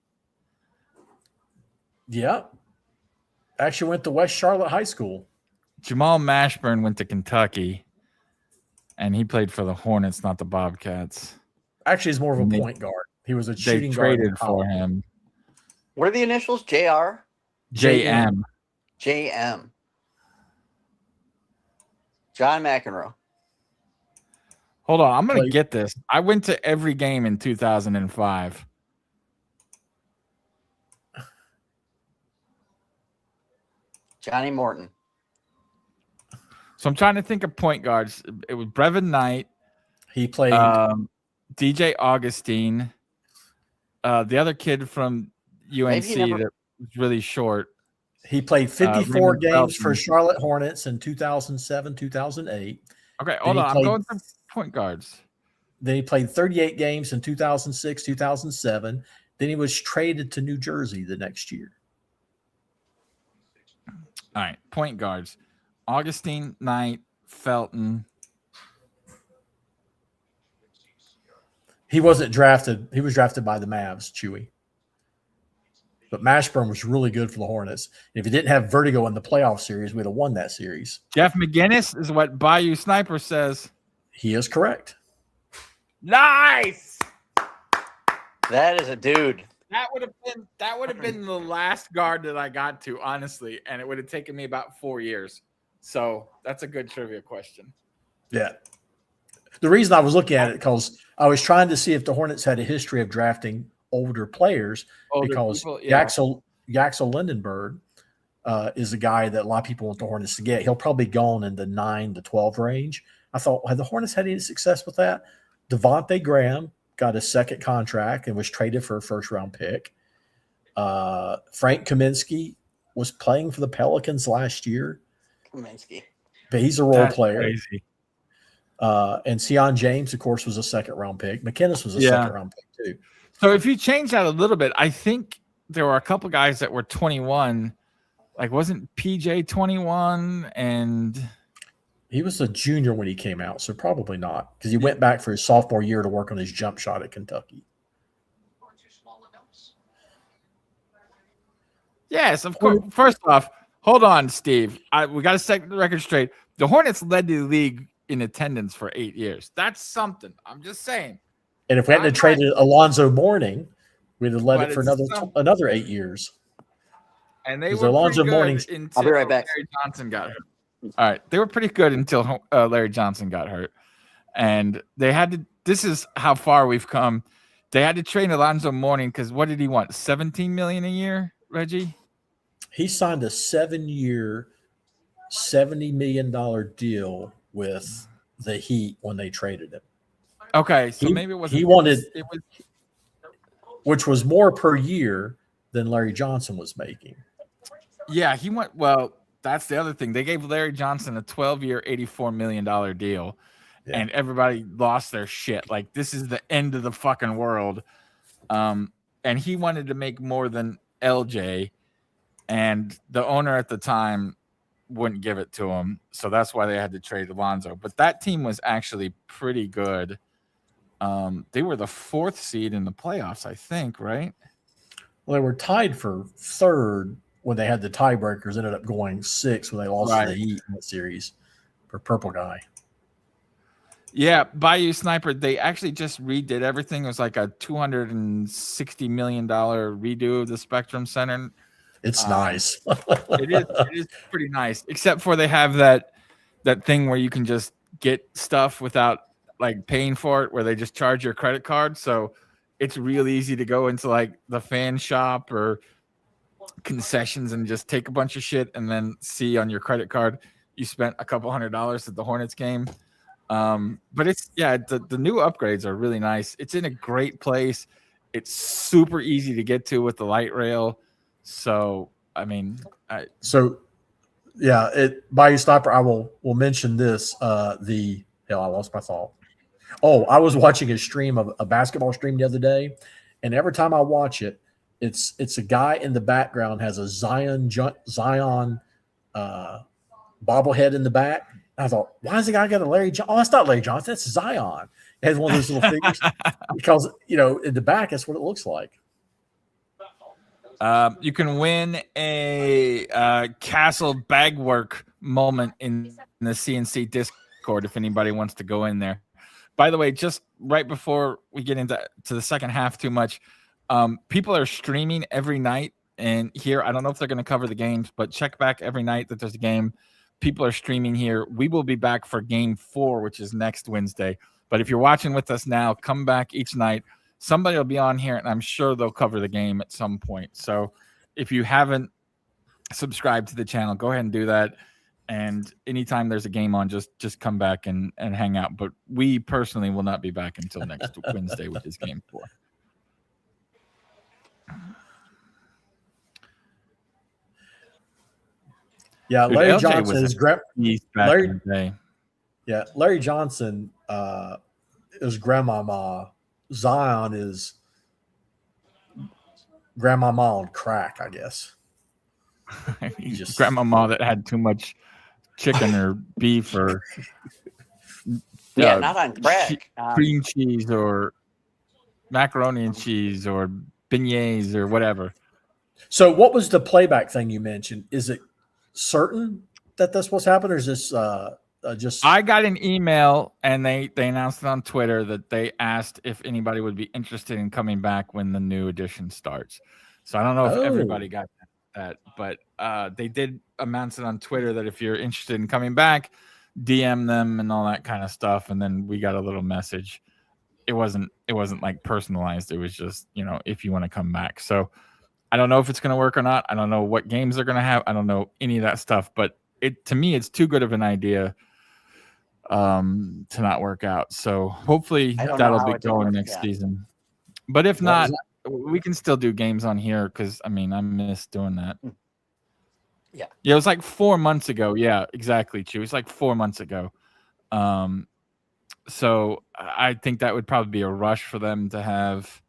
Yeah. Actually went to West Charlotte High School. Jamal Mashburn went to Kentucky, and he played for the Hornets, not the Bobcats. Actually, he's more of a point guard. He was a shooting They guard. traded for him. What are the initials? JR? JM. JM. John McEnroe. Hold on. I'm going to get this. I went to every game in 2005. Johnny Morton. So I'm trying to think of point guards. It was Brevin Knight. He played DJ Augustine. The other kid from UNC that was really short. He played 54 Raymond games Felton. for Charlotte Hornets in 2007, 2008. Okay, hold on. I'm going to point guards. Then he played 38 games in 2006, 2007. Then he was traded to New Jersey the next year. All right, point guards. Augustine, Knight, Felton. He wasn't drafted. He was drafted by the Mavs, Chewy. But Mashburn was really good for the Hornets. If he didn't have vertigo in the playoff series, we'd have won that series. Jeff McGinnis is what Bayou Sniper says. He is correct. Nice. That is a dude. That would have been the last guard that I got to, honestly, and it would have taken me about 4 years. So that's a good trivia question. Yeah. The reason I was looking at it because I was trying to see if the Hornets had a history of drafting older players because Yaxel Lindenberg is a guy that a lot of people want the Hornets to get. He'll probably be gone in the 9 to 12 range. I thought, have the Hornets had any success with that? Devontae Graham got a second contract and was traded for a first-round pick. Frank Kaminsky was playing for the Pelicans last year. Kaminsky. But he's a role player. Crazy. And Sion James, of course, was a second-round pick. McKinnis was a second-round pick, too. So if you change that a little bit, I think there were a couple guys that were 21. Like, wasn't PJ 21? And he was a junior when he came out, so probably not, because he went back for his sophomore year to work on his jump shot at Kentucky. Yes, of course. First off, hold on, Steve. We got to set the record straight. The Hornets led the league in attendance for 8 years. That's something. I'm just saying. And if we hadn't traded Alonzo Mourning, we'd have led it for another 8 years. And they were Alonzo Mourning. I'll be right back. Larry Johnson got hurt. All right, they were pretty good until Larry Johnson got hurt, and they had to. This is how far we've come. They had to trade Alonzo Mourning because what did he want? $17 million a year, Reggie? He signed a 7-year, $70 million deal with the Heat when they traded him. Okay, so maybe it wasn't. He wanted, it was, which was more per year than Larry Johnson was making. Yeah, he went. Well, that's the other thing. They gave Larry Johnson a 12-year, $84 million deal, and everybody lost their shit. Like, this is the end of the fucking world. And he wanted to make more than LJ, and the owner at the time wouldn't give it to him. So that's why they had to trade Alonzo. But that team was actually pretty good. They were the 4th seed in the playoffs, I think, right? Well, they were tied for 3rd when they had the tiebreakers, ended up going 6 when they lost to the Heat in that series for Purple Guy. Yeah, Bayou Sniper, they actually just redid everything. It was like a $260 million redo of the Spectrum Center. It's nice. It is pretty nice, except for they have that thing where you can just get stuff without like paying for it, where they just charge your credit card. So it's real easy to go into like the fan shop or concessions and just take a bunch of shit and then see on your credit card you spent a couple $100 at the Hornets game. But it's the new upgrades are really nice. It's in a great place. It's super easy to get to with the light rail. So I mean, Bayou Sniper, I will mention this. I lost my thought. Oh, I was watching a basketball stream the other day, and every time I watch it, it's a guy in the background has a Zion bobblehead in the back. I thought, why does the guy got a Larry Johnson? Oh, that's not Larry Johnson. That's Zion. It has one of those little figures because, in the back, that's what it looks like. You can win a Castle Bagwork moment in the CNC Discord if anybody wants to go in there. By the way, just right before we get into the second half too much, people are streaming every night. And here, I don't know if they're going to cover the games, but check back every night that there's a game. People are streaming here. We will be back for game 4, which is next Wednesday. But if you're watching with us now, come back each night. Somebody will be on here, and I'm sure they'll cover the game at some point. So if you haven't subscribed to the channel, go ahead and do that. And anytime there's a game on, just come back and hang out. But we personally will not be back until next Wednesday, which is game 4. Yeah, Dude, Larry LJ Johnson was is great. Larry, yeah, Larry Johnson is grandmama. Zion is grandmama on crack, I guess. Just grandmama that had too much chicken or beef or not on crack. Cream cheese or macaroni and cheese or beignets or whatever. So, what was the playback thing you mentioned? Is it certain that that's what's happened, or is this just? I got an email and they announced it on Twitter that they asked if anybody would be interested in coming back when the new edition starts. So I don't know if everybody got that, but they did announce it on Twitter that if you're interested in coming back, DM them and all that kind of stuff. And then we got a little message. It wasn't like personalized. It was just, if you want to come back. So I don't know if it's going to work or not. I don't know what games they're going to have. I don't know any of that stuff, but to me, it's too good of an idea to not work out. So hopefully that'll be going next season. But if not, we can still do games on here because, I miss doing that. Yeah. Yeah, it was like 4 months ago. Yeah, exactly, Chew. It was like 4 months ago. So I think that would probably be a rush for them to have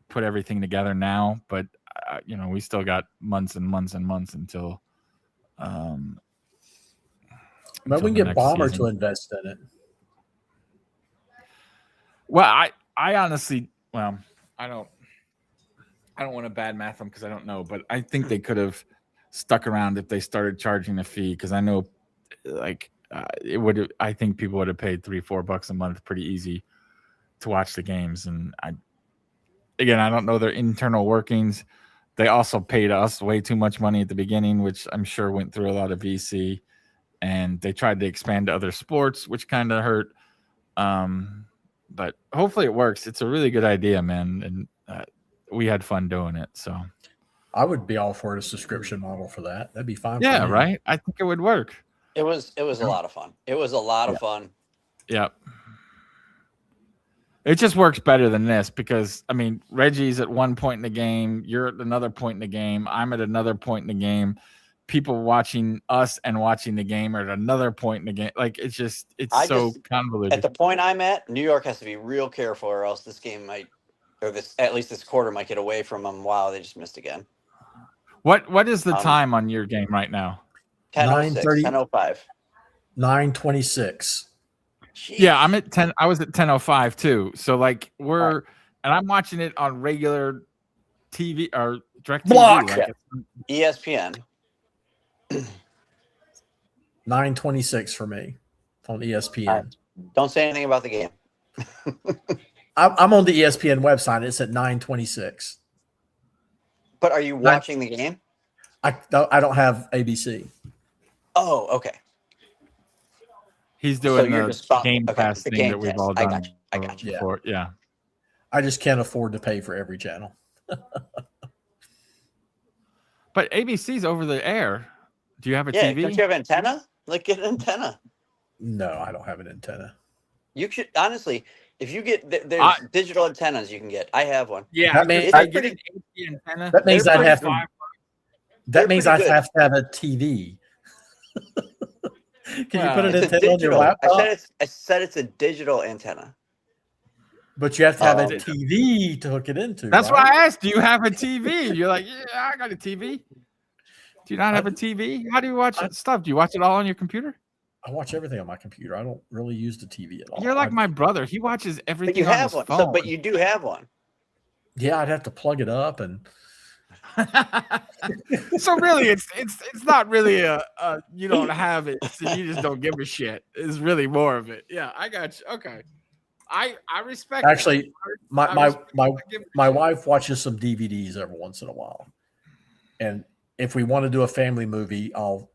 put everything together now, but we still got months and months and months until but we can get Bomber to invest in it. Well, I honestly, I don't want to badmouth them because I don't know, but I think they could have stuck around if they started charging a fee, because I know I think people would have paid $3-4 a month pretty easy to watch the games. And I don't know their internal workings. They also paid us way too much money at the beginning, which I'm sure went through a lot of VC, and they tried to expand to other sports, which kind of hurt. But hopefully it works. It's a really good idea, man. And we had fun doing it. So I would be all for a subscription model for that. That'd be fine. Yeah, right. I think it would work. It was a lot of fun. It was a lot of fun. Yep. It just works better than this because, Reggie's at one point in the game. You're at another point in the game. I'm at another point in the game. People watching us and watching the game are at another point in the game. Like, it's so convoluted. At the point I'm at, New York has to be real careful or else this game at least this quarter might get away from them. Wow, they just missed again. What is the time on your game right now? 10:06, 10:05. 9:26. Yeah, I'm at 10. I was at 10:05 too. So and I'm watching it on regular TV or direct Block. TV. ESPN. 9:26 for me on ESPN. Don't say anything about the game. I'm on the ESPN website. It's at 9:26. But are you watching the game? I don't have ABC. Oh, okay. He's doing you're the just spot- game okay, pass the thing game that we've pass. all I done. got you. I got you. Before. Yeah. I just can't afford to pay for every channel. But ABC's over the air. Do you have a Yeah, TV? don't you have an antenna? Like, get an antenna. No, I don't have an antenna. You should, honestly, if you get, there's digital antennas you can get. I have one. Yeah, That means I get an AC antenna. That means They're I'd have pretty to. fine. That means pretty I'd good. have to have a TV. Can you put an It's a antenna on your digital. laptop? I said it's a digigital antenna. But you have to have a Oh. TV to hook it into. That's right? why I asked. Do you have a TV? You're like, yeah, I got a TV. Do you not have a TV? How do you watch stuff? Do you watch it all on your computer? I watch everything on my computer. I don't really use the TV at all. You're like my brother. He watches But everything you on have his one. phone. So, but you do have one. Yeah, I'd have to plug it up and. So really, it's not really a you don't have it, so you just don't give a shit. It's really more of it. Yeah, I got you. Okay, I respect. Actually, that. my wife watches some DVDs every once in a while, and if we want to do a family movie, I'll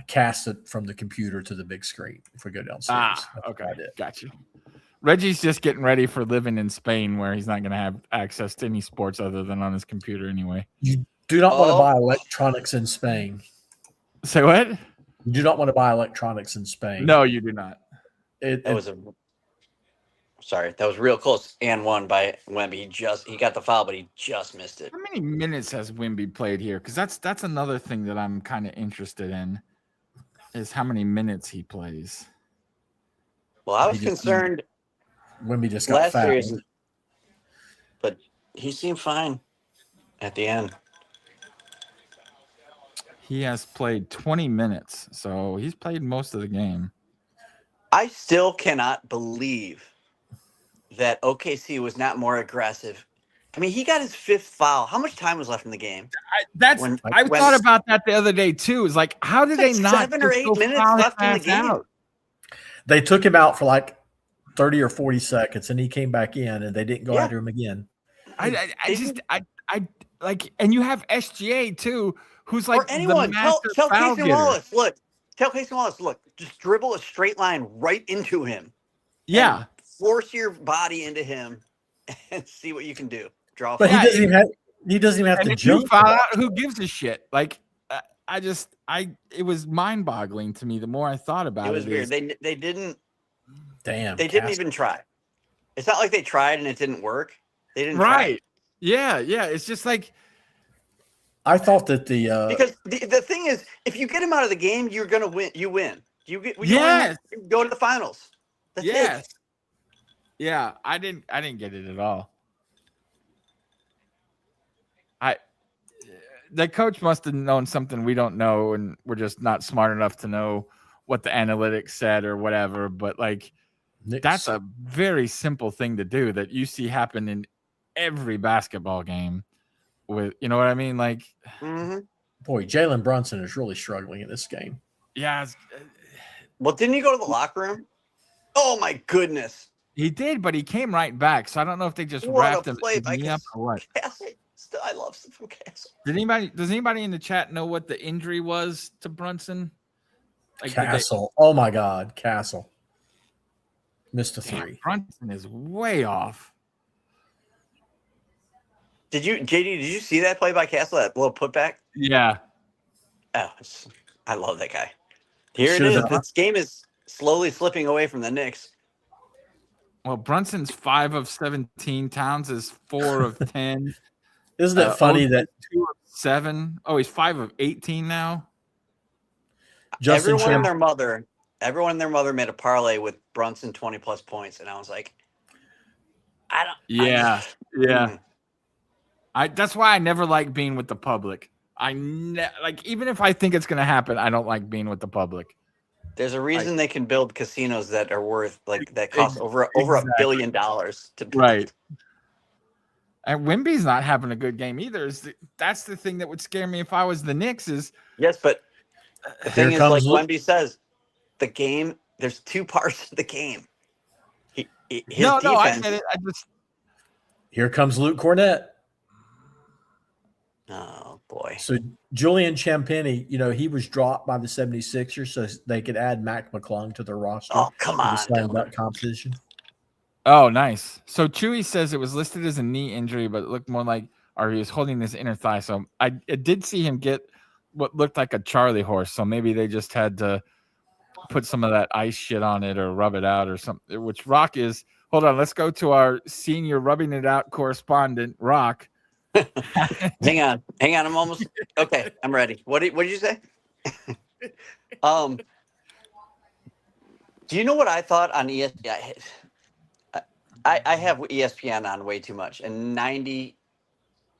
cast it from the computer to the big screen if we go downstairs. Okay, got you. Reggie's just getting ready for living in Spain, where he's not going to have access to any sports other than on his computer anyway. You do not want to buy electronics in Spain. Say what? You do not want to buy electronics in Spain. No, you do not. That was real close and won by Wemby. He got the foul, but he just missed it. How many minutes has Wemby played here? Because that's another thing that I'm kind of interested in, is how many minutes he plays. Well, I was concerned Wemby just got last fouled. series, but he seemed fine at the end. He has played 20 minutes, so he's played most of the game. I still cannot believe that OKC was not more aggressive. I mean, he got his 5th foul. How much time was left in the game? I thought about that the other day too. It's like, how did they not 7 or 8 minutes left in the game? Out? They took him out for like 30 or 40 seconds, and he came back in, and they didn't go after him again. I like, and you have SGA too, who's like or anyone. the master Tell foul Casey getter. Wallace, look. Tell Casey Wallace, look. Just dribble a straight line right into him. Yeah. Force your body into him and see what you can do. Draw. But foul. he doesn't even have And to if you jump. foul out, who gives a shit? Like, it was mind-boggling to me the more I thought about it. It was weird. They didn't. Damn. They didn't even try. It's not like they tried and it didn't work. They didn't try. Right. Yeah. It's just like, I thought that Because the thing is, if you get him out of the game, you're gonna win. You win. You go to the finals. That's it. Yeah. I didn't get it at all. The coach must have known something we don't know, and we're just not smart enough to know what the analytics said or whatever. But like, Knicks. that's a very simple thing to do that you see happen in every basketball game. With, you know what I mean? Like, boy, Jalen Brunson is really struggling in this game. yeah. Well, didn't he go to the locker room? Oh my goodness. He did, but he came right back. So I don't know if they just What wrapped a him play by up or what. Castle. Still, I love stuff from Castle. Does anybody in the chat know what the injury was to Brunson? Like, Castle. Oh my God, Castle. Missed a 3. Brunson is way off. JD, did you see that play by Castle, that little putback? Yeah. Oh, I love that guy. Here Should've it is. been- This game is slowly slipping away from the Knicks. Well, Brunson's 5 of 17. Towns is 4 of 10. Isn't it funny that 2 of 7? Oh, he's 5 of 18 now. Justin Everyone and Chan- their mother made a parlay with Brunson 20+ points, and I was like, Yeah. That's why I never like being with the public. Like, even if I think it's going to happen, I don't like being with the public. There's a reason they can build casinos that are worth that cost over $1 billion to build. Right. And Wemby's not having a good game either. That's the thing that would scare me if I was the Knicks. Yes, but the thing Here is, like comes Wemby says, the there's two parts of the game. His No, I defense. get it. Here comes Luke Cornett. Oh boy. So Julian Champagny, he was dropped by the 76ers so they could add Mac McClung to their roster. Oh, come for the on, slam Dylan. dunk competition. Oh, nice. So Chewy says it was listed as a knee injury, but it looked more like, or he was holding his inner thigh. So I did see him get what looked like a Charlie horse. So maybe they just had to put some of that ice shit on it or rub it out or something, which Rock is. Hold on. Let's go to our senior rubbing it out correspondent, Rock. Hang on. I'm almost okay. I'm ready. What did you say? Do you know what I thought on ESPN? I have ESPN on way too much, and 90,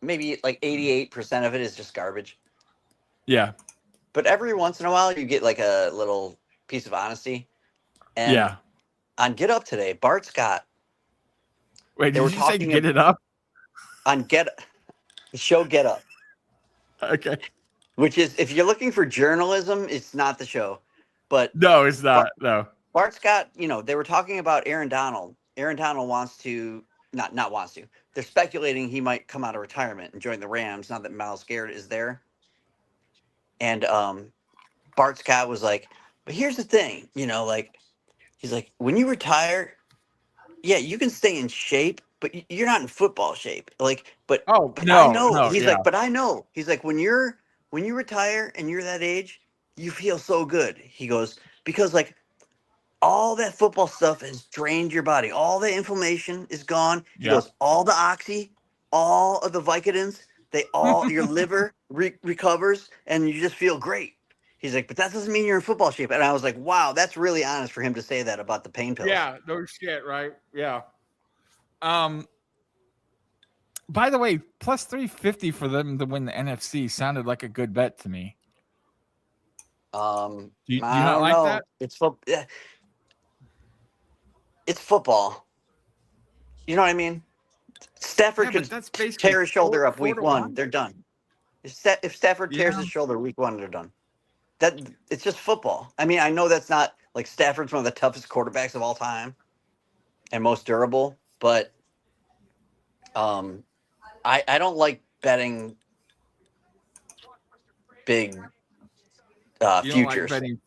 maybe like 88% of it is just garbage. Yeah. But every once in a while, you get like a little piece of honesty. And on Get Up today, Bart Scott. Wait, did you say Get It Up? On the show Get Up. Okay. Which is, if you're looking for journalism, it's not the show. But no, it's not. No. Bart Scott, they were talking about Aaron Donald. Aaron Donald wants to, not wants to. They're speculating he might come out of retirement and join the Rams now that Myles Garrett is there. And Bart Scott was like, but here's the thing, he's like, when you retire, yeah, you can stay in shape, but you're not in football shape. But I know. He's like, but I know. He's like, when you retire and you're that age, you feel so good. He goes, because all that football stuff has drained your body. All the inflammation is gone. He goes, all the oxy, all of the Vicodins, your liver recovers and you just feel great. He's like, but that doesn't mean you're in football shape. And I was like, wow, that's really honest for him to say that about the pain pills. Yeah, no shit, right? Yeah. By the way, plus 350 for them to win the NFC sounded like a good bet to me. Do you not like that? It's football. You know what I mean? Stafford could tear his shoulder up week 1. They're done. If Stafford tears his shoulder week 1, they're done. It's just football. I mean, I know that's not like Stafford's one of the toughest quarterbacks of all time and most durable, but I don't like betting big futures. Here's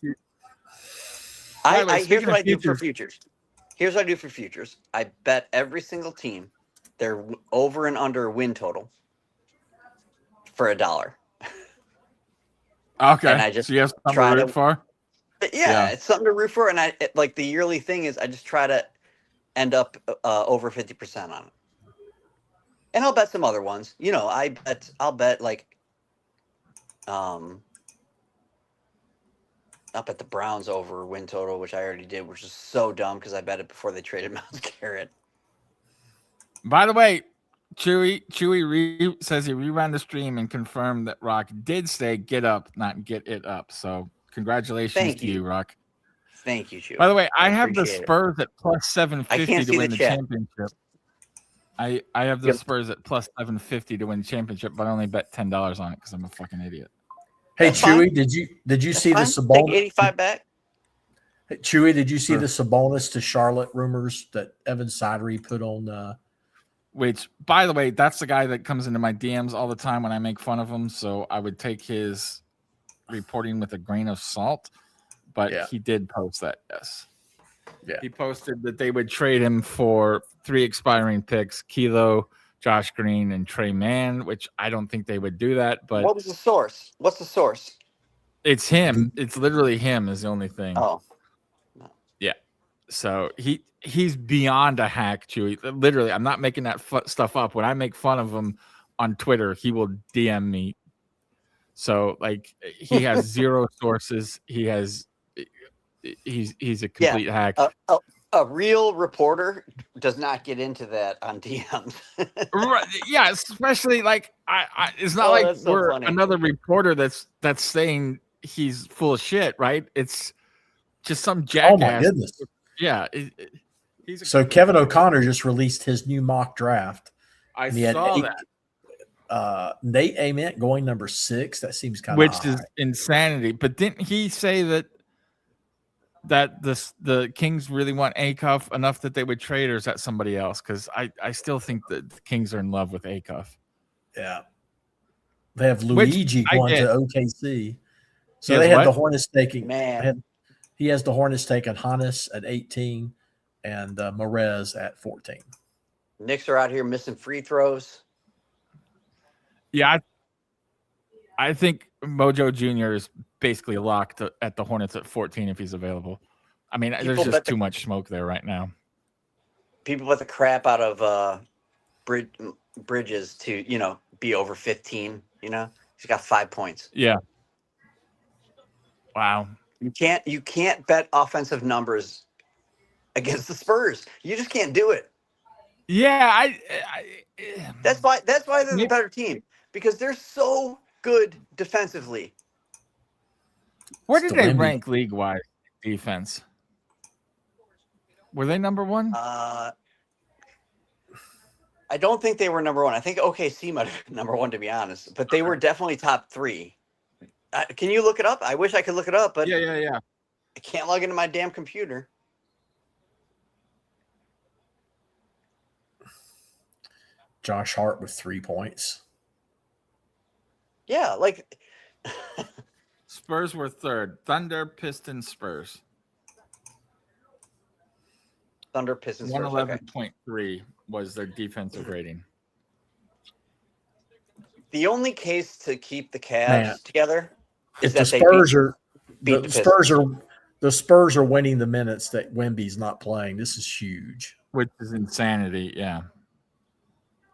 what I do for futures. Here's what I do for futures. I bet every single team their over and under win total for $1. Okay. And I just so you have something to root for? Yeah, it's something to root for. And the yearly thing is I just try to end up over 50% on it. And I'll bet some other ones. I'll bet up at the Browns over win total, which I already did, which is so dumb because I bet it before they traded Myles Garrett. By the way, Chewy says he reran the stream and confirmed that Rock did say "get up," not "get it up." So congratulations to you, Rock. Thank you, Chewy. By the way, I have the Spurs at plus 750 to win the championship. I have the Spurs at plus 750 to win the championship, but I only bet $10 on it because I'm a fucking idiot. Hey, Chewy, did you see the Sabonis? Take 85 back. Hey, Chewy, did you see the Sabonis to Charlotte rumors that Evan Sidery put on? Which, by the way, that's the guy that comes into my DMs all the time when I make fun of him. So I would take his reporting with a grain of salt. But he did post that, yes. Yeah. He posted that they would trade him for 3 expiring picks, Kilo, Josh Green, and Trey Mann, which I don't think they would do that. But what was the source? What's the source? It's him. It's literally him is the only thing. Oh. No. Yeah. So he's beyond a hack, Chewy. Literally, I'm not making that stuff up. When I make fun of him on Twitter, he will DM me. So he has 0 sources. He's a complete hack. A real reporter does not get into that on DMs. Right, yeah, especially it's not like we're another reporter that's saying he's full of shit, right? It's just some jackass. Oh my goodness. Yeah. So Kevin O'Connor just released his new mock draft. I saw that. Nate Ament going number 6. That seems kind of which is insanity. But didn't he say that that the Kings really want Acuff enough that they would trade, or is that somebody else? Because I still think that the Kings are in love with Acuff. Yeah. They have Luigi going to OKC. So they had the Hornets taking he has the Hornets taking Hannes at 18 and Morez at 14. Knicks are out here missing free throws. Yeah, I think Mojo Jr. is basically locked at the Hornets at 14 if he's available. I mean, there's just too much smoke there right now. People bet the crap out of Bridges to, be over 15, He's got 5 points. Yeah. Wow. You can't bet offensive numbers against the Spurs. You just can't do it. Yeah, That's why they're the better team, because they're so good defensively. Where did they rank league-wide defense? Were they number one? I don't think they were number one. I think OKC might have been number one, to be honest. But they were definitely top 3. Can you look it up? I wish I could look it up, but yeah. I can't log into my damn computer. Josh Hart with 3 points. Yeah, Spurs were third. Thunder, Pistons, Spurs. Thunder, Pistons, 111.3 was their defensive rating. The only case to keep the Cavs together is if that the Spurs are winning the minutes that Wemby's not playing. This is huge. Which is insanity, yeah.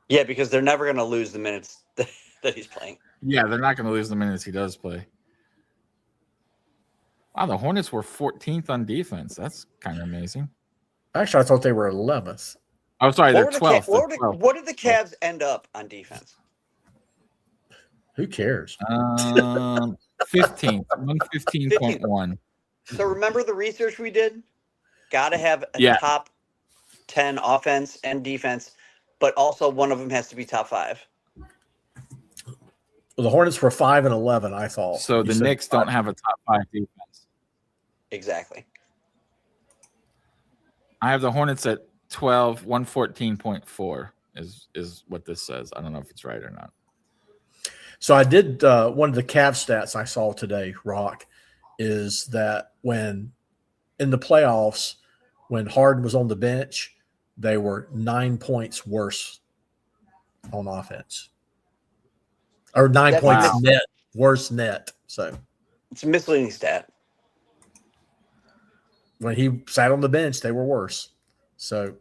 Yeah, because they're never going to lose the minutes that he's playing. Yeah, they're not going to lose the minutes he does play. Wow, the Hornets were 14th on defense. That's kind of amazing. Actually, I thought they were 11th. Oh, sorry, they're 12th. What did the Cavs end up on defense? Who cares? 15th, 115.1. So remember the research we did? Got to have a top 10 offense and defense, but also one of them has to be top 5. Well, the Hornets were 5 and 11, I thought. So the Knicks don't have a top 5 defense. Exactly. I have the Hornets at 12, 114.4 is what this says. I don't know if it's right or not. So I did one of the Cavs stats I saw today, Rock, is that when in the playoffs, when Harden was on the bench, they were 9 points worse on offense. Or 9 points net, worse net. So it's a misleading stat. When he sat on the bench, they were worse. So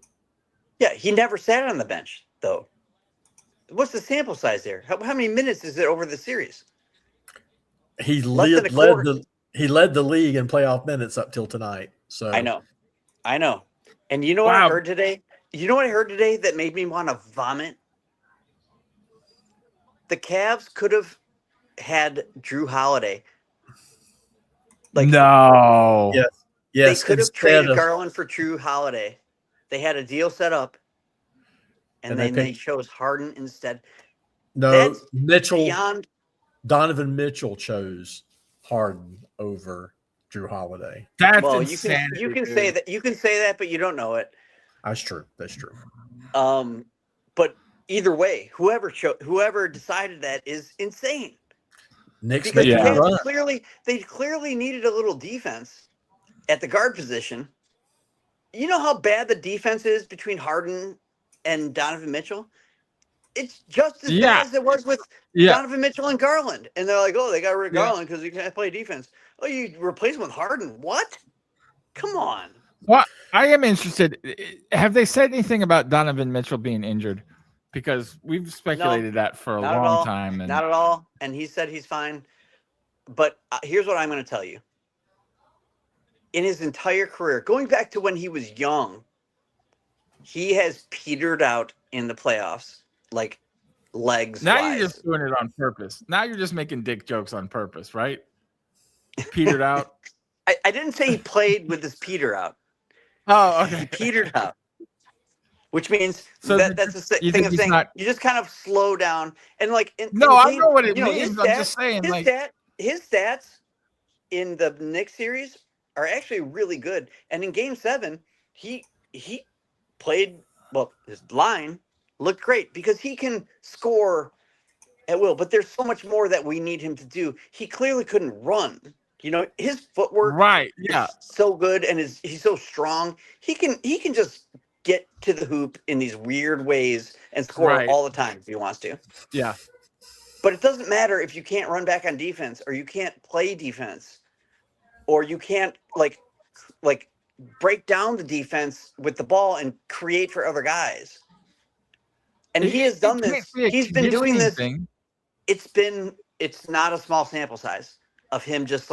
yeah, he never sat on the bench, though. What's the sample size there? How many minutes is it over the series? He led the league in playoff minutes up till tonight. So I know. And you know what I heard today? You know what I heard today that made me want to vomit? The Cavs could have had Drew Holiday. No. Yes. They could have traded Garland for Drew Holiday. They had a deal set up, and then they chose Harden instead. No, That's Mitchell. Donovan Mitchell chose Harden over Drew Holiday. That's insanity, you can say that. You can say that, but you don't know it. That's true. But either way, whoever decided that is insane. Knicks they clearly needed a little defense at the guard position. You know how bad the defense is between Harden and Donovan Mitchell? It's just as bad as it was with Donovan Mitchell and Garland. And they're like, oh, they got rid of Garland because he can't play defense. Oh, you replace him with Harden? What? Come on. Well, I am interested. Have they said anything about Donovan Mitchell being injured? Because we've speculated that for a long time. Not at all. And he said he's fine. But here's what I'm going to tell you. In his entire career, going back to when he was young, he has petered out in the playoffs, like legs. Now you're just doing it on purpose. Now you're just making dick jokes on purpose, right? Petered out. I didn't say he played with his peter out. Oh, okay. He petered out, which means that's the thing of saying you just kind of slow down and like. I know what it means. I'm just saying, his stats in the Knicks series are actually really good. And in Game 7, he played well. His line looked great because he can score at will. But there's so much more that we need him to do. He clearly couldn't run. His footwork Right. Yeah. is so good, and he's so strong. He can just get to the hoop in these weird ways and score Right. all the time if he wants to. Yeah. But it doesn't matter if you can't run back on defense, or you can't play defense, or you can't like break down the defense with the ball and create for other guys. And he has done this. He's been doing this. It's not a small sample size of him just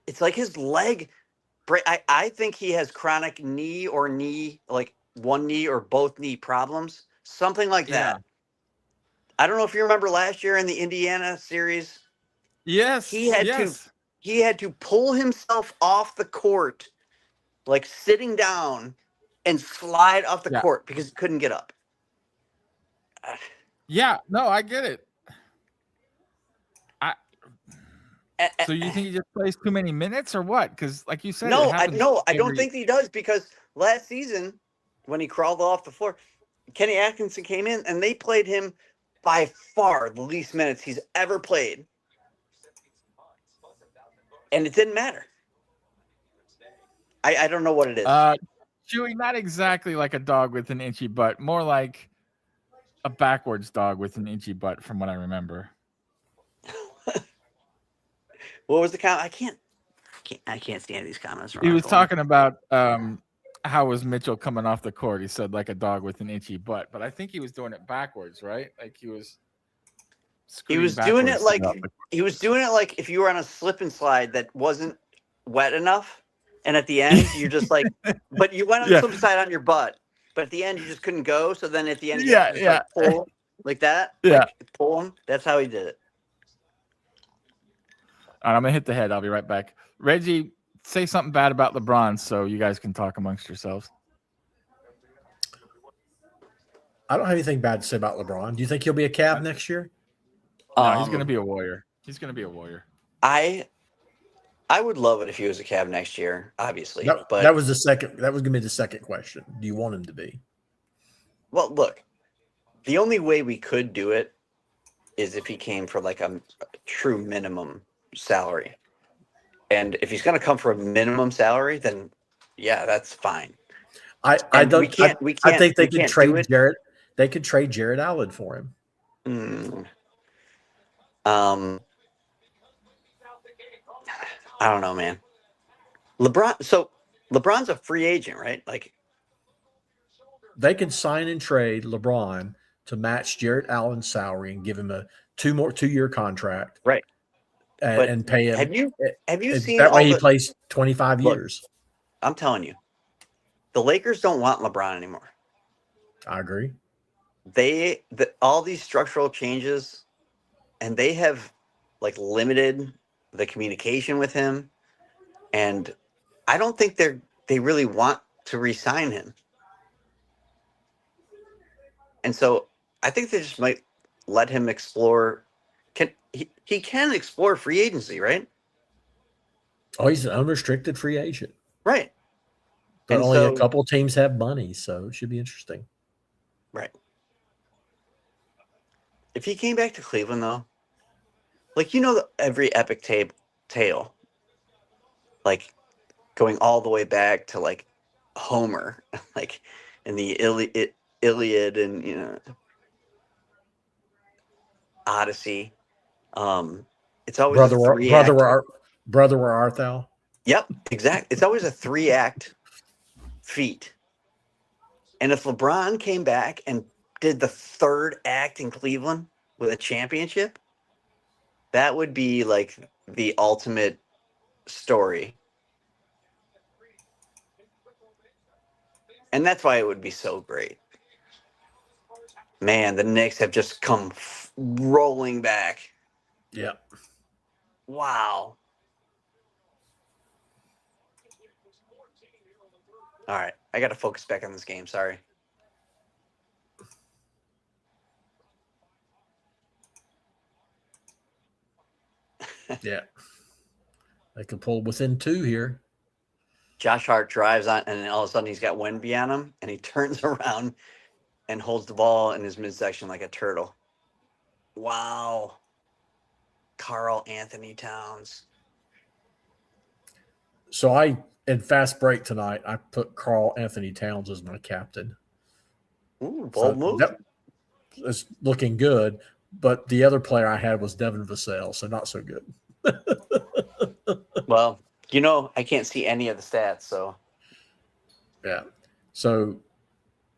it's like his leg break. I think he has chronic knee like one knee or both knee problems, something like that. Yeah. I don't know if you remember last year in the Indiana series. Yes. He had to pull himself off the court, like sitting down, and slide off the court because he couldn't get up. Yeah, no, I get it. So you think he just plays too many minutes or what? Because like you said, I don't think he does, because last season when he crawled off the floor, Kenny Atkinson came in and they played him by far the least minutes he's ever played. And it didn't matter. I don't know what it is. Chewy, not exactly like a dog with an inchy butt, more like a backwards dog with an inchy butt, from what I remember. What was the comment? I can't stand these comments. He was talking about how was Mitchell coming off the court. He said like a dog with an itchy butt, but I think he was doing it backwards, right? Like he was doing it like if you were on a slip and slide that wasn't wet enough, and at the end you're just like, but you went on the slip and slide on your butt, but at the end you just couldn't go. So then at the end, you just pull like that. Pull him. That's how he did it. All right, I'm gonna hit the head. I'll be right back. Reggie, say something bad about LeBron so you guys can talk amongst yourselves. I don't have anything bad to say about LeBron. Do you think he'll be a Cav next year? No, he's gonna be a Warrior. He's gonna be a Warrior. I would love it if he was a Cav next year, obviously. But that was the second. That was gonna be the second question. Do you want him to be? Well, look, the only way we could do it is if he came for like a true minimum salary. And if he's going to come for a minimum salary, then yeah, that's fine. I think they could trade Jarrett. They could trade Jarrett Allen for him. I don't know, man. LeBron's a free agent, right? Like, they could sign and trade LeBron to match Jarrett Allen's salary and give him a 2-year contract, right? And pay him. Have you seen that way? He plays 25 years. I'm telling you, the Lakers don't want LeBron anymore. I agree. All these structural changes, and they have like limited the communication with him, and I don't think they really want to re-sign him. And so I think they just might let him explore. He can explore free agency, right? Oh, he's an unrestricted free agent. Right. But only a couple teams have money, so it should be interesting. Right. If he came back to Cleveland, though, like, every epic tale, like going all the way back to like Homer, like in the Iliad and, Odyssey. It's always brother, where art thou? Yep, exactly. It's always a 3-act feat. And if LeBron came back and did the 3rd act in Cleveland with a championship, that would be like the ultimate story. And that's why it would be so great. Man, the Knicks have just come rolling back. Yep. Wow. All right. I got to focus back on this game. Sorry. Yeah. They can pull within 2 here. Josh Hart drives on, and then all of a sudden he's got Wemby on him, and he turns around and holds the ball in his midsection like a turtle. Wow. Karl Anthony Towns. So in fast break tonight, I put Karl Anthony Towns as my captain. Ooh, bold move. That is looking good, but the other player I had was Devin Vassell, so not so good. Well, I can't see any of the stats, so. Yeah. So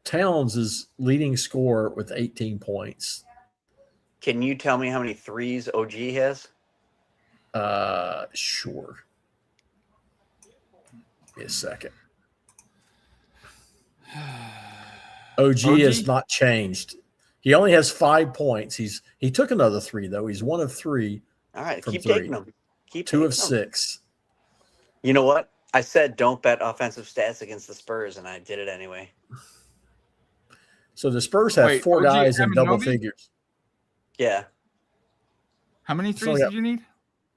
Towns is leading scorer with 18 points. Can you tell me how many threes OG has? Sure. Give me a second. OG has not changed. He only has 5 points. He took another 3 though. He's 1 of 3. All right, from keep 3. taking them. Keep 2 of taking 6. You know what? I said don't bet offensive stats against the Spurs, and I did it anyway. So the Spurs have 4 guys in double figures. Yeah. How many threes did you need?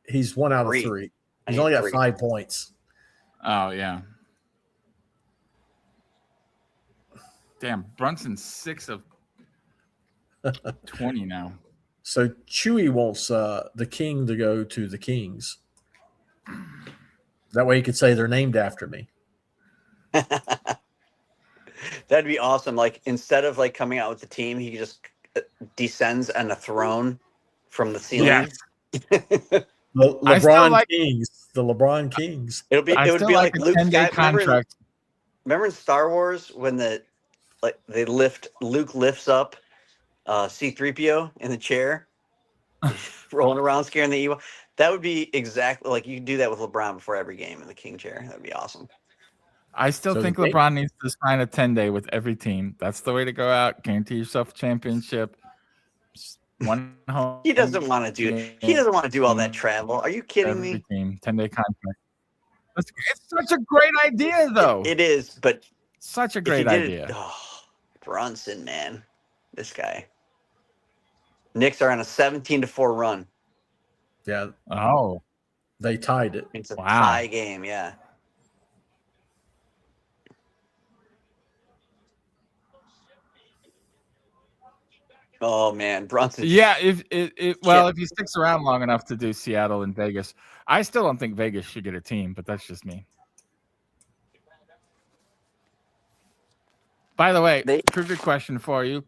He's 1 out of 3. He's only got 5 points. Oh, yeah. Damn, Brunson's 6 of 20 now. So Chewy wants the king to go to the Kings. That way he could say they're named after me. That'd be awesome. Like, instead of like coming out with the team, he just descends on a throne from the ceiling. Yes. The LeBron Kings. The LeBron Kings. It would be like a Luke 10-day contract. Remember in Star Wars when Luke lifts up C-3PO in the chair, rolling around scaring the Ewok? That would be exactly like you could do that with LeBron before every game in the king chair. That'd be awesome. I still think LeBron needs to sign a 10-day with every team. That's the way to go out. Guarantee yourself a championship. One home. He doesn't want to do it. He doesn't want to do all that travel. Are you kidding me? Team, 10-day contract. It's such a great idea, though. It is, but such a great idea. Brunson, man, this guy. Knicks are on a 17-4 run. Yeah. Oh, they tied it. It's a tie game. Yeah. Oh man, Brunson. Yeah, if he sticks around long enough to do Seattle and Vegas, I still don't think Vegas should get a team, but that's just me. By the way, trivia question for you.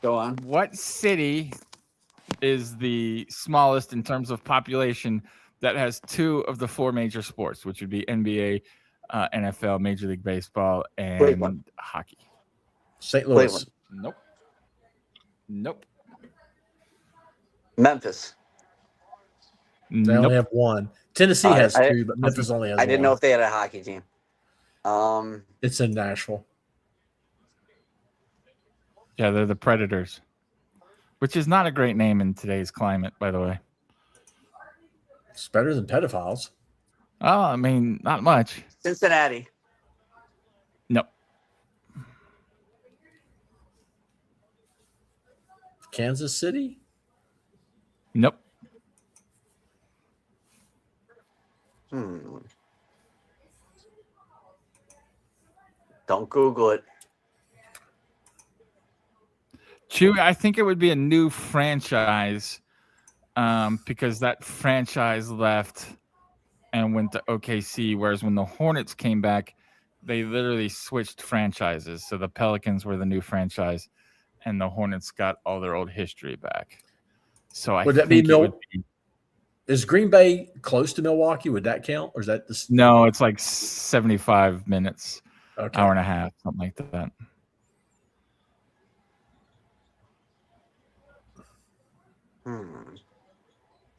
Go on. What city is the smallest in terms of population that has 2 of the 4 major sports, which would be NBA, NFL, Major League Baseball, and hockey? St. Louis. Nope. Memphis. They only have 1. Tennessee has 2, but Memphis only has 1. I didn't know if they had a hockey team. It's in Nashville. Yeah, they're the Predators, which is not a great name in today's climate, by the way. It's better than pedophiles. Oh, I mean, not much. Cincinnati. Nope. Kansas City? Nope. Don't Google it. Chewy, I think it would be a new franchise because that franchise left and went to OKC, whereas when the Hornets came back, they literally switched franchises. So the Pelicans were the new franchise, and the Hornets got all their old history back. So I think it would be. Is Green Bay close to Milwaukee? Would that count, or is that the? No, it's like 75 minutes, okay. Hour and a half, something like that.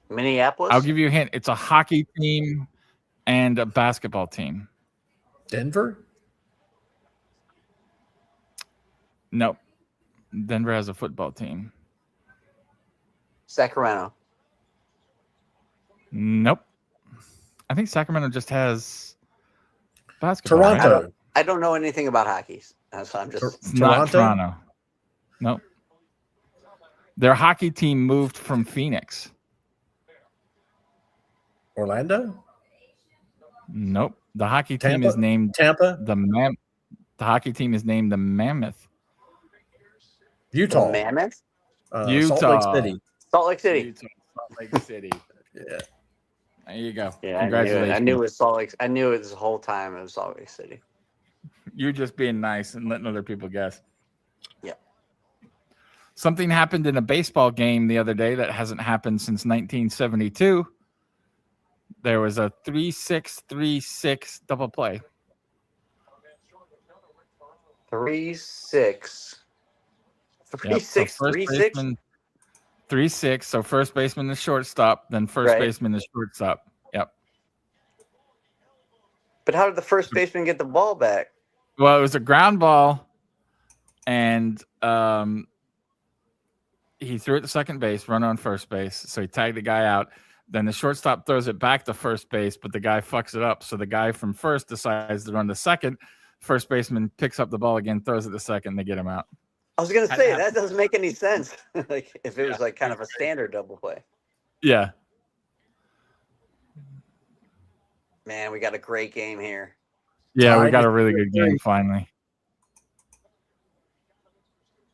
Minneapolis? I'll give you a hint. It's a hockey team and a basketball team. Denver? Nope. Denver has a football team. Sacramento. Nope. I think Sacramento just has basketball. Toronto. Right? I don't know anything about hockey. So I'm just it's not Toronto. Nope. Their hockey team moved from Phoenix. Orlando? Nope. The hockey team Tampa? is named Tampa? the hockey team is named the Mammoth. The Utah. Mammoth? Salt Lake Utah. City. Salt Lake City. Utah, Salt Lake City. Yeah. There you go. Yeah, Congratulations. I knew it was Salt Lake. I knew it this whole time. It was Salt Lake City. You're just being nice and letting other people guess. Yeah. Something happened in a baseball game the other day that hasn't happened since 1972. There was a 3-6-3-6 double play. 3-6. 3-6, 3-6? 3-6. So first baseman the shortstop, then first baseman the shortstop. Yep. But how did the first baseman get the ball back? Well, it was a ground ball, and he threw it to second base, run on first base. So he tagged the guy out. Then the shortstop throws it back to first base, but the guy fucks it up. So the guy from first decides to run to second. First baseman picks up the ball again, throws it to second, they get him out. I was gonna say that doesn't make any sense. Like if it was like kind of a standard double play. Yeah. Man, we got a great game here. Yeah, we got a really good game finally.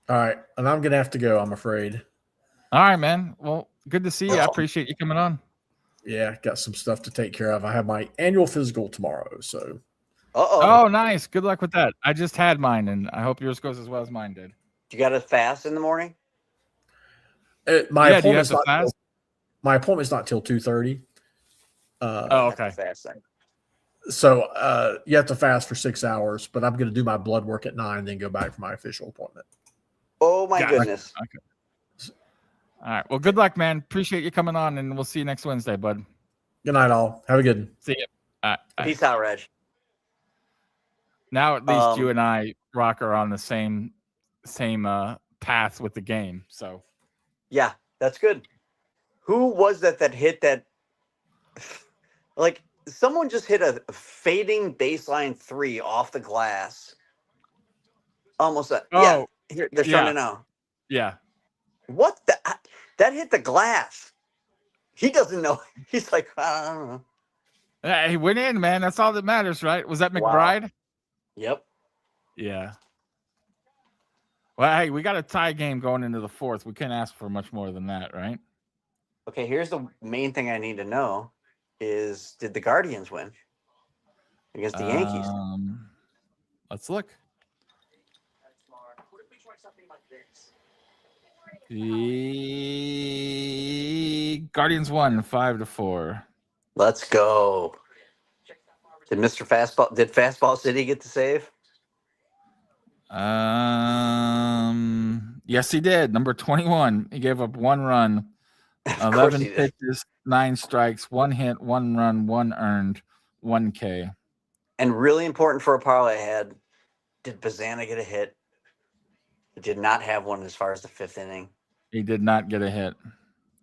All right, and I'm gonna have to go, I'm afraid. All right, man. Well, good to see you. I appreciate you coming on. Yeah, got some stuff to take care of. I have my annual physical tomorrow, so. Oh, nice. Good luck with that. I just had mine, and I hope yours goes as well as mine did. You got to fast in the morning? My appointment's not till 2:30. Okay. So you have to fast for 6 hours, but I'm going to do my blood work at 9, then go back for my official appointment. Oh my goodness. Okay. All right. Well, good luck, man. Appreciate you coming on, and we'll see you next Wednesday, bud. Good night, all. Have a good one. See you. Peace out, Reg. Now at least you and I, Rock, are on the same path with the game. So yeah, that's good. Who was that hit that? Like someone just hit a fading baseline 3 off the glass. Almost yeah. Here, they're showing it now. Yeah. What that hit the glass. He doesn't know. He's like, I don't know. Yeah, he went in, man. That's all that matters, right? Was that McBride? Wow. Yep. Yeah. Well, hey, we got a tie game going into the 4th. We can't ask for much more than that, right? Okay, here's the main thing I need to know is did the Guardians win against the Yankees? Let's look. The Guardians won 5-4. Let's go. Did Fastball City get the save? Yes, he did. Number 21. He gave up 1 run, 11 pitches, 9 strikes, 1 hit, 1 run, 1 earned, 1 K. And really important for a parlay head, did Bazana get a hit? He did not have one as far as the 5th inning. He did not get a hit.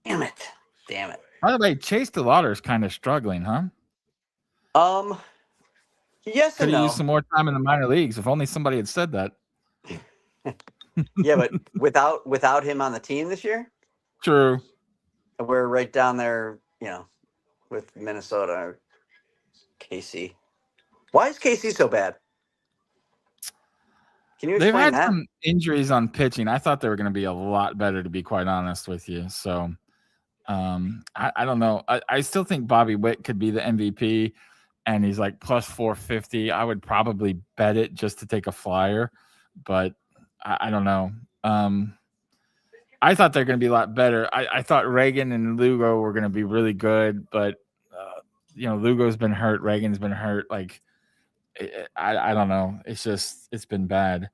Damn it. By the way, Chase DeLauder is kind of struggling, huh? Yes and no. Use some more time in the minor leagues. If only somebody had said that. Yeah, but without him on the team this year? True. We're right down there, with Minnesota or KC. Why is KC so bad? Can you explain They've had that? some injuries on pitching. I thought they were going to be a lot better, to be quite honest with you. So, I don't know. I still think Bobby Witt could be the MVP, and he's like plus 450. I would probably bet it just to take a flyer, but I don't know. I thought they're going to be a lot better. I thought Reagan and Lugo were going to be really good, but Lugo's been hurt. Reagan's been hurt. Like, I don't know. It's been bad.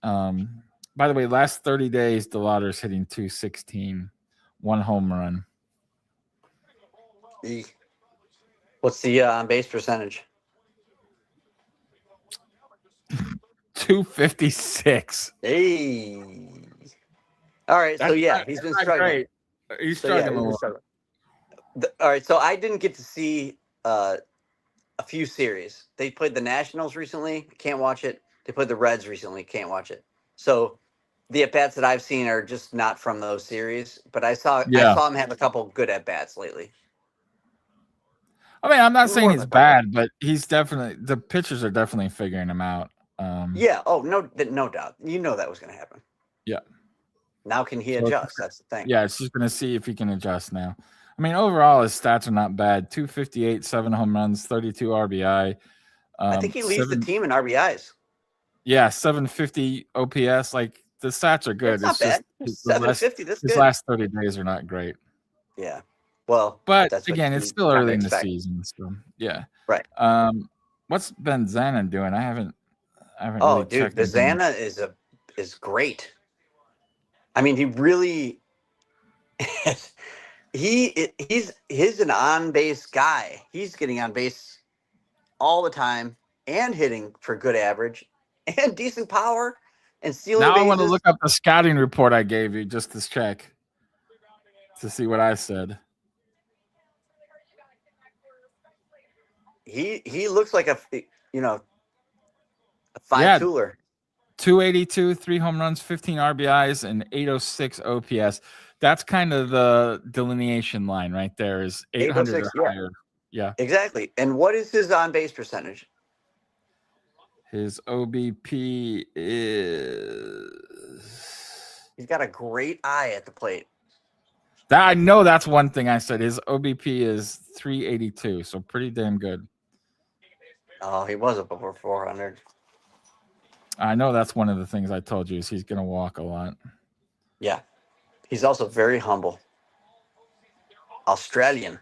By the way, last 30 days, DeLauder's hitting .216, 1 home run. What's the on base percentage? 256. Hey. All right. So yeah, he's been struggling. Great. He's struggling a lot. All right. So I didn't get to see a few series. They played the Nationals recently. Can't watch it. They played the Reds recently. Can't watch it. So the at-bats that I've seen are just not from those series. But I saw him have a couple good at-bats lately. I mean, I'm not saying More he's of a tough bad, but he's definitely the pitchers are definitely figuring him out. Yeah. Oh, no doubt. You know that was going to happen. Yeah. Now can he So adjust? That's the thing. yeah, it's just gonna see if he can adjust now. I mean, overall his stats are not bad. 258, 7 home runs, 32 RBI. I think he leads the team in RBIs. Yeah, 750 OPS. Like the stats are good. That's not It's just bad. 750. That's his good. last 30 days are not great. Yeah. Well, But that's what again, you it's still kinda early in the expect. season. So yeah. Right. What's Benzana doing? I haven't Oh, really dude, checked into him. Bazana is great. I mean, he really he's an on base guy. He's getting on base all the time and hitting for good average and decent power and stealing Now I want to bases. look up the scouting report I gave you just to check to see what I said. He looks like a a five Yeah, tooler. 282, 3 home runs, 15 RBIs, and 806 OPS. That's kind of the delineation line right there is 800 or 806, yeah. higher. Yeah. Exactly. And what is his on base percentage? His OBP is. He's got a great eye at the plate. That I know that's one thing I said. His OBP is 382, so pretty damn good. Oh, he was up over 400. I know that's one of the things I told you is he's going to walk a lot. Yeah. He's also very humble. Australian.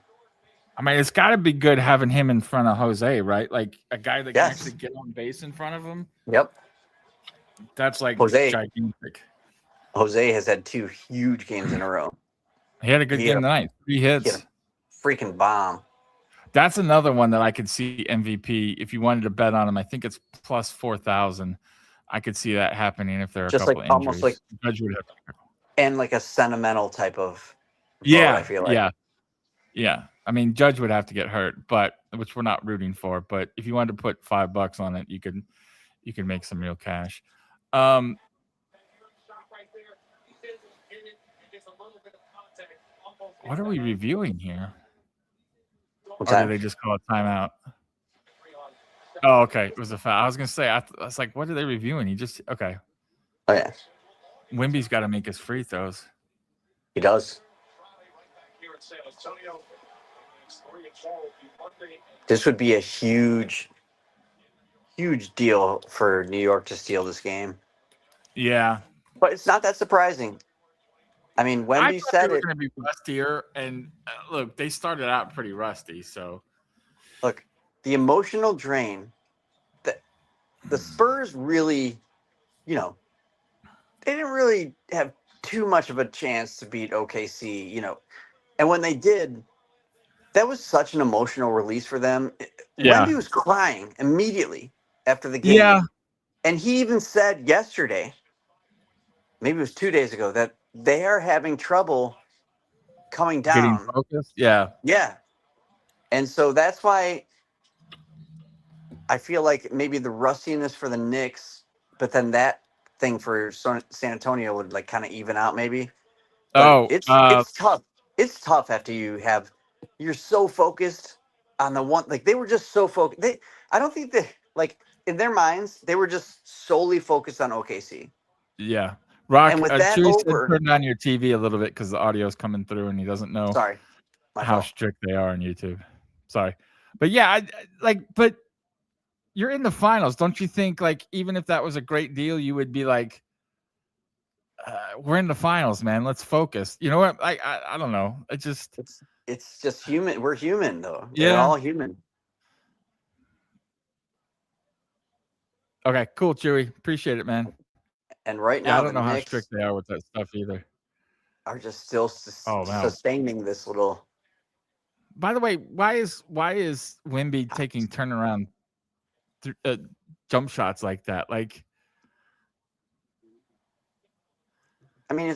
I mean, it's got to be good having him in front of Jose, right? Like a guy that Yes. can actually get on base in front of him. Yep. That's like Jose. gigantic. Jose has had 2 huge games in a row. He had a good game tonight. 3 hits. He had a freaking bomb. That's another one that I could see MVP. If you wanted to bet on him, I think it's plus 4,000. I could see that happening if there are Just a couple like injuries. almost like Judge would have to. and like a sentimental type of Yeah, I feel like. Yeah. I mean, Judge would have to get hurt, but which we're not rooting for. But if you wanted to put $5 on it, you could make some real cash. What are we reviewing here? Or did they just call a timeout? Oh, okay. It was a foul. I was gonna say, I was like, what are they reviewing? He just okay. Oh yeah. Wimby's got to make his free throws. He does. This would be a huge deal for New York to steal this game. Yeah. But it's not that surprising. I mean, Wemby said they were it. going to be rustier, and look, they started out pretty rusty. So, look, the emotional drain that the Spurs really, they didn't really have too much of a chance to beat OKC, and when they did, that was such an emotional release for them. Yeah. Wemby was crying immediately after the game. Yeah. And he even said yesterday, maybe it was 2 days ago, that they are having trouble coming down. Getting focused? Yeah. Yeah. And so that's why I feel like maybe the rustiness for the Knicks, but then that thing for San Antonio would like kind of even out maybe. But it's tough. It's tough after you're so focused on the one, like they were just so focused. I don't think like in their minds, they were just solely focused on OKC. Yeah. Rock, and with that turn on your TV a little bit because the audio is coming through and he doesn't know how strict they are on YouTube. Sorry. But yeah, but you're in the finals. Don't you think, like, even if that was a great deal, you would be like, we're in the finals, man. Let's focus. You know what? I don't know. It's just human. We're human, though. Yeah. We're all human. Okay, cool, Chewy. Appreciate it, man. And right now, I don't know how strict they are with that stuff either. Are just still sustaining this little. By the way, why is Wemby taking turnaround jump shots like that? Like, I mean,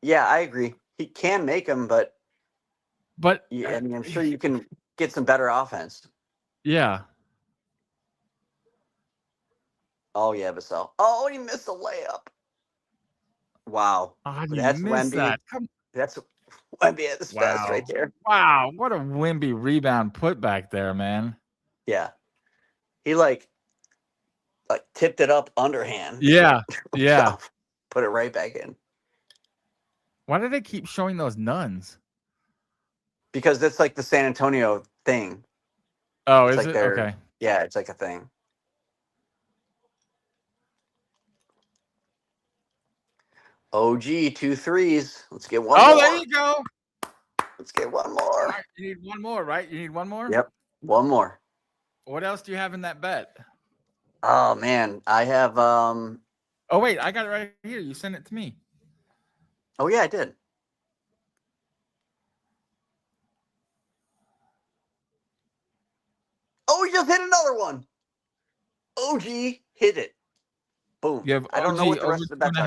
I agree. He can make them, but yeah, I mean, I'm sure you can get some better offense. Yeah. Oh yeah, Vassell. Oh, he missed a layup. Wow. That's Wemby. Wemby at his best Wow. right there. Wow. What a Wemby rebound put back there, man. Yeah. He like tipped it up underhand. Yeah. Yeah. Put it right back in. Why do they keep showing those nuns? Because that's like the San Antonio thing. Oh, It's is like it? Okay. Yeah, it's like a thing. OG 2 threes. Let's get one more. Oh, there you go. Let's get one All more. right, you need one more, right? You need one more? Yep. One more. What else do you have in that bet? Oh man. I have Oh, wait, I got it right here. You sent it to me. oh yeah, I did. Oh, he just hit another one. OG hit it. Boom. You have I don't know OG what the rest of the bets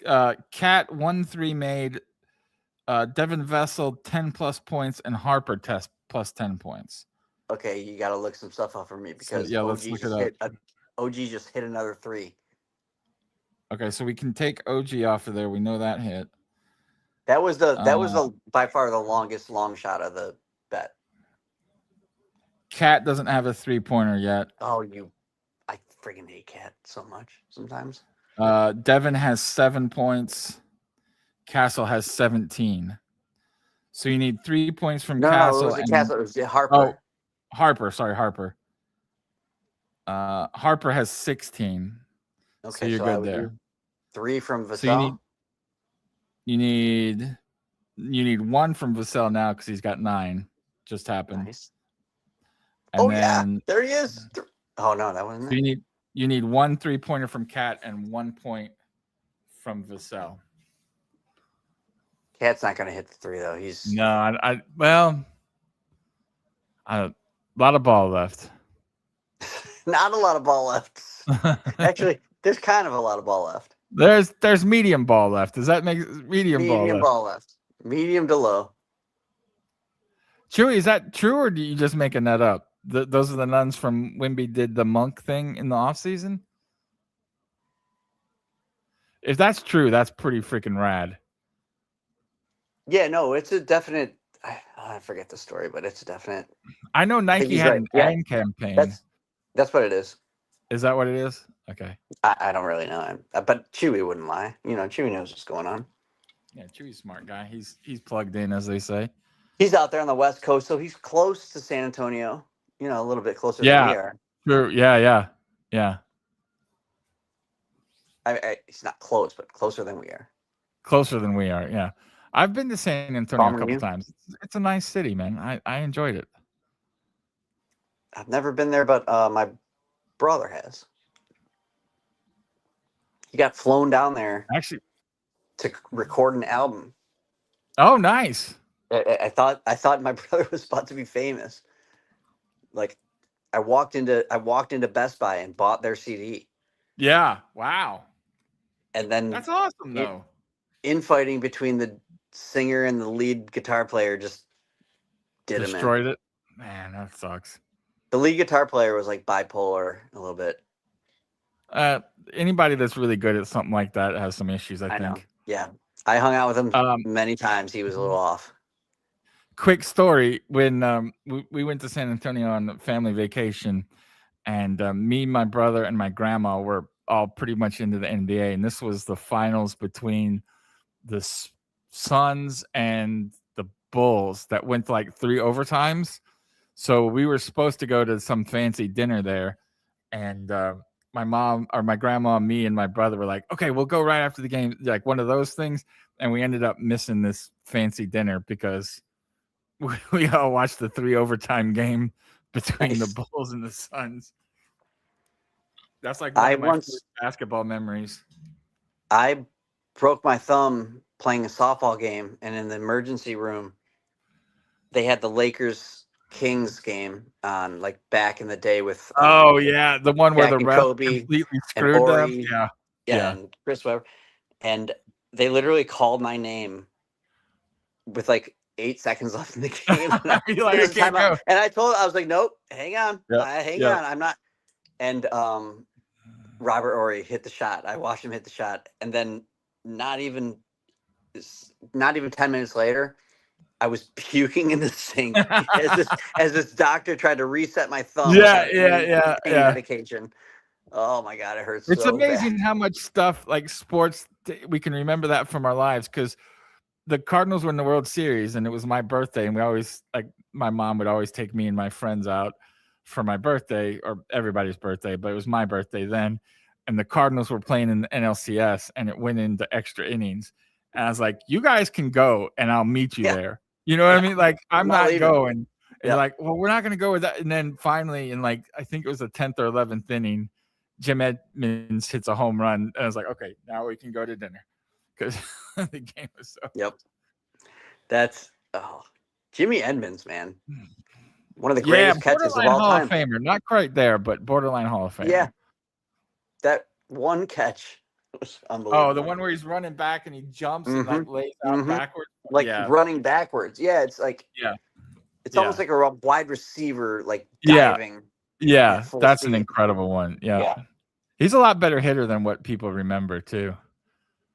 are. Cat 1-3 made. Devin Vessel 10+ points and Harper test plus 10 points. Okay, you got to look some stuff up for me because let's look it up. OG just hit another 3. Okay, so we can take OG off of there. We know that hit. That was by far the longest long shot of the bet. Cat doesn't have a 3-pointer yet. Oh, I friggin' hate Cat so much sometimes. Devin has 7 points. Castle has 17. So you need 3 points from Castle. No, it was Castle. It was Harper. Oh, Harper. Sorry, Harper. Harper has 16. Okay, so you're good there. 3 from Vassell. So you need 1 from Vassell now because he's got 9. Just happened. Nice. And yeah, then, there he is. Oh no, that wasn't so it. you need 1 3-pointer from Cat and 1 point from Vassell. Cat's not going to hit the 3 though. He's No, a lot of ball left. not a lot of ball left. Actually, there's kind of a lot of ball left. There's medium ball left. Does that make medium ball left? Medium to low. Chewy, is that true or do you just making that up? Those are the nuns from Wemby did the monk thing in the offseason? If that's true, that's pretty freaking rad. Yeah, no, it's a definite. I forget the story, but it's a definite. I know Nike had an ad campaign. That's what it is. Is that what it is? Okay. I don't really know, but Chewy wouldn't lie. Chewy knows what's going on. Yeah, Chewy's a smart guy. He's plugged in, as they say. He's out there on the West Coast, so he's close to San Antonio. A little bit closer than we are. True. Yeah. He's not close, but closer than we are. Closer than we are, yeah. I've been to San Antonio a couple times. It's a nice city, man. I enjoyed it. I've never been there, but my brother has. He got flown down there Actually, to record an album. Oh, nice. I thought my brother was about to be famous. Like, I walked into Best Buy and bought their CD. Yeah. Wow. And then That's awesome, though. Infighting between the singer and the lead guitar player just Destroyed it. Man, that sucks. The lead guitar player was like bipolar a little bit. Anybody that's really good at something like that has some issues, I think. Know. Yeah. I hung out with him many times. He was a little off. Quick story. When we went to San Antonio on a family vacation, and me, my brother, and my grandma were all pretty much into the NBA, and this was the finals between the Suns and the Bulls that went to like 3 overtimes. So we were supposed to go to some fancy dinner there, and my mom or my grandma, me, and my brother were like, okay, we'll go right after the game, like one of those things. And we ended up missing this fancy dinner because we all watched the 3 overtime game between the Bulls and the Suns. That's like one of my first basketball memories. I broke my thumb playing a softball game, and in the emergency room, they had the Lakers-Kings game on, like back in the day with. The one where the ref completely screwed them. Yeah, and Chris Webber, and they literally called my name with like 8 seconds left in the game. You're like, I can't go. And I was like, nope, hang on, hang on, I'm not. And Robert Horry hit the shot. I watched him hit the shot, and then not even not even 10 minutes later, I was puking in the sink as this doctor tried to reset my thumb. Yeah, without pain yeah. medication. Oh my God, it hurts It's so amazing bad. how much stuff like sports we can remember that from our lives, because the Cardinals were in the World Series and it was my birthday, and we always, like, my mom would always take me and my friends out for my birthday, or everybody's birthday, but it was my birthday then. And the Cardinals were playing in the NLCS and it went into extra innings. And I was like, you guys can go and I'll meet you Yeah. there. You know what I mean? Like, I'm not leaving. going. And Yeah. you're like, well, we're not going to go with that. And then finally, in like, I think it was the 10th or 11th inning, Jim Edmonds hits a home run. And I was like, okay, now we can go to dinner, because the game was so. Yep. That's Jimmy Edmonds, man. One of the greatest catches of all Hall time. of Famer. Not quite there, but borderline Hall of Famer. Yeah. That one catch was unbelievable. Oh, the one where he's running back and he jumps and like lays out backwards. Like running backwards. Yeah, it's like it's almost like a wide receiver, like diving. Yeah, that's speed. an incredible one. Yeah. He's a lot better hitter than what people remember too.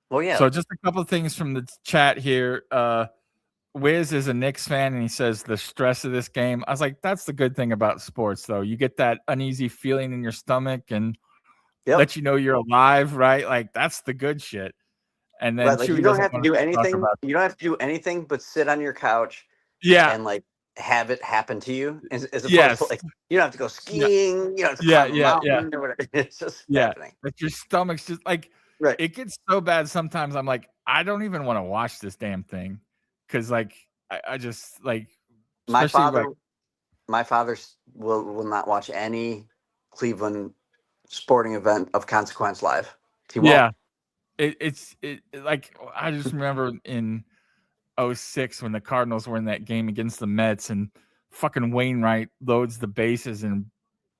Well, yeah. So just a couple of things from the chat here. Wiz is a Knicks fan and he says the stress of this game. I was like, that's the good thing about sports, though. You get that uneasy feeling in your stomach and let you know you're alive, right? Like, that's the good shit. And then like, you don't have to do anything. You don't have to do anything but sit on your couch. And like have it happen to you. As opposed to, like, you don't have to go skiing. You don't have to climb a mountain or whatever. It's just happening. Like, your stomach's just like, it gets so bad sometimes. I'm like, I don't even want to watch this damn thing. Because, like, I just, like, my father will not watch any Cleveland sporting event of consequence live. He won't. It's like, I just remember in 2006 when the Cardinals were in that game against the Mets and fucking Wainwright loads the bases and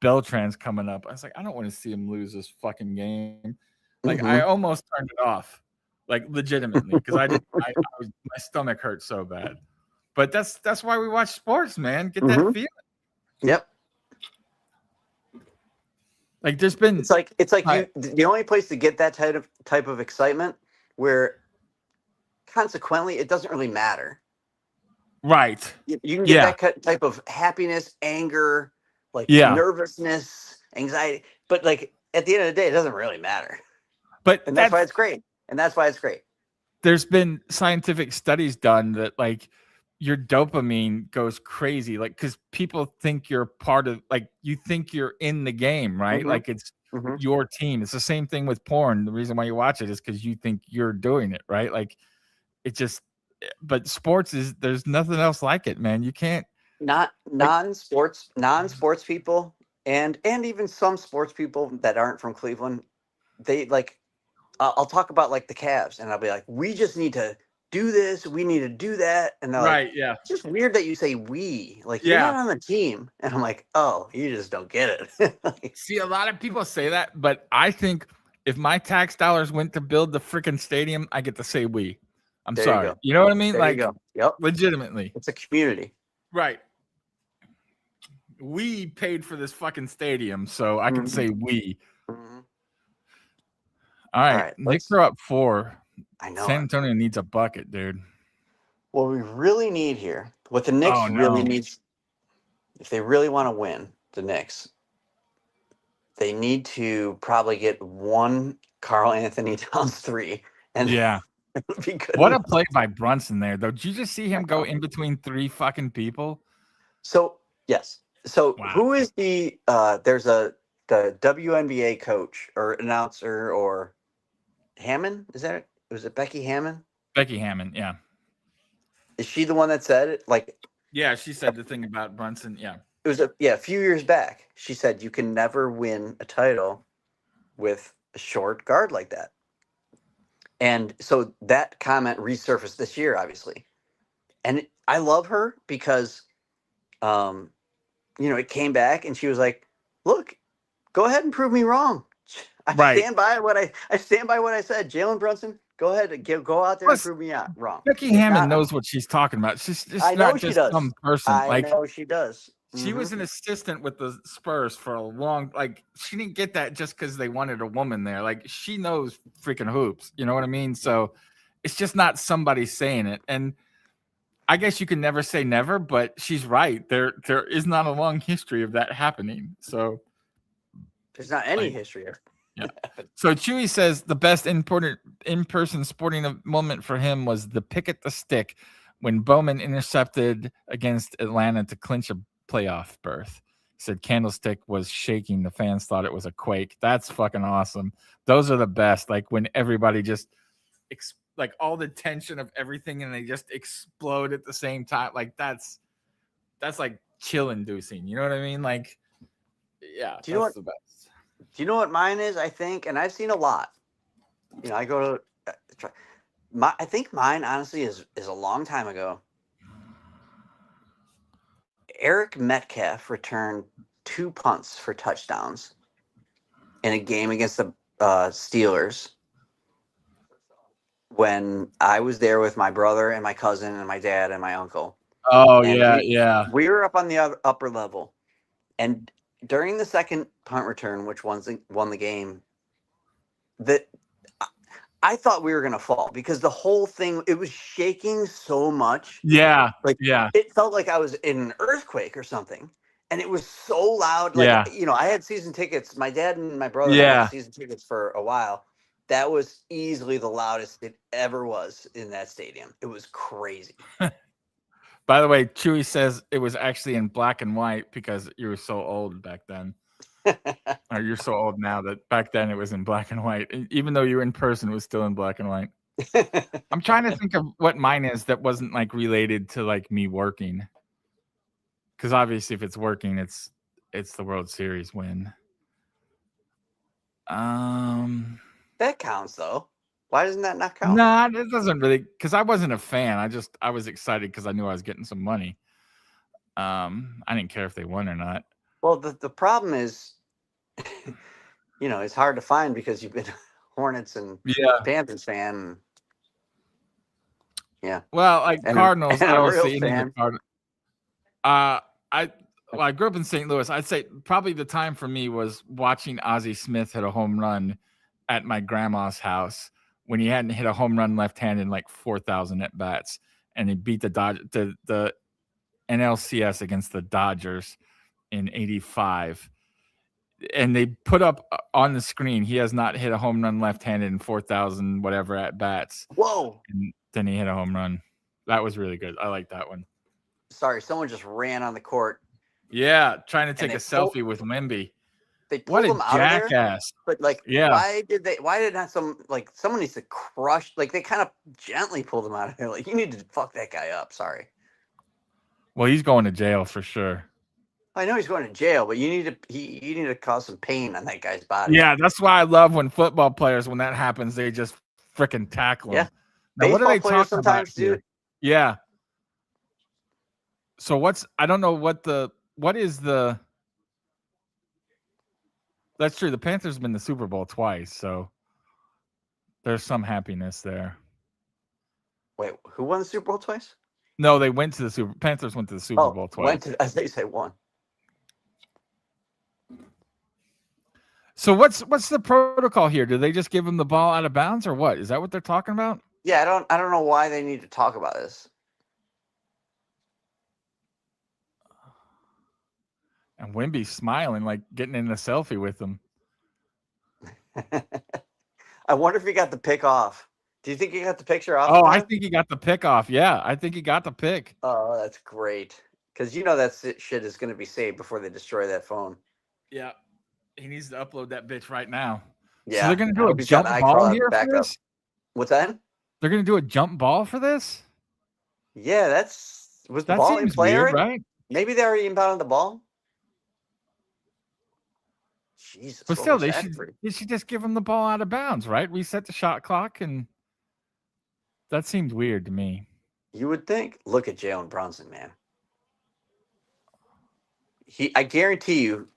Beltran's coming up. I was like, I don't want to see him lose this fucking game. Like, I almost turned it off. Like, legitimately, because my stomach hurt so bad. But that's why we watch sports, man. Get that feeling. Yep. Like, there's been it's like the only place to get that type of excitement where consequently it doesn't really matter. Right. You can get that type of happiness, anger, like nervousness, anxiety, but like at the end of the day, it doesn't really matter. And that's why it's great. There's been scientific studies done that, like, your dopamine goes crazy, like, because people think you're part of, like, you think you're in the game, right? Like, it's your team. It's the same thing with porn. The reason why you watch it is because you think you're doing it, right? Like, it just, but sports there's nothing else like it, man. You can't. Not non-sports people, and even some sports people that aren't from Cleveland, they like. I'll talk about like the Cavs, and I'll be like, we just need to do this. We need to do that. And they're like, it's just weird that you say we. Like, you're not on the team. And I'm like, oh, you just don't get it. See, a lot of people say that, but I think if my tax dollars went to build the freaking stadium, I get to say we. I'm sorry. You know what I mean? There like, you go. Yep. Legitimately. It's a community. Right. We paid for this fucking stadium, so I can say we. All right. Knicks are up 4. I know. San Antonio needs a bucket, dude. What we really need here, what the Knicks really needs, if they really want to win, the Knicks, they need to probably get one Karl Anthony Towns 3. And it would be good. What a play by Brunson there, though. Did you just see him go in between 3 fucking people? So, yes. So, who is there's the WNBA coach or announcer or Hammond? Is that it? Was it Becky Hammond? Becky Hammond, yeah. Is she the one that said it? Like, yeah, she said the thing about Brunson. Yeah, it was a few years back. She said you can never win a title with a short guard like that. And so that comment resurfaced this year, obviously. And I love her because, it came back and she was like, "Look, go ahead and prove me wrong. I stand by what I said. Jalen Brunson, go ahead and go out there and prove me wrong." Becky Hammond knows what she's talking about. She's just not just some person. I know she does. She was an assistant with the Spurs for a long. Like, she didn't get that just because they wanted a woman there. Like, she knows freaking hoops. You know what I mean? So it's just not somebody saying it. And I guess you can never say never, but she's right. There is not a long history of that happening. So there's not any history of. Yeah. So Chewy says the best in-person sporting moment for him was the pick at the stick when Bowman intercepted against Atlanta to clinch a playoff berth. He said Candlestick was shaking. The fans thought it was a quake. That's fucking awesome. Those are the best. Like when everybody just like all the tension of everything and they just explode at the same time. Like that's like chill inducing. You know what I mean? Like, yeah, Do you know what the best. Do you know what mine is? I think, and I've seen a lot. You know, I go to. I think mine honestly is a long time ago. Eric Metcalf returned 2 punts for touchdowns in a game against the Steelers. When I was there with my brother and my cousin and my dad and my uncle. Oh, and yeah. We were up on the upper level, and during the second punt return, which won the game, that I thought we were going to fall because the whole thing, it was shaking so much. Yeah. Like, yeah. It felt like I was in an earthquake or something. And it was so loud. Like, you know, I had season tickets. My dad and my brother had season tickets for a while. That was easily the loudest it ever was in that stadium. It was crazy. By the way, Chewy says it was actually in black and white because you were so old back then. Or you're so old now that back then it was in black and white. Even though you were in person, it was still in black and white. I'm trying to think of what mine is that wasn't like related to like me working. Because obviously if it's working, it's the World Series win. That counts though. Why doesn't that not count? Nah, it doesn't really, because I wasn't a fan. I was excited because I knew I was getting some money. I didn't care if they won or not. Well, the problem is, you know, it's hard to find because you've been Hornets and Panthers fan. Yeah. Well, like and Cardinals, and I a was real saying fan. I grew up in St. Louis. I'd say probably the time for me was watching Ozzie Smith hit a home run at my grandma's house when he hadn't hit a home run left-handed in like 4,000 at bats, and he beat the NLCS against the Dodgers in '85. And they put up on the screen, he has not hit a home run left-handed in 4,000 whatever at bats. Whoa! And then he hit a home run. That was really good. I like that one. Sorry, someone just ran on the court. Yeah, trying to take a selfie with Wemby. They pulled him out of there. But like, why did not someone needs to crush? Like they kind of gently pulled him out of there. Like you need to fuck that guy up. Sorry. Well, he's going to jail for sure. I know he's going to jail, but you need to cause some pain on that guy's body. Yeah, that's why I love when football players, when that happens, they just freaking tackle him. Yeah. Now, what are they talking sometimes about here? Yeah. So I don't know what is the. That's true. The Panthers have been to the Super Bowl twice, so there's some happiness there. Wait, who won the Super Bowl twice? No, they went to the Panthers went to the Super Bowl twice. I think they say one. So what's the protocol here? Do they just give him the ball out of bounds or what? Is that what they're talking about? Yeah, I don't know why they need to talk about this. And Wemby's smiling, like getting in a selfie with him. I wonder if he got the pick off. Do you think he got the picture off? Oh, I think he got the pick off. Yeah, I think he got the pick. Oh, that's great. Because you know that shit is going to be saved before they destroy that phone. Yeah. He needs to upload that bitch right now. Yeah. So they're going to do a jump ball here for this? What's that? They're going to do a jump ball for this? Yeah, that the ball in play weird, right? Maybe they already impounded the ball. Jesus. But still, they should just give him the ball out of bounds, right? Reset the shot clock, and that seemed weird to me. You would think. Look at Jalen Brunson, man. I guarantee you,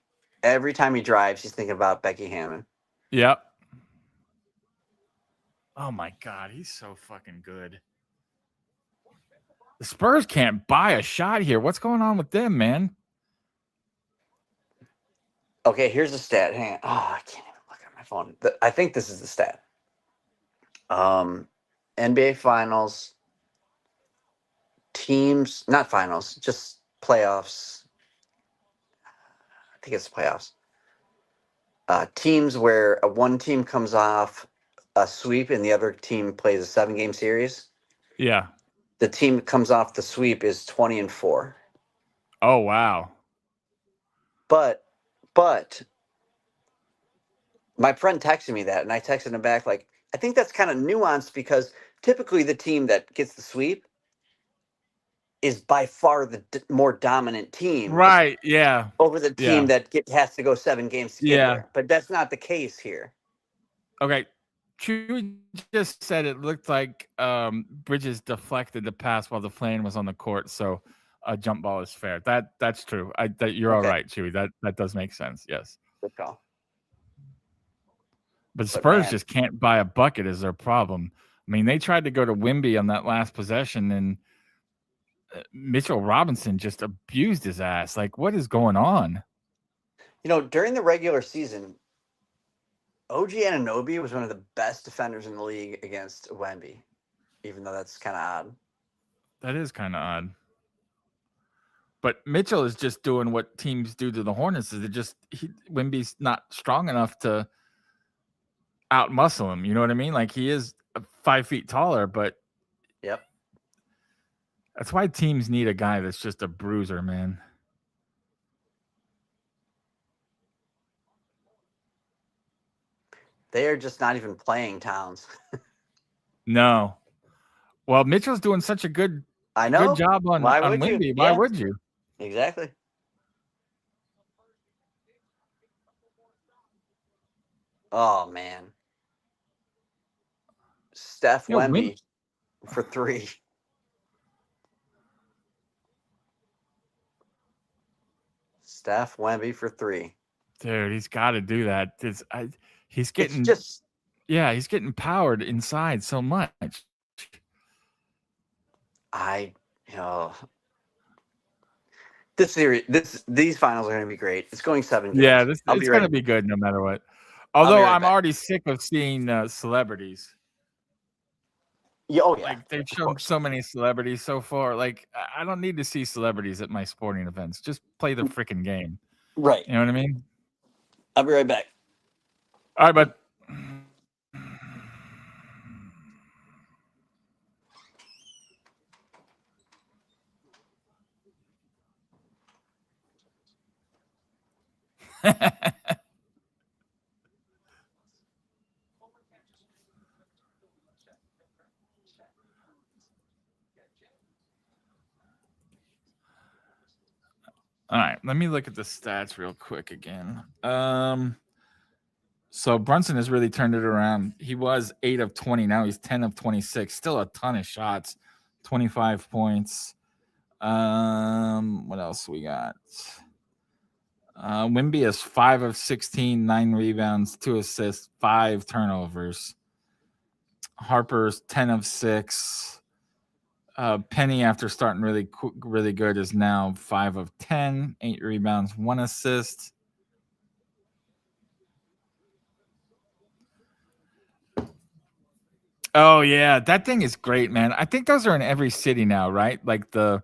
every time he drives, he's thinking about Becky Hammond. Yep. Oh my God, he's so fucking good. The Spurs can't buy a shot here. What's going on with them, man? Okay, here's the stat. Hang on. Oh, I can't even look at my phone. I think this is the stat. And NBA Finals teams, not finals, just playoffs. I think it's playoffs. Teams where one team comes off a sweep and the other team plays a 7-game series. Yeah. The team that comes off the sweep is 20-4. Oh, wow. But my friend texted me that, and I texted him back like, I think that's kind of nuanced because typically the team that gets the sweep is by far the more dominant team, Right. Yeah. over the team Yeah. that has to go 7 games to get there. But that's not the case here. Okay. Chewy just said it looked like Bridges deflected the pass while the flame was on the court, so a jump ball is fair. That's true. You're all right, Chewy. That does make sense. Yes. Good call. But Spurs just can't buy a bucket is their problem. I mean, they tried to go to Wemby on that last possession, and Mitchell Robinson just abused his ass. Like, what is going on? During the regular season, OG Anunoby was one of the best defenders in the league against Wemby, even though that's kind of odd. That is kind of odd. But Mitchell is just doing what teams do to the Hornets. Is Wemby's not strong enough to outmuscle him. You know what I mean? Like, he is 5 feet taller, but yep. That's why teams need a guy that's just a bruiser, man. They are just not even playing Towns. No. Well, Mitchell's doing such a good job on Wemby. Why would you? Exactly. Oh, man. Steph Wemby for 3. Steph Wemby for 3. Dude, he's got to do that. He's getting he's getting powered inside so much. This series, these finals are going to be great. It's going 7 games. Yeah, it's going to be good no matter what. Although I'm already sick of seeing celebrities. Yeah, oh yeah. Like, they've shown so many celebrities so far. Like, I don't need to see celebrities at my sporting events. Just play the freaking game. Right. You know what I mean? I'll be right back. All right, bud. All right, let me look at the stats real quick again. So Brunson has really turned it around. He was 8 of 20. Now he's 10 of 26. Still a ton of shots. 25 points. What else we got? Wemby is 5 of 16, 9 rebounds, 2 assists, 5 turnovers. Harper's 10 of 6. Penny, after starting really good, is now 5 of 10, 8 rebounds, 1 assist. Oh yeah, that thing is great, man. I think those are in every city now, right? Like the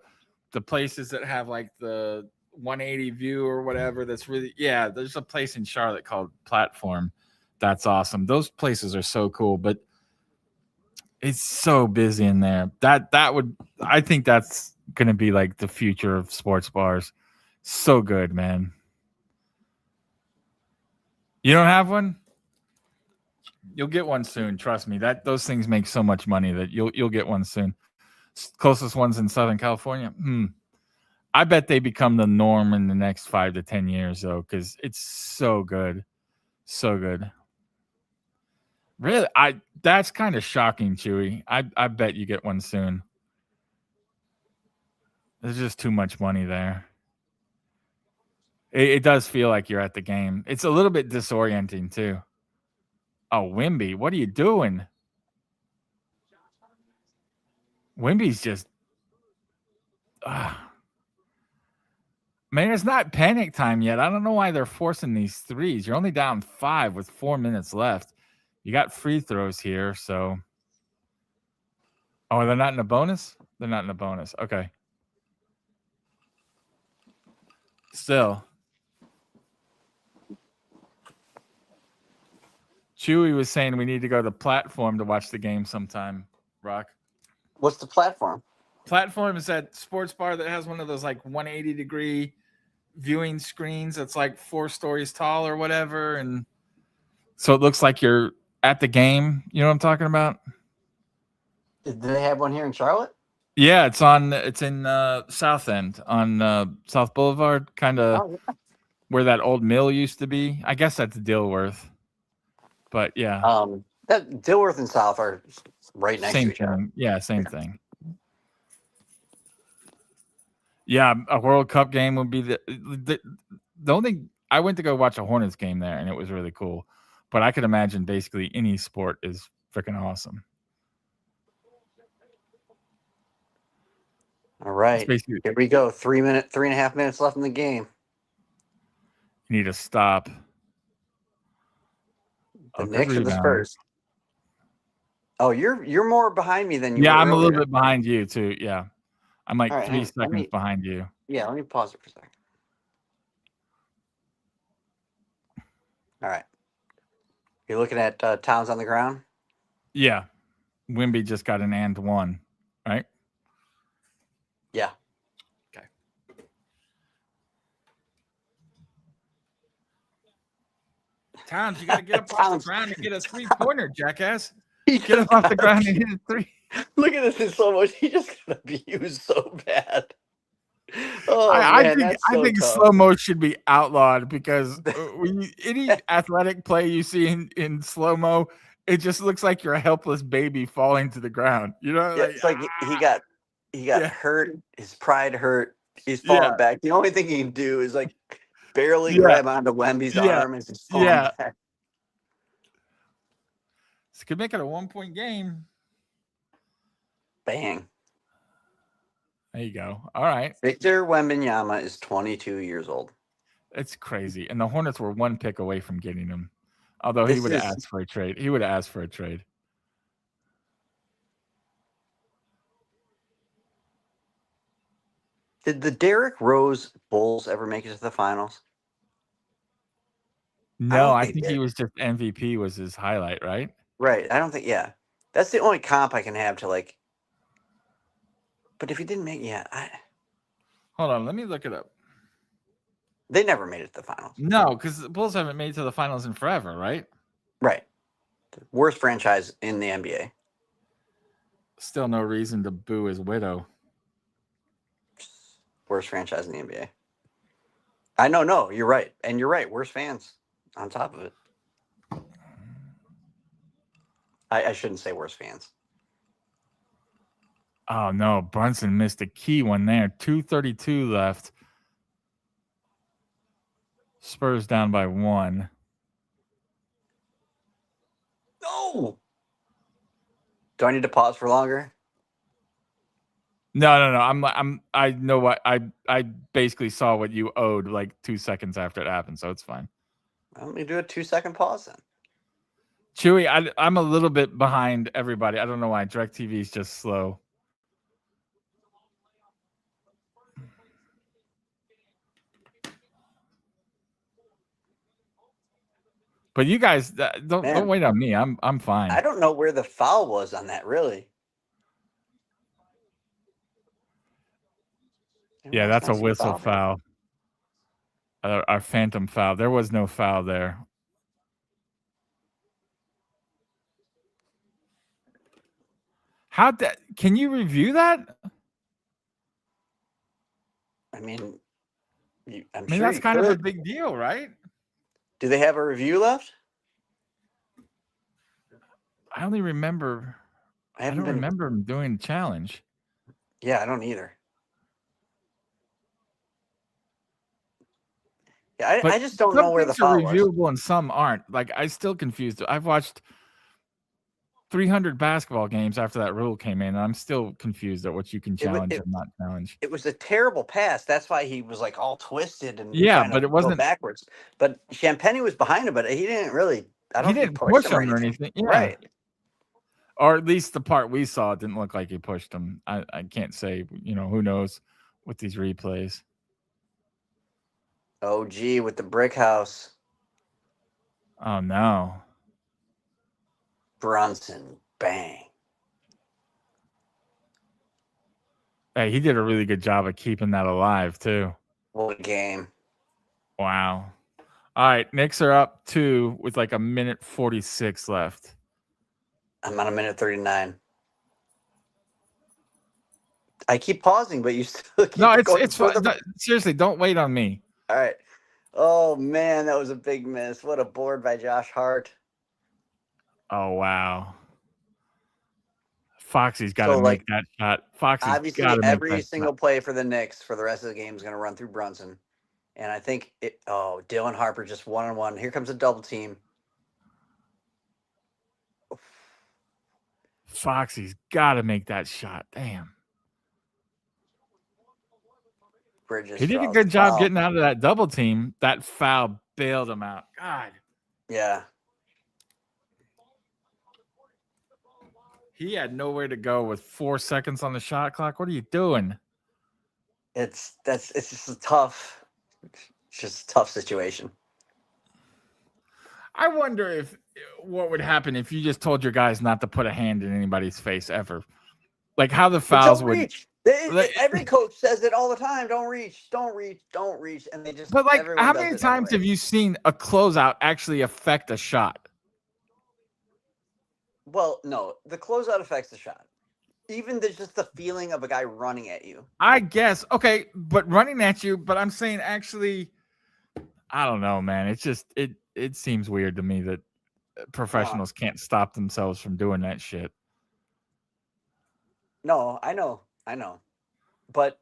places that have like the 180 view or whatever. That's really there's a place in Charlotte called Platform. That's awesome. Those places are so cool, but it's so busy in there. I think that's gonna be like the future of sports bars. So good, man. You don't have one? You'll get one soon. Trust me. Those things make so much money that you'll get one soon. Closest ones in Southern California. I bet they become the norm in the next 5 to 10 years, though, because it's so good, so good. Really, that's kind of shocking, Chewy. I bet you get one soon. There's just too much money there. It does feel like you're at the game. It's a little bit disorienting too. Oh, Wemby, what are you doing? Wemby's just man, it's not panic time yet. I don't know why they're forcing these threes. You're only down 5 with 4 minutes left. You got free throws here, so Oh, they're not in a bonus? They're not in a bonus. Okay. Still. Chewy was saying we need to go to the platform to watch the game sometime, Rock. What's the platform? Platform is that sports bar that has one of those like 180-degree viewing screens that's like 4 stories tall or whatever. And so it looks like you're at the game. You know what I'm talking about? Do they have one here in Charlotte? Yeah, it's in South End on South Boulevard, kind of where that old mill used to be. I guess that's Dilworth. But yeah. That Dilworth and South are right next to each other. Yeah, same thing. Yeah, a World Cup game would be the only. I went to go watch a Hornets game there, and it was really cool. But I could imagine basically any sport is freaking awesome. All right, here we go. 3.5 minutes left in the game. You need to stop. The Knicks or the Spurs? Oh, you're more behind me than you. Yeah, were I'm earlier. a little bit behind you too. Yeah, I'm like 3 seconds behind you. Yeah, let me pause it for a second. All right. You're looking at Towns on the ground? Yeah. Wimby just got an and one, right? Yeah. Okay. Towns, you got to get up off the ground and get a 3-pointer, jackass. Get up off the ground and hit a 3. Look at this in slow motion. He just got abused so bad. Oh, I think slow mo should be outlawed because any athletic play you see in slow mo, it just looks like you're a helpless baby falling to the ground. You know, yeah, it's like he got hurt. His pride hurt. He's falling back. The only thing he can do is like barely grab onto Wemby's arm as he's falling back. This could make it a 1-point game. Bang. There you go. All right. Victor Wembanyama is 22 years old. It's crazy. And the Hornets were 1 pick away from getting him. Although he would have asked for a trade. He would have asked for a trade. Did the Derrick Rose Bulls ever make it to the finals? No, I think he was just MVP was his highlight, right? Right. I don't think, That's the only comp I can have to like. But if he didn't make it, Hold on, let me look it up. They never made it to the finals. No, because the Bulls haven't made it to the finals in forever, right? Right. The worst franchise in the NBA. Still no reason to boo his widow. Worst franchise in the NBA. I know, no, you're right. And you're right. Worst fans on top of it. I shouldn't say worst fans. Oh, no. Brunson missed a key one there. 2:32 left. Spurs down by 1. No. Do I need to pause for longer? No. I know what I basically saw what you owed like 2 seconds after it happened, so it's fine. Let me do a 2-second pause then. Chewy, I'm a little bit behind everybody. I don't know why. DirecTV is just slow. But you guys don't wait on me. I'm fine. I don't know where the foul was on that, really. Yeah, that's a whistle foul. Our phantom foul. There was no foul there. Can you review that? I mean, that's kind of a big deal, right? Do they have a review left? I only remember. I don't remember him doing the challenge. Yeah, I don't either. Yeah, I just don't know where the foul was. Some things are reviewable and some aren't. Like, I still confused. I've watched 300 basketball games after that rule came in, and I'm still confused at what you can challenge and not challenge. It was a terrible pass. That's why he was like all twisted and but it wasn't backwards. But Champagny was behind him, but he didn't really. He didn't push him or anything. Yeah. Right. or at least the part we saw, it didn't look like he pushed him. I can't say, who knows with these replays. OG with the brick house. Oh, no. Brunson, bang. Hey, he did a really good job of keeping that alive, too. What a game. Wow. All right, Knicks are up 2 with like a minute 46 left. I'm on a minute 39. I keep pausing, but you still keep No, going it's fine. No, seriously, don't wait on me. All right. Oh, man, that was a big miss. What a board by Josh Hart. Oh, wow. Foxy's got to make that shot. Foxy's obviously got to make every that single shot. play for the Knicks for the rest of the game is going to run through Brunson. And I think Dylan Harper just one-on-one. Here comes a double team. Foxy's got to make that shot. Damn. Bridges He did a draws good job foul. getting out of that double team. That foul bailed him out. God. Yeah. He had nowhere to go with 4 seconds on the shot clock. What are you doing? It's just a tough situation. I wonder what would happen if you just told your guys not to put a hand in anybody's face ever. Like how the fouls would reach. Every coach says it all the time. Don't reach, don't reach, don't reach. And they just But like how many times have you seen a closeout actually affect a shot? Well, no, the closeout affects the shot. Even there's just the feeling of a guy running at you. I guess. Okay, but running at you, but I'm saying actually, I don't know, man. It's just it seems weird to me that professionals can't stop themselves from doing that shit. No, I know. But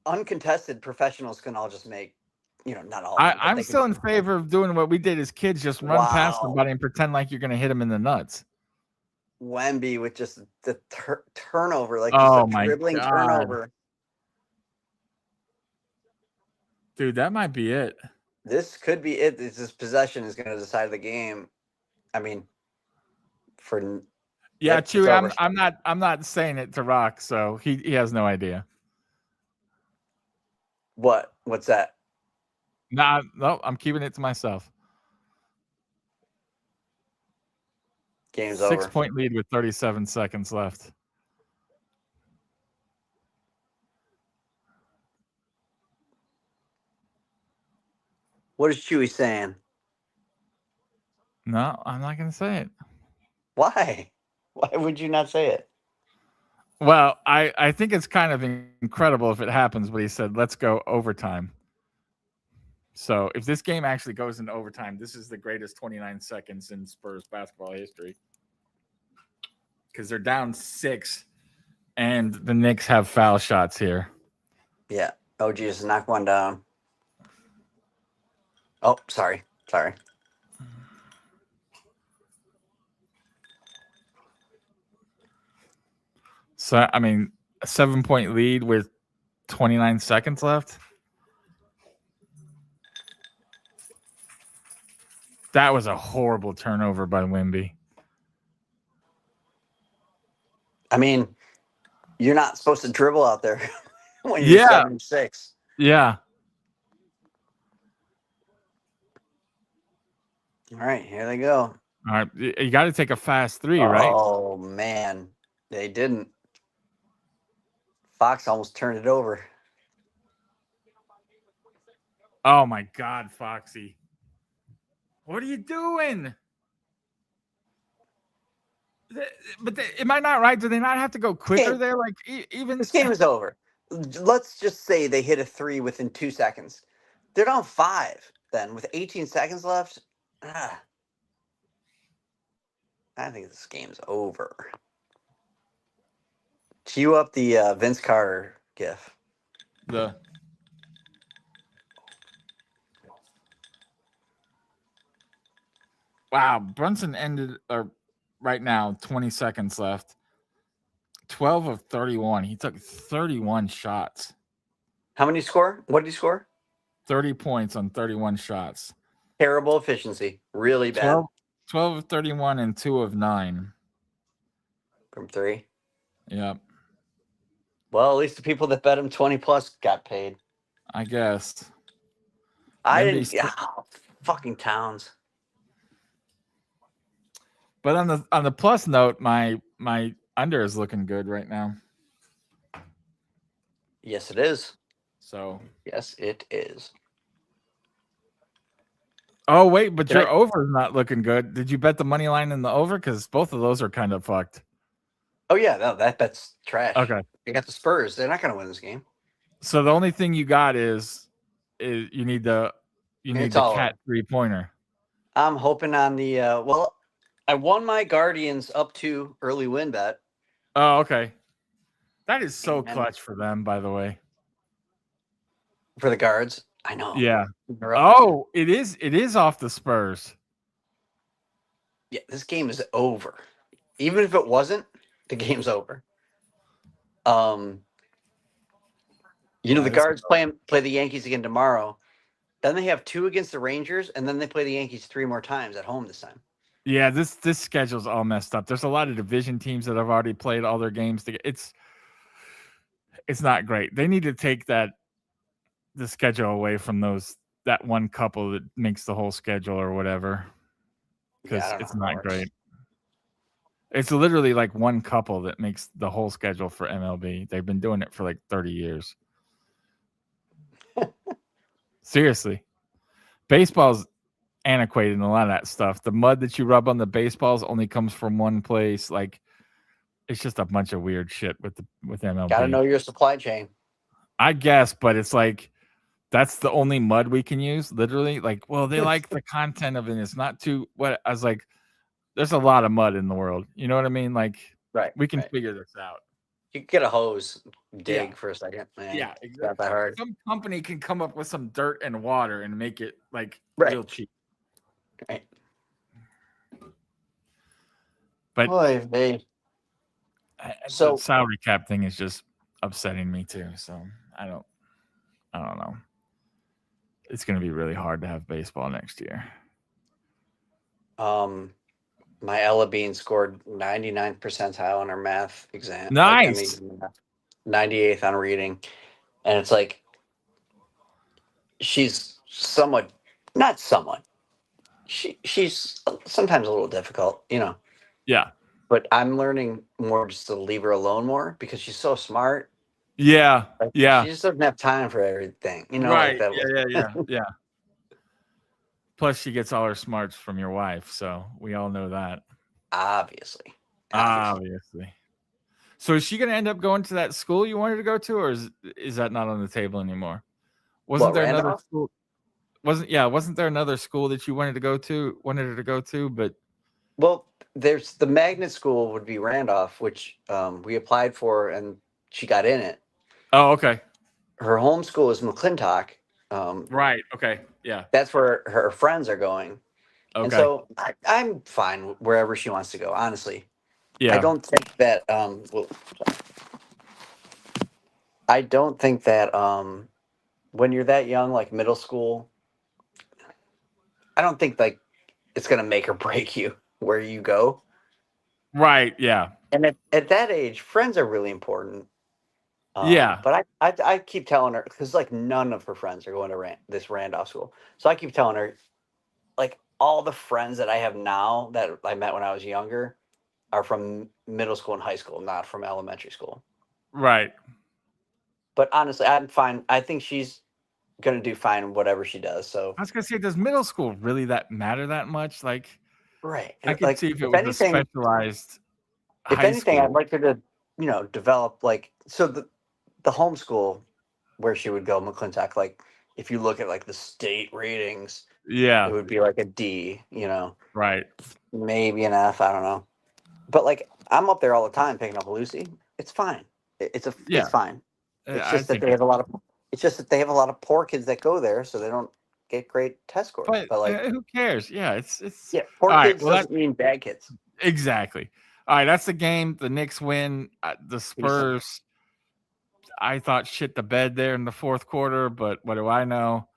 uncontested professionals can all just make, not all. I'm still in favor of doing what we did as kids, just run past somebody and pretend like you're going to hit them in the nuts. Wemby with just the turnover, like oh just a my dribbling God. turnover. Dude, that might be it. This could be it. This possession is going to decide the game. I mean, Chewy, I'm not saying it to Rock, so he has no idea. What's that? No, I'm keeping it to myself. Game's over. 6-point lead with 37 seconds left. What is Chewy saying? No, I'm not going to say it. Why? Why would you not say it? Well, I think it's kind of incredible if it happens, but he said, let's go overtime. So if this game actually goes into overtime, this is the greatest 29 seconds in Spurs basketball history. Because they're down 6, and the Knicks have foul shots here. Yeah. Oh, Jesus, knock one down. Oh, sorry. So, I mean, a 7-point lead with 29 seconds left. That was a horrible turnover by Wemby. I mean, you're not supposed to dribble out there when you're 7-6. Yeah. All right, here they go. All right, you got to take a fast 3, right? Oh, man. They didn't. Fox almost turned it over. Oh, my God, Foxy. What are you doing? But am I not right? Do they not have to go quicker there? Like, even this game is over. Let's just say they hit a 3 within 2 seconds. They're down 5 then with 18 seconds left. I think this game's over. Cue up the Vince Carter gif. Wow, Brunson ended right now, 20 seconds left. 12 of 31. He took 31 shots. How many score? What did he score? 30 points on 31 shots. Terrible efficiency. Really bad. 12 of 31 and 2 of 9 from 3. Yep. Well, at least the people that bet him 20 plus got paid. I guess. I Maybe didn't. Yeah, fucking Towns. But on the plus note, my under is looking good right now. Yes, it is. So yes, it is. Oh wait, but your over is not looking good. Did you bet the money line in the over? Because both of those are kind of fucked. Oh yeah, no, that bet's trash. Okay, you got the Spurs. They're not going to win this game. So the only thing you got is you need the cat 3-pointer. I'm hoping on the well, I won my Guardians up to early win bet. Oh, okay. That is so clutch for them, by the way. For the Guards, I know. Yeah. Oh, it is off the Spurs. Yeah, this game is over. Even if it wasn't, the game's over. The Guards play the Yankees again tomorrow. Then they have 2 against the Rangers, and then they play the Yankees 3 more times at home this time. Yeah, this schedule's all messed up. There's a lot of division teams that have already played all their games. It's not great. They need to take the schedule away from that one couple that makes the whole schedule or whatever, because it's not great. It's literally like one couple that makes the whole schedule for MLB. They've been doing it for like 30 years. Seriously. Baseball's antiquated in a lot of that stuff. The mud that you rub on the baseballs only comes from one place. Like, it's just a bunch of weird shit with MLB. Gotta know your supply chain. I guess, but it's like that's the only mud we can use, literally. Like, well, they like the content of it. It's not too what I was like, there's a lot of mud in the world. You know what I mean? Like, we can figure this out. You can get a hose, dig for a second. Man, yeah, exactly. Not that hard. Some company can come up with some dirt and water and make it like real cheap. Right. But the salary cap thing is just upsetting me too. So I don't know. It's going to be really hard to have baseball next year. My Ella Bean scored 99th percentile on her math exam. Nice. 98th on reading. And it's like, she's not somewhat. She's sometimes a little difficult, Yeah. But I'm learning more just to leave her alone more because she's so smart. Yeah. Yeah. She just doesn't have time for everything, Right. Like that. Yeah. Plus, she gets all her smarts from your wife, so we all know that. Obviously. So is she going to end up going to that school you wanted to go to, or is that not on the table anymore? Wasn't there another school? Wasn't there another school that you wanted her to go to? But well, there's the magnet school would be Randolph, which we applied for, and she got in it. Oh, okay. Her home school is McClintock. Right. Okay. Yeah. That's where her friends are going. Okay. And so I'm fine wherever she wants to go, honestly. Yeah. I don't think that when you're that young, like middle school, I don't think like it's gonna make or break you where you go. Right. Yeah. And at that age, friends are really important. Yeah. But I keep telling her, because like none of her friends are going to this Randolph school. So I keep telling her, like, all the friends that I have now that I met when I was younger are from middle school and high school, not from elementary school. Right. But honestly, I'm fine. I think she's going to do fine whatever she does. So I was going to say, does middle school really matter that much? Like, right. I could see if it was a specialized high school. I'd like her to, develop so the homeschool where she would go, McClintock, like if you look at like the state ratings, it would be like a D, right? Maybe an F, I don't know. But like I'm up there all the time picking up Lucy. It's fine. It's fine. It's just that they have a lot of poor kids that go there, so they don't get great test scores. But like, who cares? Yeah, it's poor kids doesn't mean bad kids. Exactly. All right, that's the game. The Knicks win. The Spurs, I thought shit the bed there in the fourth quarter, but what do I know?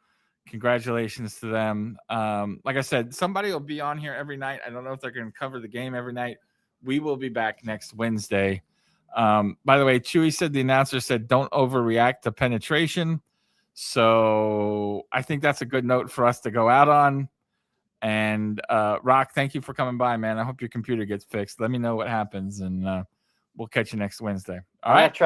Congratulations to them. Like I said, somebody will be on here every night. I don't know if they're going to cover the game every night. We will be back next Wednesday. By the way, Chewy said the announcer said don't overreact to penetration. So I think that's a good note for us to go out on. And Rock, thank you for coming by, man. I hope your computer gets fixed. Let me know what happens, and we'll catch you next Wednesday. All right.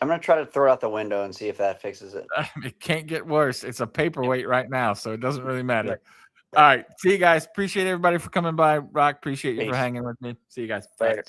I'm gonna try to throw it out the window and see if that fixes it. It can't get worse. It's a paperweight right now, so it doesn't really matter. All right. See you guys. Appreciate everybody for coming by. Rock, appreciate you for hanging with me. See you guys. Later.